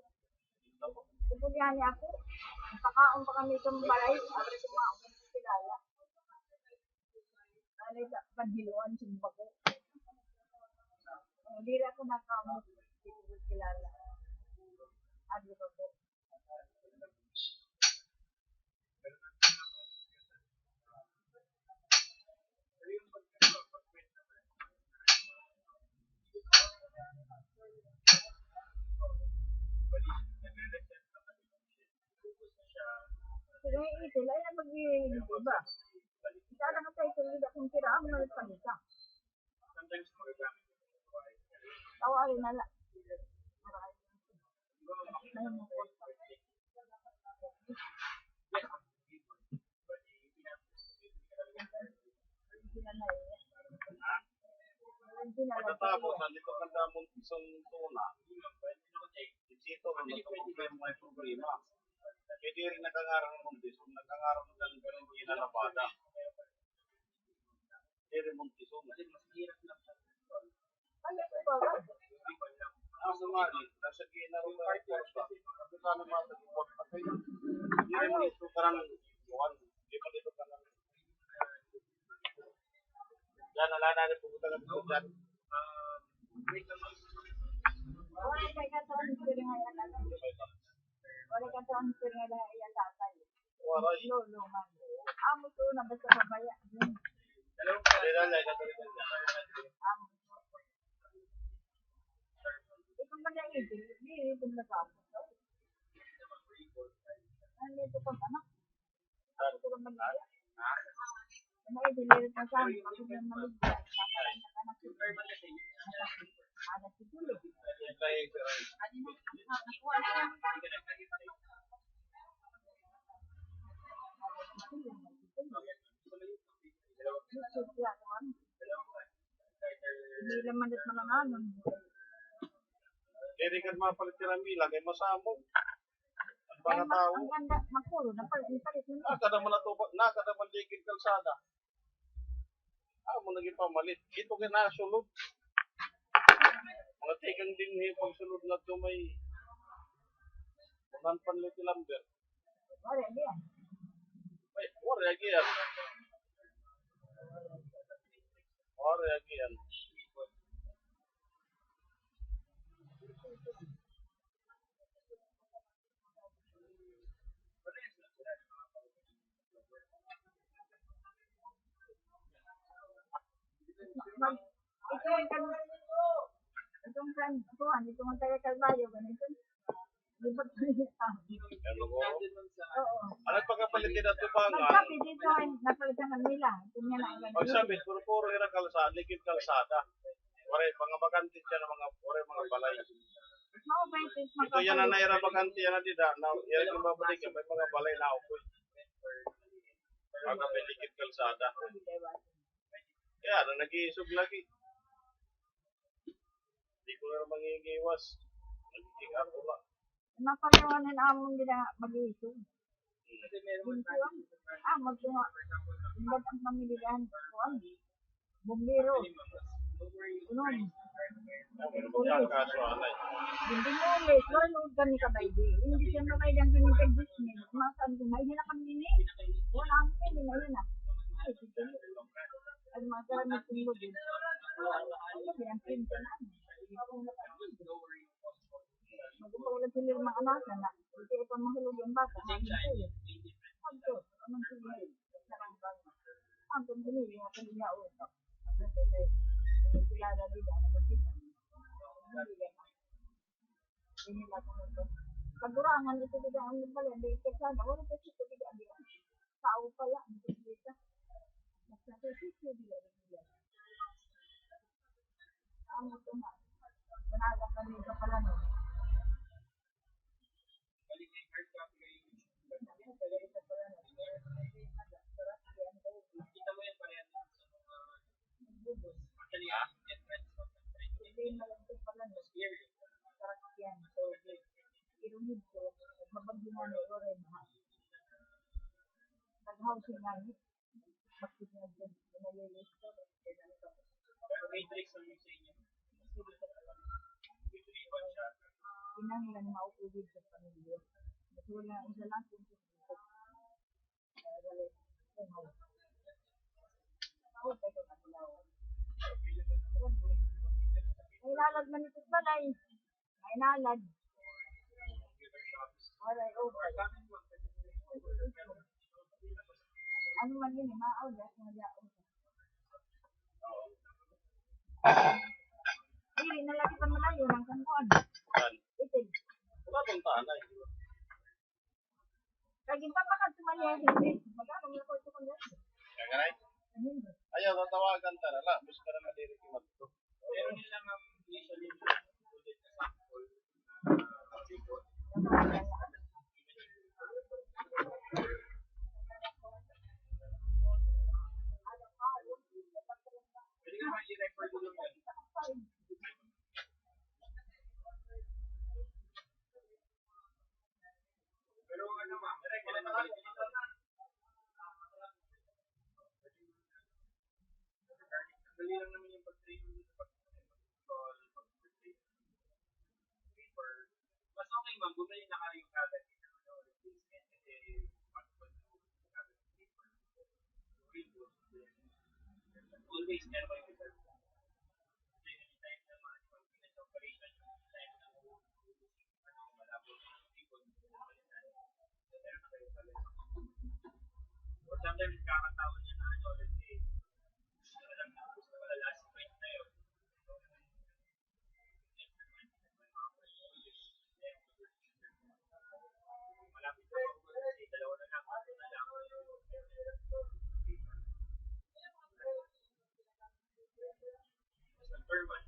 Pupunyahan niya ako. Pakaon pa kami itong balay. Ako kumaon ko kilala. Ano yung pagdiluan sumba ko. Hindi rin ako nakamot. Hindi ko kilala. Ano ko po. Sige, ito lang na mag-iiba. Isa lang tayo ito hindi akong tiraang na nagpalita. Tawarin na lang. Ayun mo po. Pagkatapos, nandito ka damong isang tuna. Dito, may problema. Hindi rin nakangarang muntisong, nakangarang ng Valentina Labada. Hindi rin muntisong. Asa nga rin, nasa gina rin na reporta. Kasi sana matagipot na kayo. Hindi rin dito ka ng buwan. Hindi pa dito ka ng... Yan, alala rin pupunta ka dito dyan. Wala kay katuan ko rin ngayon. Wala katuan ko rin ngayon iyan tatay. Lolo man. Amo to na basta babaya. Amo. Ito man yung ibig. Hindi ito nagkapos. Ano ito pa ba na? Ako ito naman niya. Ano ay dilirit na sa amin. Ako na maligyan. Kakaroon na anak ko. Anak ko tuloy. Nakuha na yan. Hindi naman at malanganon. Hindi ka mapalit ka ng mila, kay masamog. Ang mga tao. Ang ganda, makulo, napalit mo. Nakadaman ligid kalsada. Mo naging pamalit. Ito ka nasulod. Mga tikang dinhi, pagsulod na ito may unan panliti lamber. Wala, diyan. Ay, wala yan. Wala yan. Itong friend ko, ito ang taga-Calvario, ganito. Libat ko rin ito. Oo. Ano pagkapalit na ito ba nga? Magsabi dito ay napalitan ng nila. Ito niya na agad. Magsabi, puro ira kalsada, ligid kalsada. Wala, mga bakantit yan, mga balay. Ito yan na naira bakanti yan na dida. Yan yung babalik yan, may mga balay na ako. Mga ligid kalsada. Kaya, nag-iisog lagi. Hindi ko na mangingiwas. Nagiging ako ba? Mapagawanan amon nila mag-iisog. Magtunga. Imbag ang pamilihan. Bumbiro. Unon. Hindi mo ulit. Wala kami kabaydi. Hindi siya mabaydi ang kami kag-Disney. Masaan ko, may na kami ni. Wala ang kami ngayon na. Ay, sige. Ang mga karamit kong lubin. Ay, ang pinto namin. Magpapaulat sila yung mga anak na. Hindi ito mahulog yung bata. Agto. Anong sila? Ang pambili. Ang pambili na utak. Ang kilala nila. Ini lah teman-teman. Kagurangan itu tidak ambil balik dari kesana. Orang kecil itu tidak ambil. Tahu pala untuk kita. Masa itu dia. Kamu tu nak. Kenapa kami kepalan? Housing nga, bakit nga dyan, nalilisto, Kinahanglan na maupugid sa pamilya. Kasi wala, isa lang kung susubok. Dali. Ako, tayo na tilawan. May nalad man ito balay. May nalad. Walay, okay. Ano man yun, maaw, dahil nagyaon. Dili, nalagi pa malayo ng kangkuan. Itig. Wala bang tanay? Kagin pa pa ka tumaliya, hindi. Magkano mo ko ito kung gano'n? Kaya nga ayaw, tatawagan ta na lang. Gusto ka na madirik yung magto. Pero nila ma'am, usually ulit na sample. Pwede ka naman i-refer ko lang yan. Pero ano ma'am, kailan nabalik dito? Dali lang naman yung pag-train dito mas okay ma'am, bumili na kayo kagad dito ng replacement kasi always meron kayong reserve. Kasi anytime na mga pag-finish operation, anytime na malabo yung people, meron na kayo kagad. Or sometimes kakataon niya na ano, let's say, alam na gusto ko na last point na yun. Malapit na ako kasi dalawa na lang, ano na lang. Per month.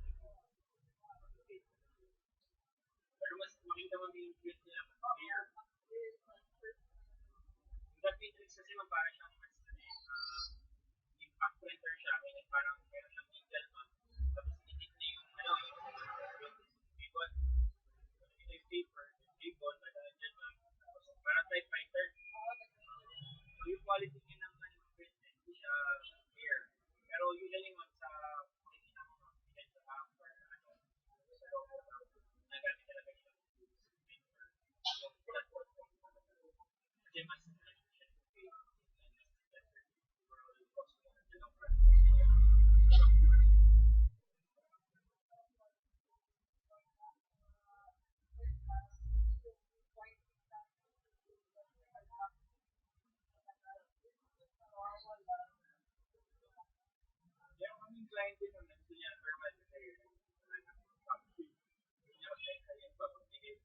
Pero mas makita mo yung print nila, mas clear. Yung that matrix kasi para siyang mas impact printer siya, kaya parang meron siyang eagle on. Tapos init na yung ribbon. Ito yung paper, yung ribbon, dyan ma'am. Parang typewriter. So yung quality niya ng print, hindi siya clear. Pero usually ma'am sa nagamit talaga siya. Kasi mas yung aming client din naman, gusto niya thermal kasi hindi niya kasi kaya pagbigay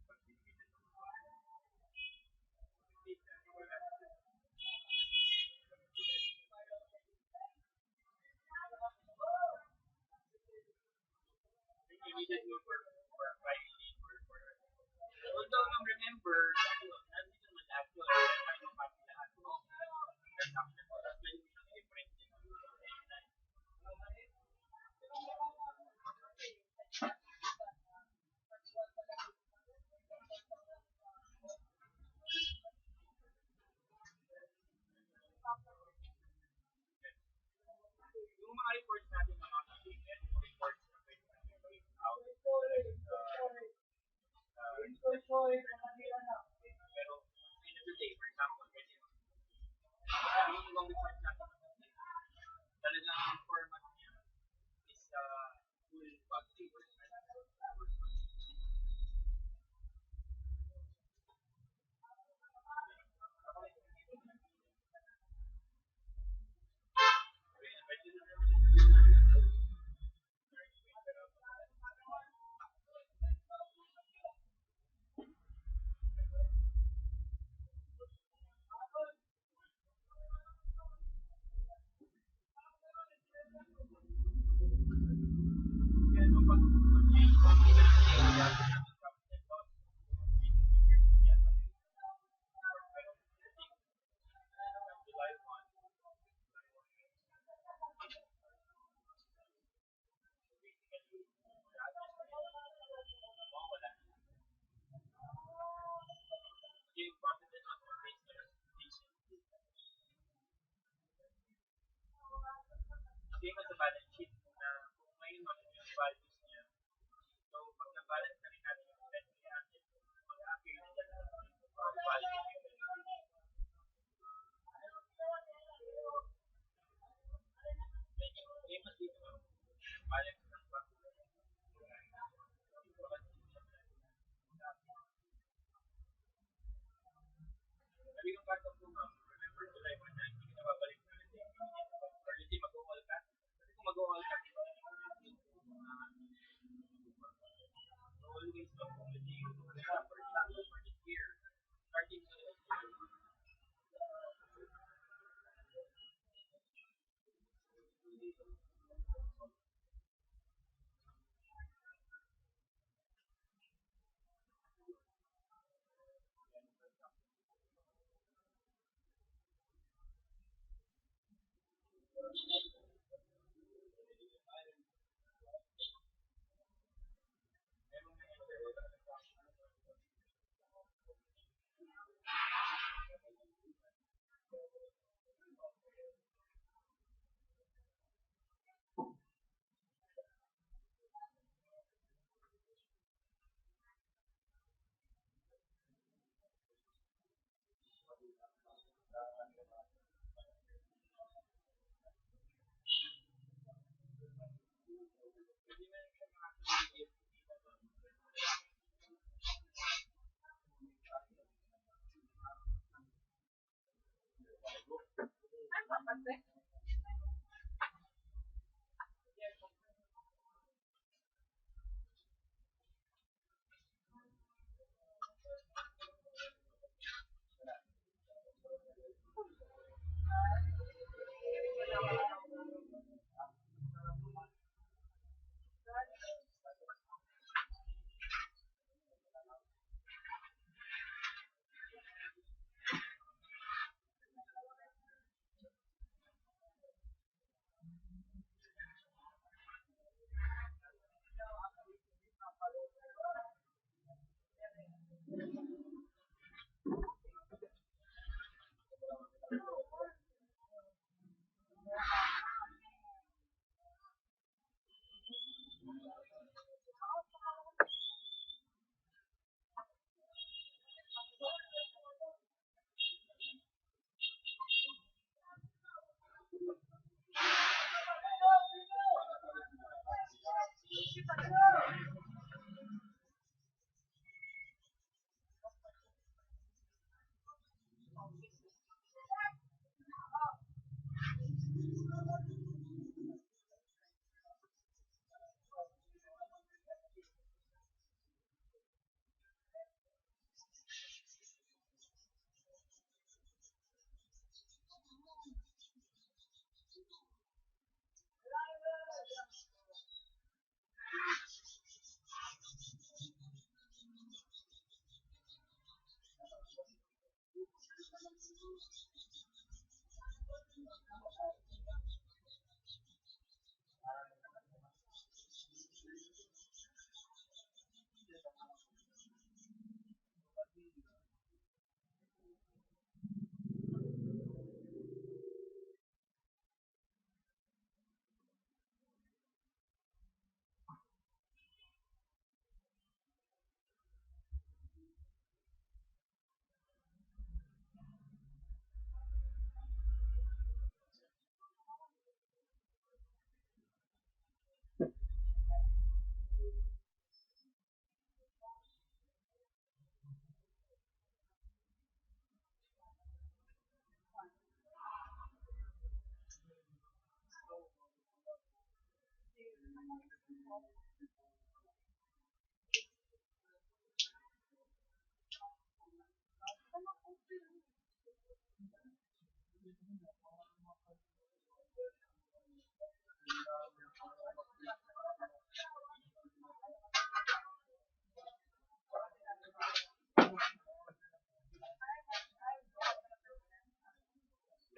you needed mo for filing or for although remember nandito naman lahat yun kaya yung copy lahat transaction or as well yung i-print yung mga reports natin mga kapatid reports na pwede natin i-print out pero in the day for example pwede yung ibang reports natin talagang format niya is full paper same as the balance sheet na kung may values niya. So, pag na-balance na rin natin yung pet ni asset, mag-appear siya na value niya. Yung mas dito, balance ng pag-value. Sabi ng kanta po, ma'am, remember to life na hindi ka nababalik na rin. Or hindi mag-uwal ka. Kasi kung mag-uwal ka, always look for the thing. For example, for this year, starting with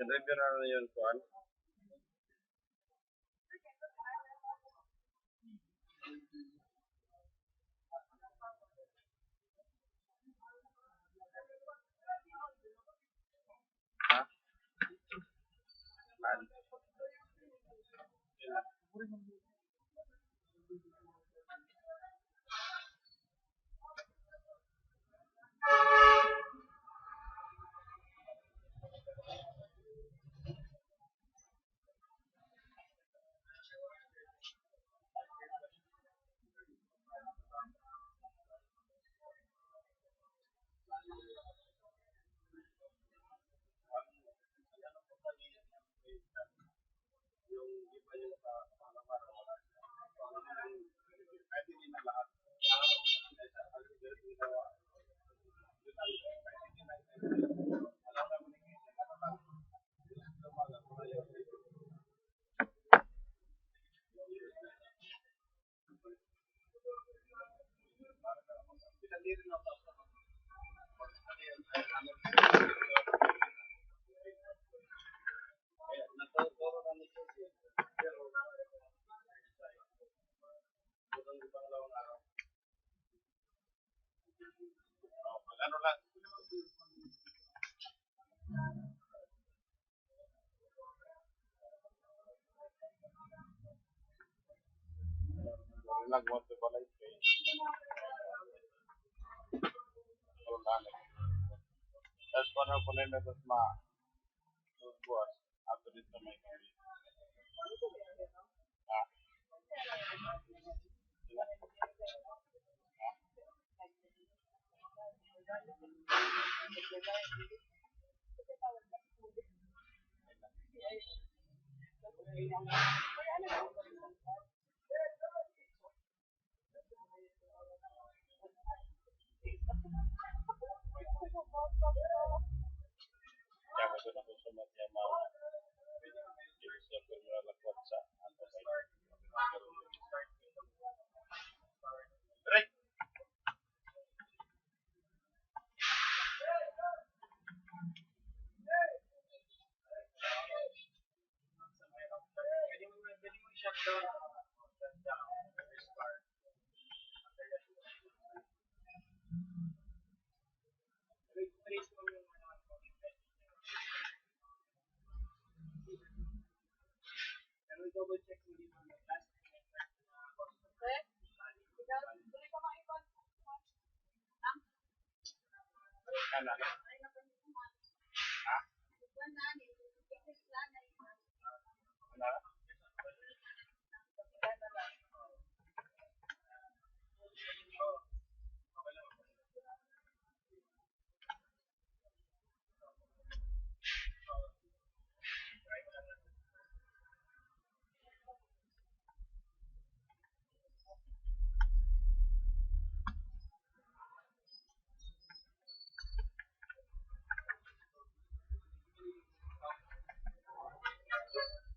Review na yun, Juan. Ano lang, nagwat sa balay kay Roland. Tapos paano po nila tas buwas ato dito may ah, kaya mo na ko sumat ya mga sa pero lakwat sa ato kay Right. Kana. Kana.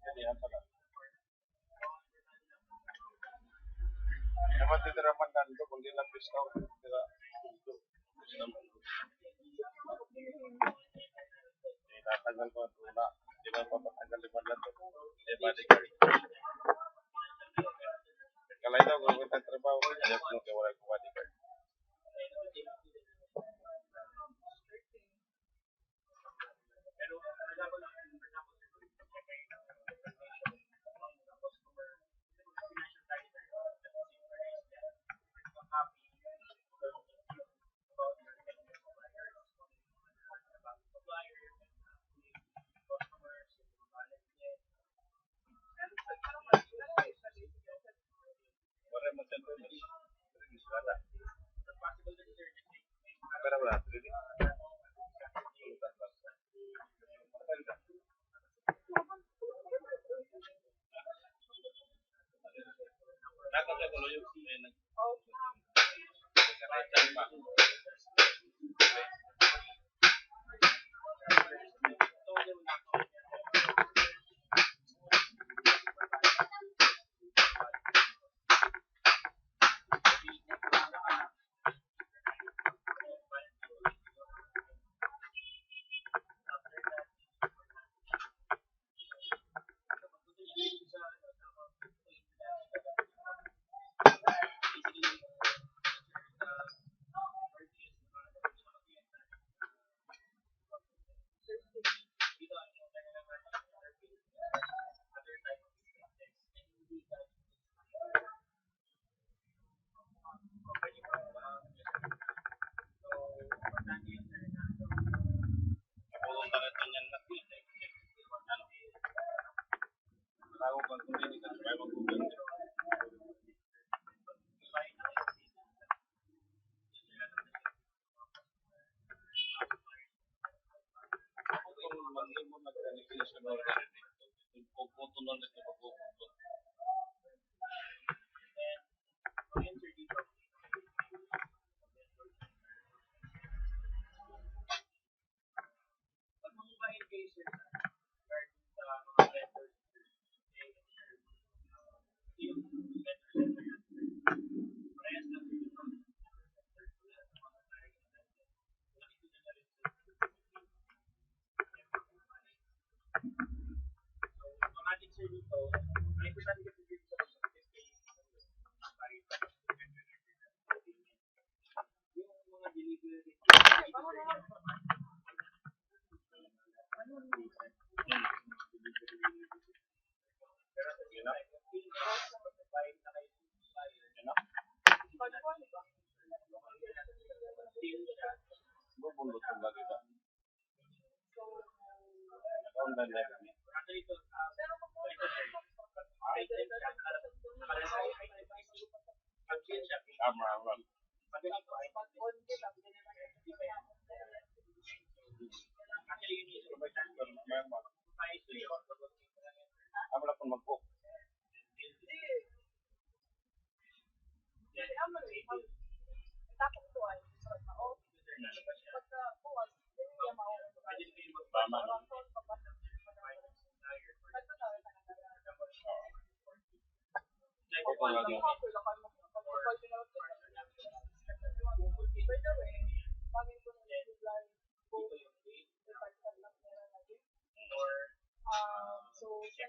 Jadi apa lah. Dapat diterapan dan itu kundi lapis kau tidak untuk tidak tanggal kau tuna tidak apa tanggal 15 dia balik kalau itu aku minta terbang ada pun ke orang kuat di orang macam tu terus ada berapa lah ini nak kau kalau yuk ini karena campak Bubulot ko ba dito? Online level. Tama, well. Ako lang kung mag-book. Tama. Ako lang yun.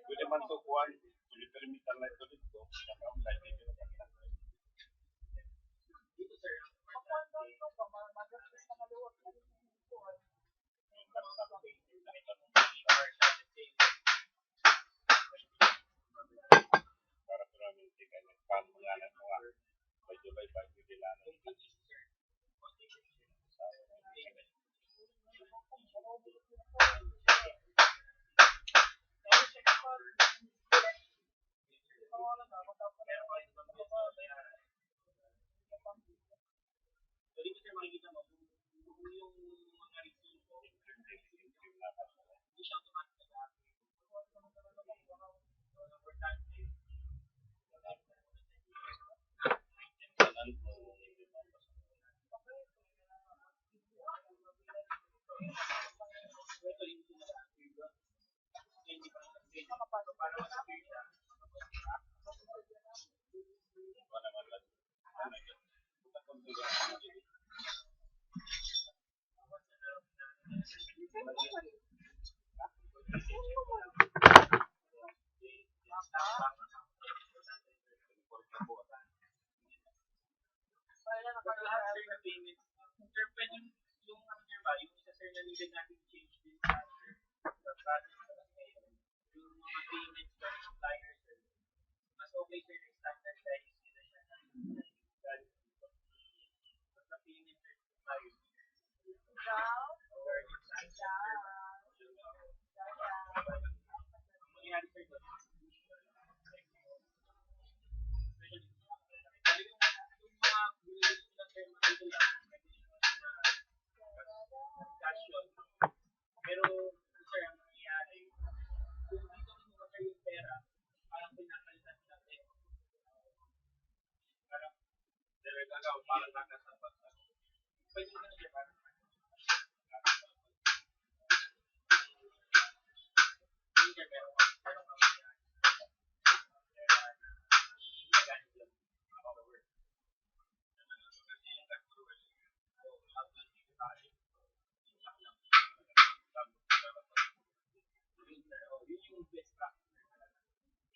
Pwede man ito kuhan. Pwede permitan na ito dito. Naka-online. Pwede man ito. Para maraming tingnan yung pangalan mo nga. Medyo by nila.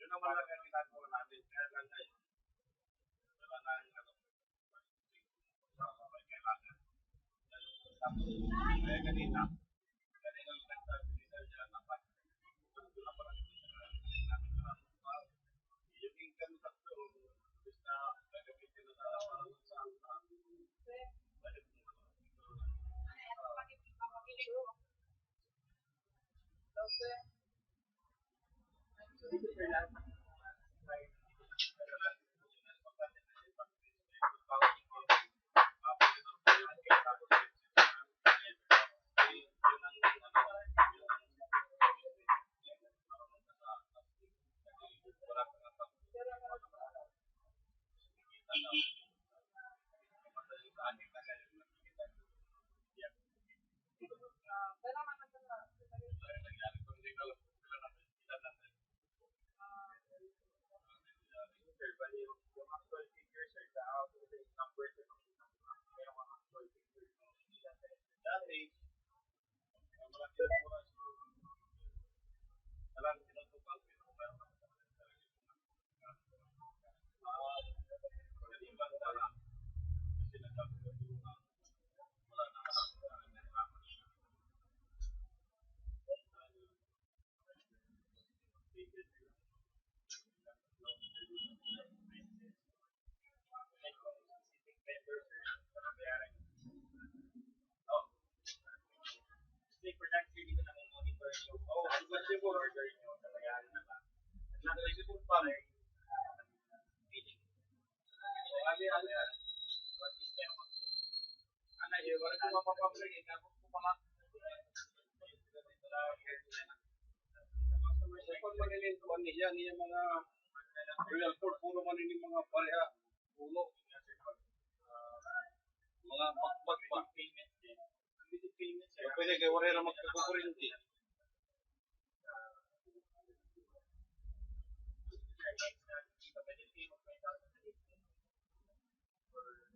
Yun naman lang ang ginagawa natin. Kaya lang ngayon, wala na yung kailangan. Kaya kanina yung nagsabi nila dyan, dapat gusto na pala yung income tax doon, is na gagamitin na sa budget mo. Kung manilin niya niya mga real food, puro manilin mga pareha, puno. Mga bakbak pa. Pwede kayo wala na magkakukurinti.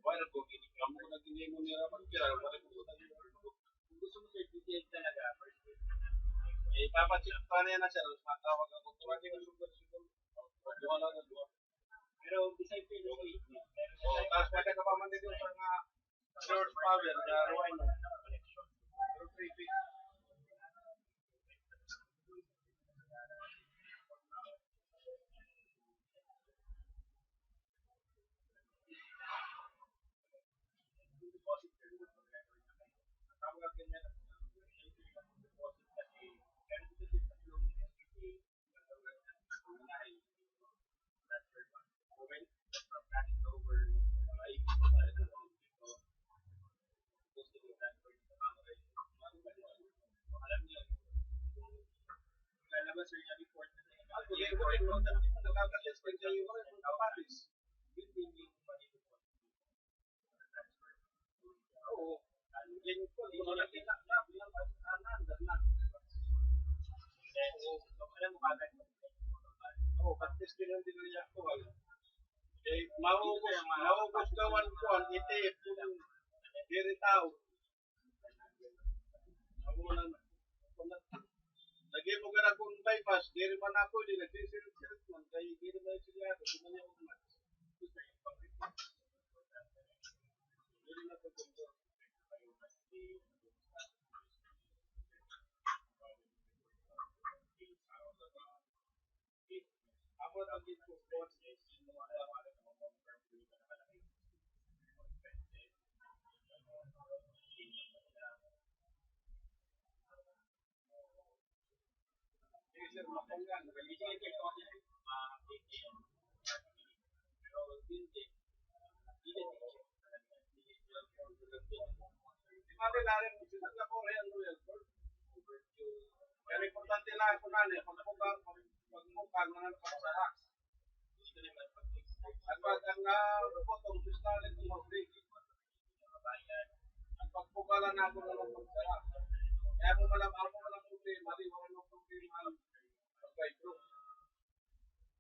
Wala ko, kamu ko naging mo niya magkira, wala ko kung gusto mo certificate talaga, ipapacheck pa na yan na siya, matawag ako, tuwa din yung sugar, duwa lang na duwa. Pero beside ko yung tapos pwede ka pa man din yung mga source power, ruwain mo. Pero free pick. Maubos kawan ko ang itip kung diri tao. Lagi mo ka na kung bypass, diri man ako, di nagsisirit-sirit man, kaya diri man sila, di man yung umat. Diri na po kung ako naging po, pero importante lang ako na pagmukang mga pagsahak. At pag ang potong gustanin ng mag-break, ang pagpugalan ako ng pagsahak. Kaya mo malang problema, di wala ng problema ang pag-break.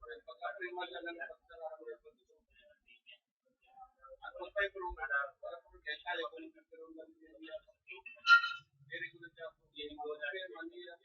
Pagka-prima siya ng pagsahak ako ng pag-break. At pag-break, para kung kaya ko ng pag-break niya. Very good job. Yung Manila,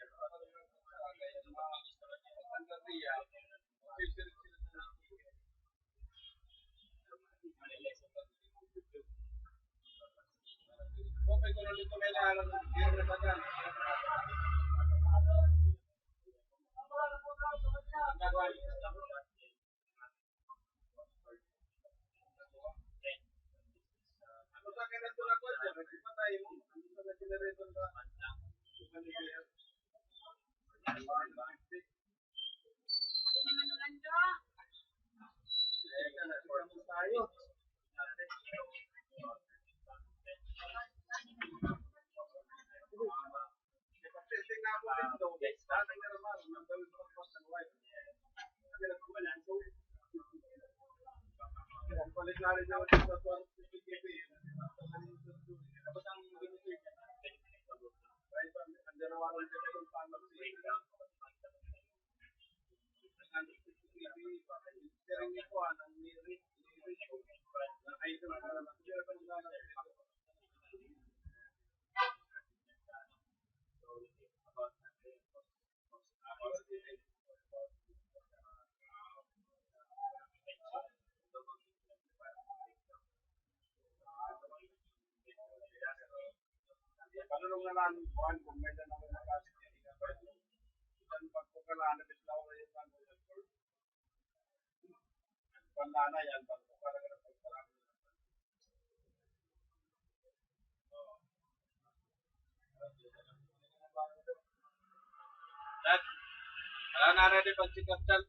Alam na natin pagsikat dyan.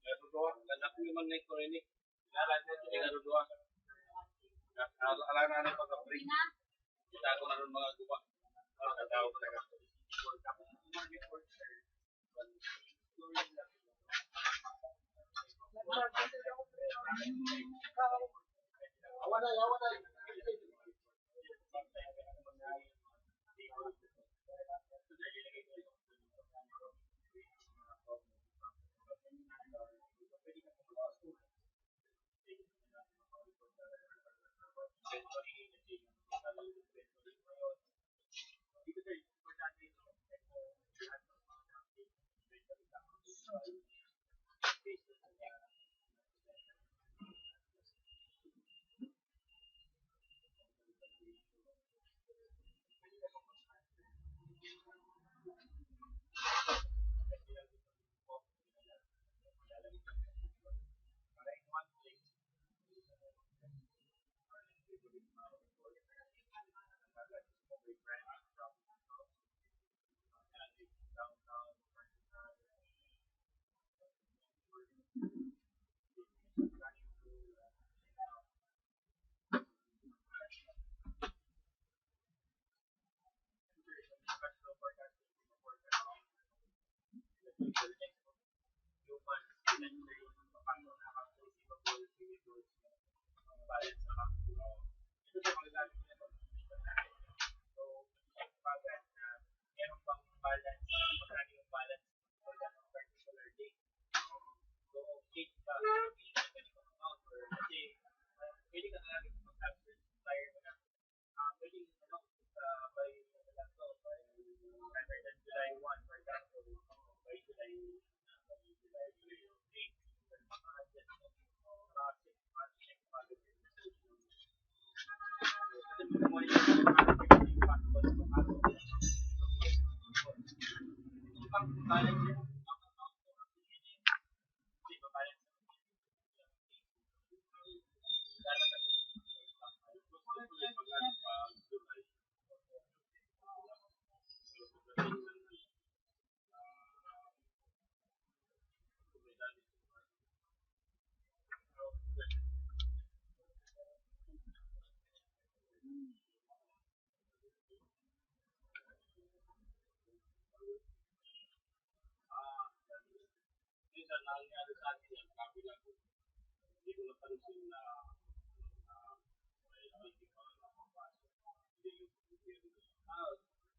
Garuduwa. Ganak naman na ito rin eh. Garuduwa. Alam na natin pagka-free. Kita ko na rin mga guba. Katao ko na rin. Awan na.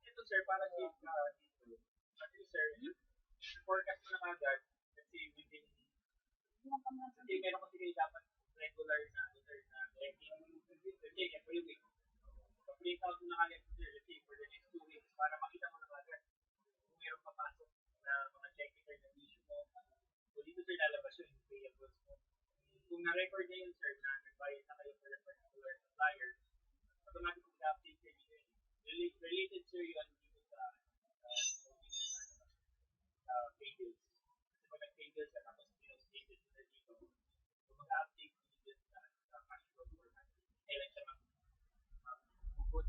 Ito sir, para safe ka dito. Kasi sir, forecast mo na agad. Kasi within, kasi meron kasi kayo dapat regular na, sir, na checking. Let's say, every week. Pag-plate out mo na agad, sir, let's say, for the next 2 weeks, para makita mo na agad kung meron papasok na mga checking sir na issue mo. So, dito sir, lalabas yun, yung payables mo. Kung na-record na yun, sir, na nagbayad na kayo for the particular supplier, automatic mag-update kayo dito. Related, sir, yun dito sa pay bills. Kasi pag nag-pay bills ka tapos stated na dito, so mag-update dito sa cash flow format. Kailan siya mag-good.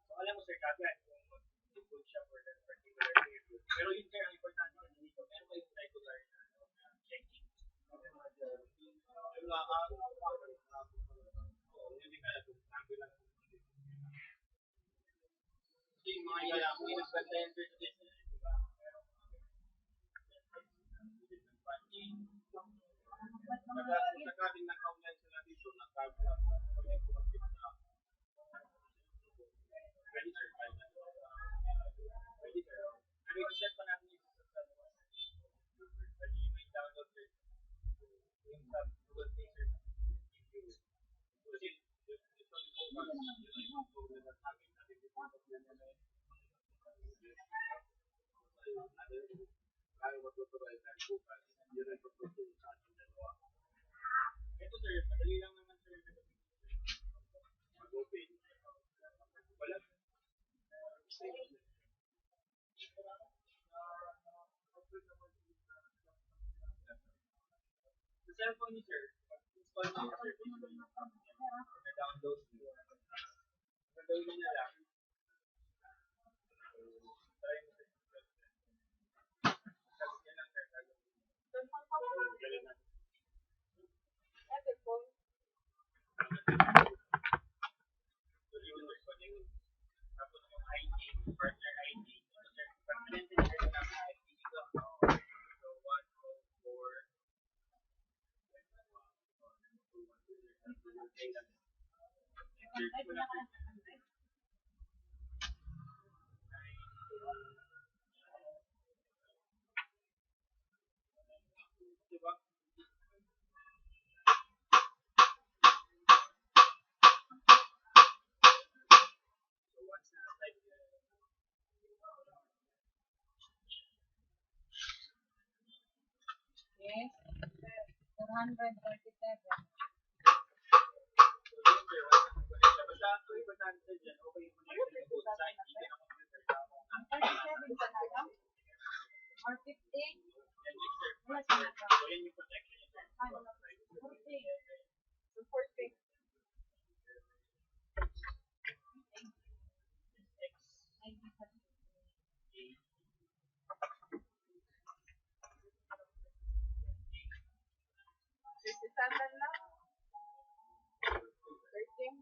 So, alam mo, sir, kagad kung mag-good siya for that particular period. Pero yun, sir, ang importante na dito, meron kayong regular na checking. Hindi ka nag-sabi lang. Kasi mga yayaman, yung nag-enter sa business, di ba? Nagkakating na-outline sila Yes. 437. Or 50. Wala siya na. Ano? 40. 40. Standard lang. 13.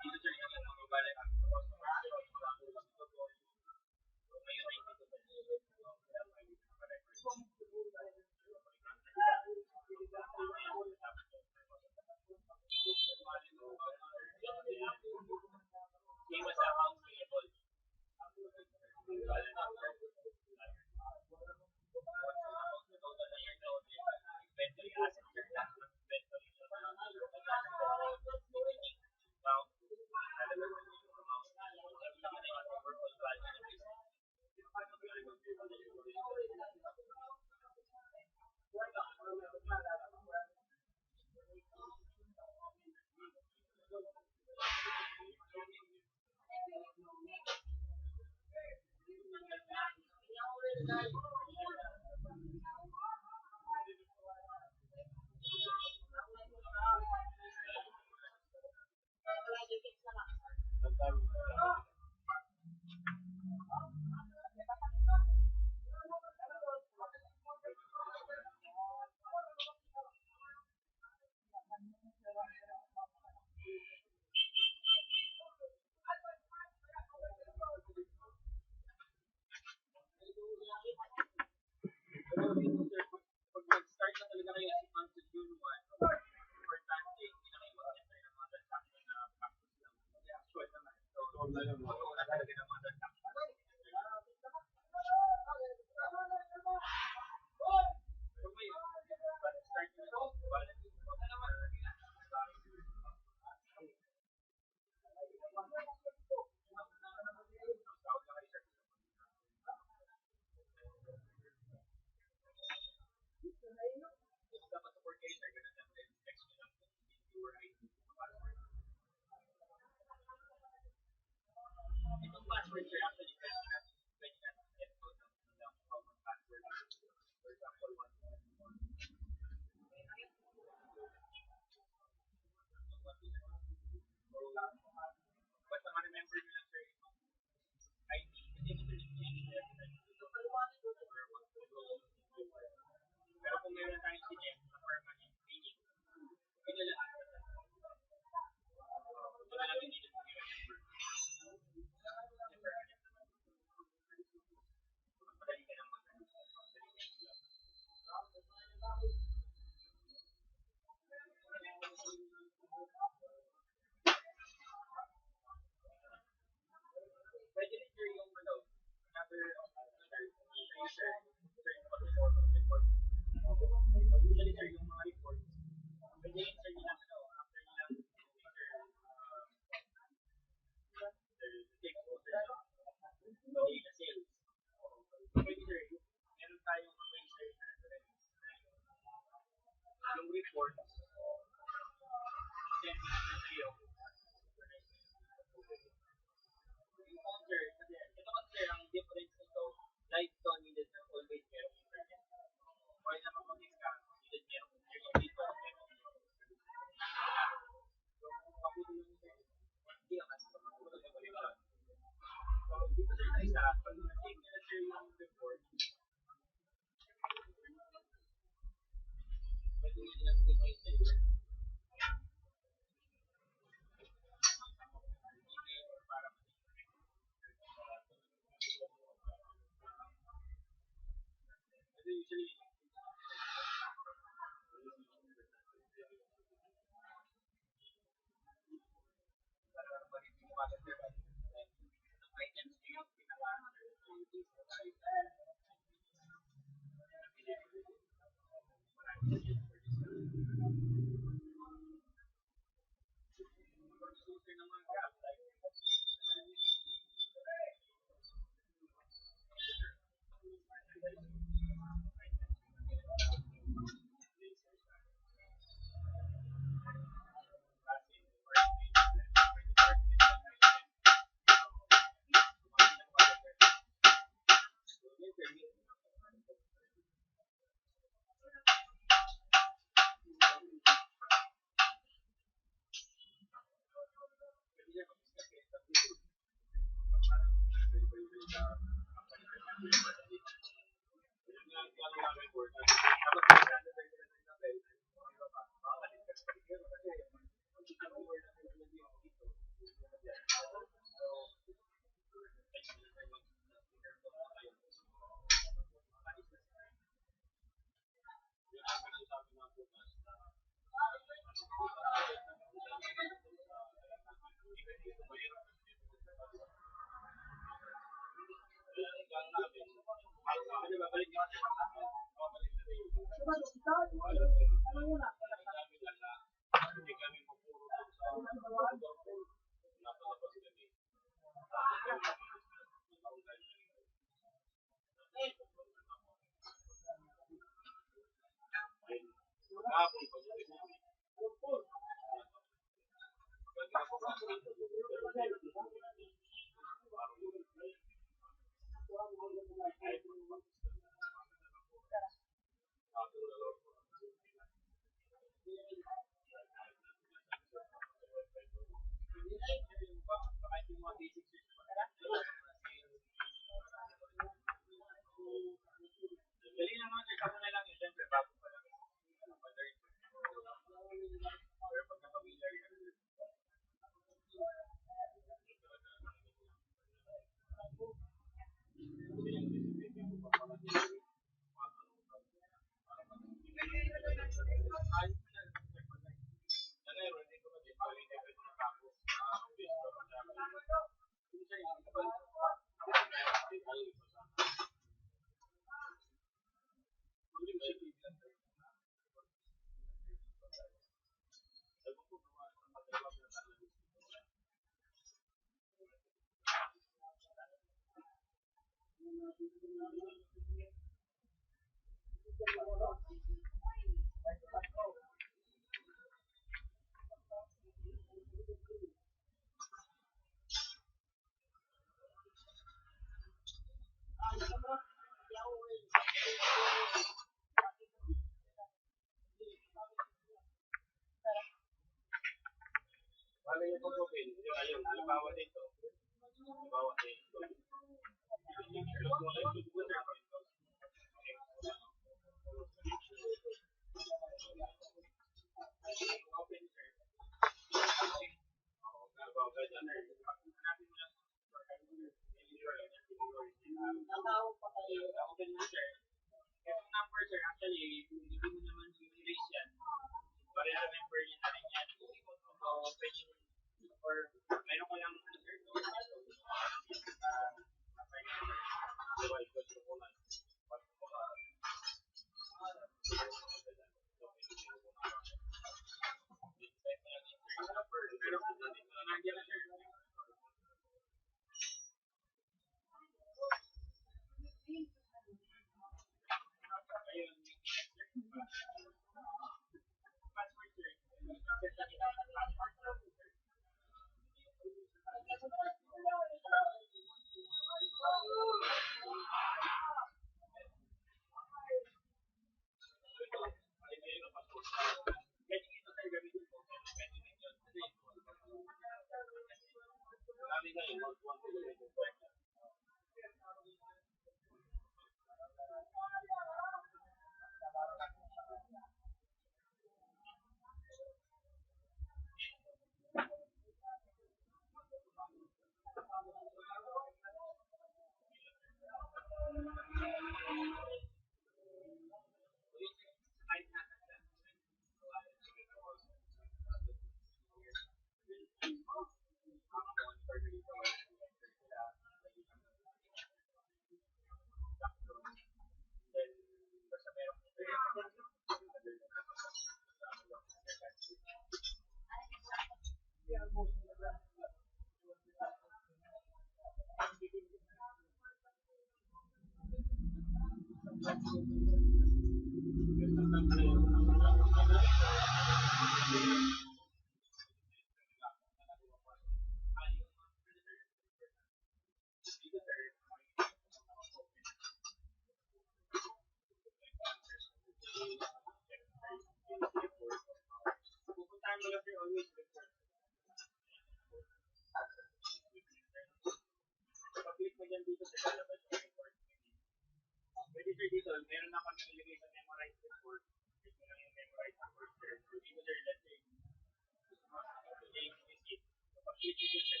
meron na kami nilagay sa memorize report. Ito lang yung memorize report, sir. So, dito, sir, let's say, today is it. So, pag-click ko, sir,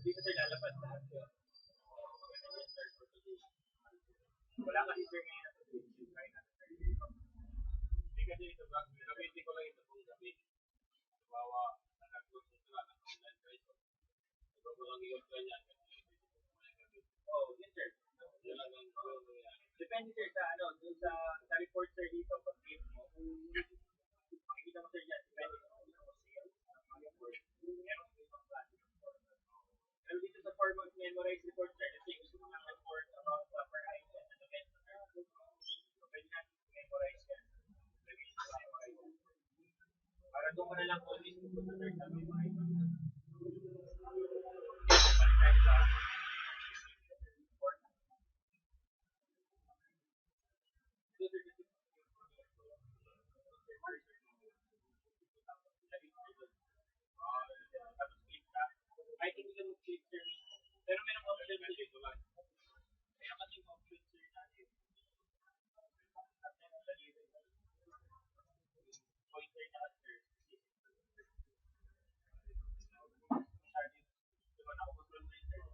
dito, sir, lalabas lahat yun. Wala kasi, sir, ngayon na sa YouTube. Kaya natin, sir, dito. Hindi kasi ito, gagawin ko lang ito kung gabi. Bawa, nag-close ito lang, online guys. So, kung yung ganyan, oh, yes, sir. Yun lang ang depende, sir, sa ano, dun sa report, sir, dito. Pag click mo, kung makikita mo, sir, dyan, depende kung ano mo sales, mga report. Meron ko ibang klase ng report. Pero dito sa format memorize report, sir, let's say gusto mo ng report about per item and event, sir. So, pwede natin memorize yan. Pwede natin memorize yan. Para doon ko na lang always pupunta, sir, sa memorize. Balik tayo sa report. I think you can click sir. Pero meron option na dito lang. Meron kasi option sir na dito. Pointer na sir. Diba nakakontrol na yun sir.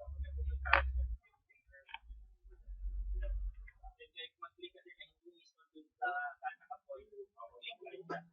Then like mag-click kasi na hindi mismo dun sa naka-point. Click like that.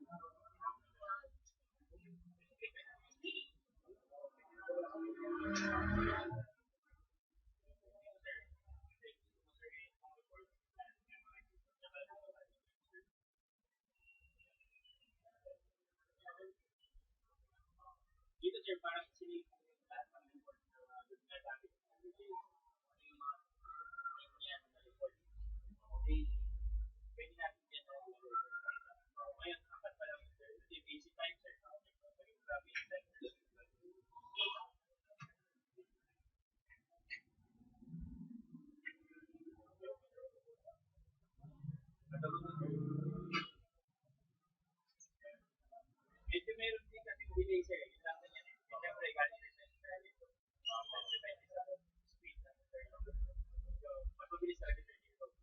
Dito sir, parang sinave mo yung lahat ng report na ginagamit mo. Which is, ano yung mga yan na report. Daily. Pwede natin yan na ngayon, apat pa lang sir. Kasi basic time sir. Basic time sir. Medyo meron din kasi delay sir. Yun lang na yan eh. Siyempre, galing na sir. Depende sa speed ng sir. So, mas mabilis talaga sir dito. So,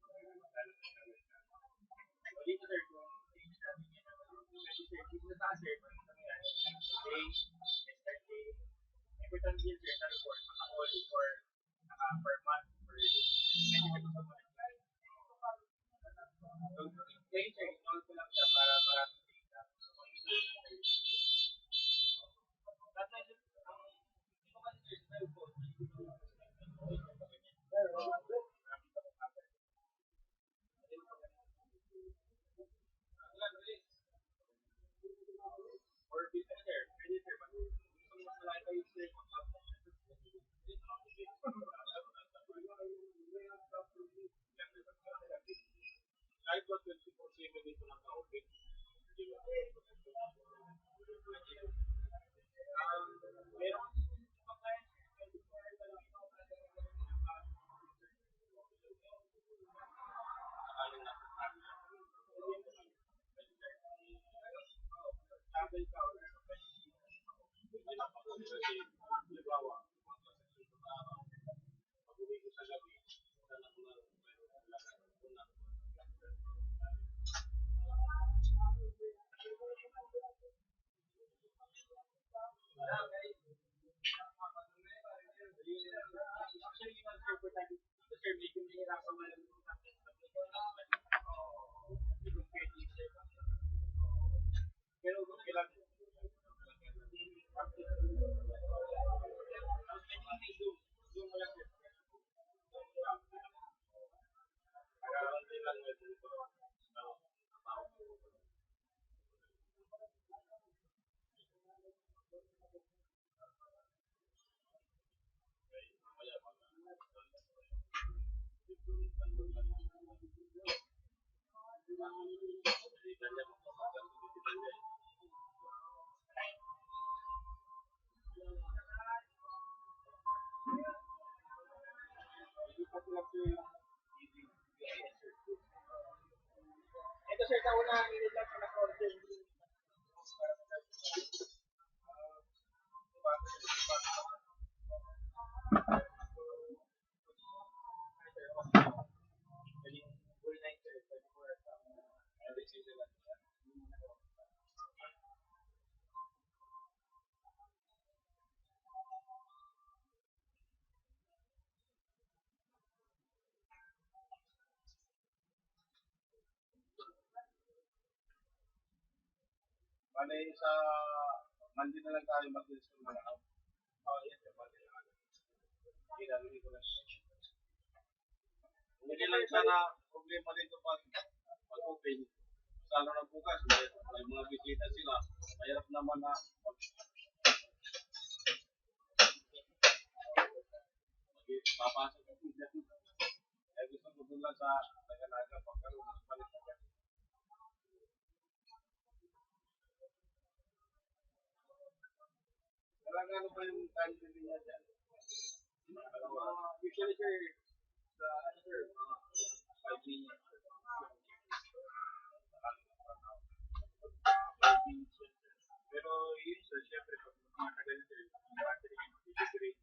dito sir, kung change natin yan. Kasi sir, dito sa taas sir, pag ito nga, day, start day, important din sir sa report. Naka-all for, naka-per month, per day. Depende sa gusto mo ng client. So, ngayon sir, in-all ko lang siya para maraming data. So, makikita mo sir. Sometimes, ang hindi ko kasi sir, sa report, or business sir, pwede sir, kung mas malaki pa yung sir, kahit was 24/7 dito lang na-open. Di ba? Meron kasi mga clients, 24 na lang ito. Sakaling nasa sabi lang. Travel ka or ano pa hindi lang ako kasi halimbawa pag-uwi ko sa gabi wala ko lang actually yung sir po tayo sir medyo nahirapan mo lang pero okay lang zoom mo lang para hindi lang ito sir, sa una minute lang sa na-order Bale, sa Monday na lang tayo mag-install na lang. Oh, yes, Monday na lang. Ginagawa ko lang. Hindi lang sana problema dito pag-open. Sa ano ng bukas, may mga bisita sila. Mahirap naman na papasok ang bisita. Kaya gusto ko doon lang sa Taganaga pagkaroon ng palit na ganun. Ano pa yung time limit niya dyan? Usually, sir, sa ano, sir, 5 minutes. 5 minutes. Pero yun, sir, syempre, pag matagal na, sir, yung battery niya mag-degrade.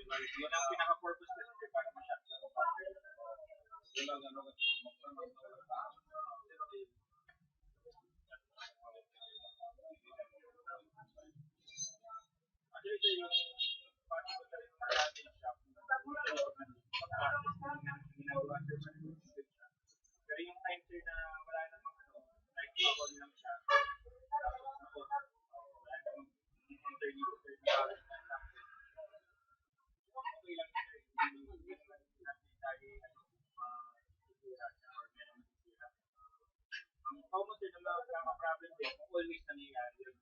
Yun ang pinaka-purpose kasi, sir, para ma-shut lang ang battery. Yun lang, ano, kasi actually, sir, yung possible na rin na natin siya. Ginagawa, sir, pero yung time, sir, na wala namang ano, like, bawal lang siya. Wala namang interview, sir, okay lang, sir. Hindi naman natin tayo, sisira siya or meron sisira. Ang common, sir, na mga problem din, always nangyayari yun.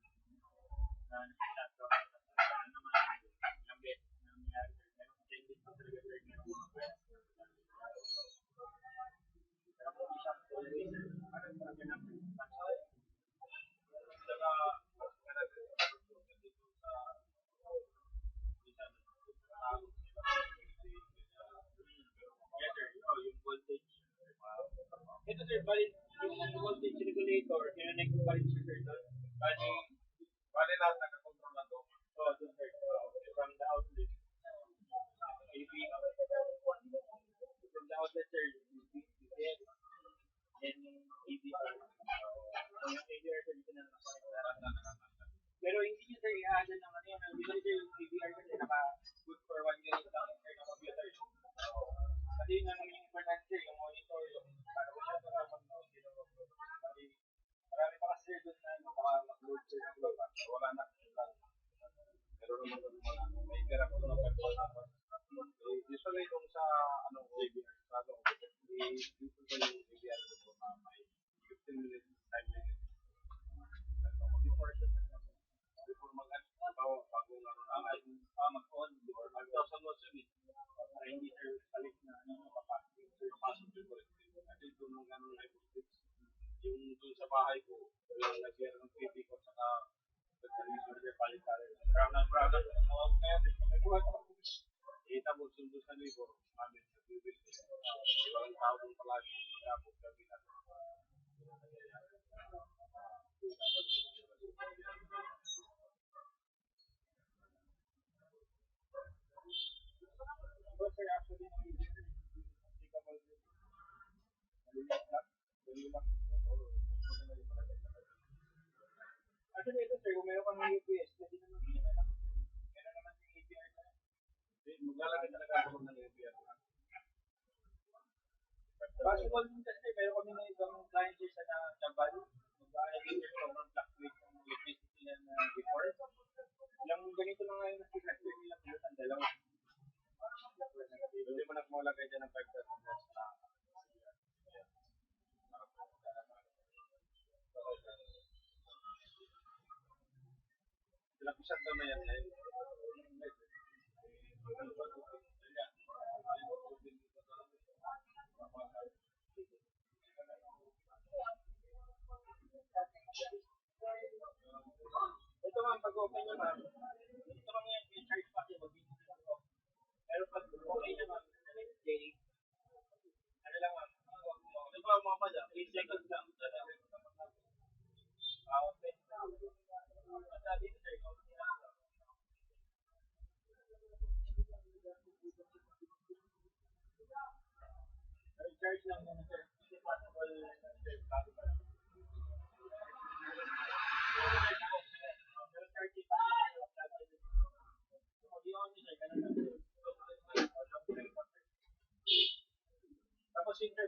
Na nag-shutdown. Ano naman, ilang beses na nangyayari, sir. Meron changes na talaga, sir, meron mga kwento. Pero kung siya, always, sir, parang talaga na, saka, yes, sir. Oh, yung voltage. Ito, sir, bali, yung voltage regulator, connect ko pa rin siya, sir. Bali lahat nakakontrol na to. Oh, doon, sir. From the outlet. AP. From the outlet, sir. UPS. And ADR. Yung ADR, sir, dito na nakakontrol. Pero hindi nyo, sir, i-add ng ano yun. Hindi nyo, sir, yung ADR, sir, naka-good for 1 minute lang, sir, ng computer. Kasi yun naman yung importante, sir, yung monitor, yung para ko siya para mag-load. Kasi marami pa kasi doon na baka mag-load, sir, ng load. Wala na. Pero naman doon may pera ko na pagpapasok. Usually itong sa ABR, sa dito ko yung ABR ko na may 15 minutes time limit. Before bagong mag-on or mag-thousand watts yun eh. Para hindi sir salit na papasok yung correct. Kasi doon ng live voltage. Yung doon sa bahay ko, yung nag-share ng TV ko saka nag-television sir palit-palit. Brown na kaya may buhat ako. Tapos sundo sa libo, namin sa bibig. Ibang tao doon palagi. Mag-apog kami na. But sir, actually, actually, ito sir, kung meron kang UPS, pwede naman meron naman yung APR na. Maglalagay talaga ako ng APR. Possible din kasi, meron kami na ibang client sa Chabal. Mag-aalagay sir, sobrang fluctuate ng electricity na before. Yung ganito na nga yung nag-fluctuate nila po ang dalawa. Hindi mo na kumalagay dyan ng 5,000 watts na. Ilang shot na yan ngayon. Ito ma'am, pag-open nyo ma'am, ito ma'am yung charge pa kayo mag-video ko. Pero pag okay nyo ma'am, ano lang ma'am, ano ba mga pala, 8 seconds lang. Sabi ko sir, charge lang muna sir. Hindi possible sir, bago pa lang. Pero charge pa lang. Hindi ako nyo sir, ganun lang. Tapos yun sir,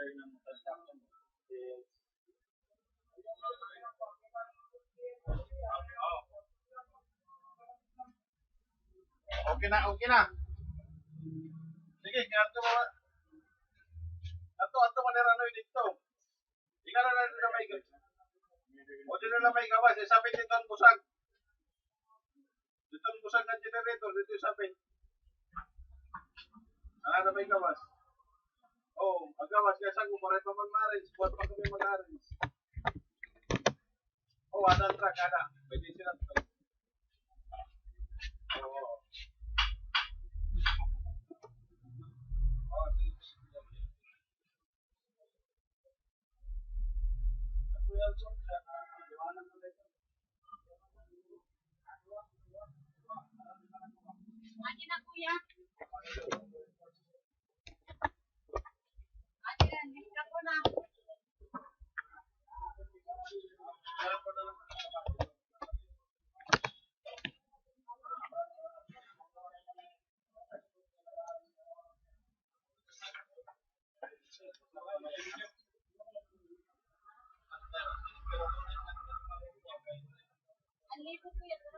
center ng transaction. Okay na, okay na. Sige, ato mo. Ato maniranoy dito. Ika na na may gawas. O dito na may gawas. Isapit dito ang busag. Dito ang busag ng generator. Dito isapit. Na may gawas. Oh, magawas. Kaya saan ko paray pa mag-arrange. Buat pa kami mag-arrange. Oh, ada ang truck. Ada. Pwede sila. Oh. Ate na kuya. Ate na, nista ko na. Ang libo kuya.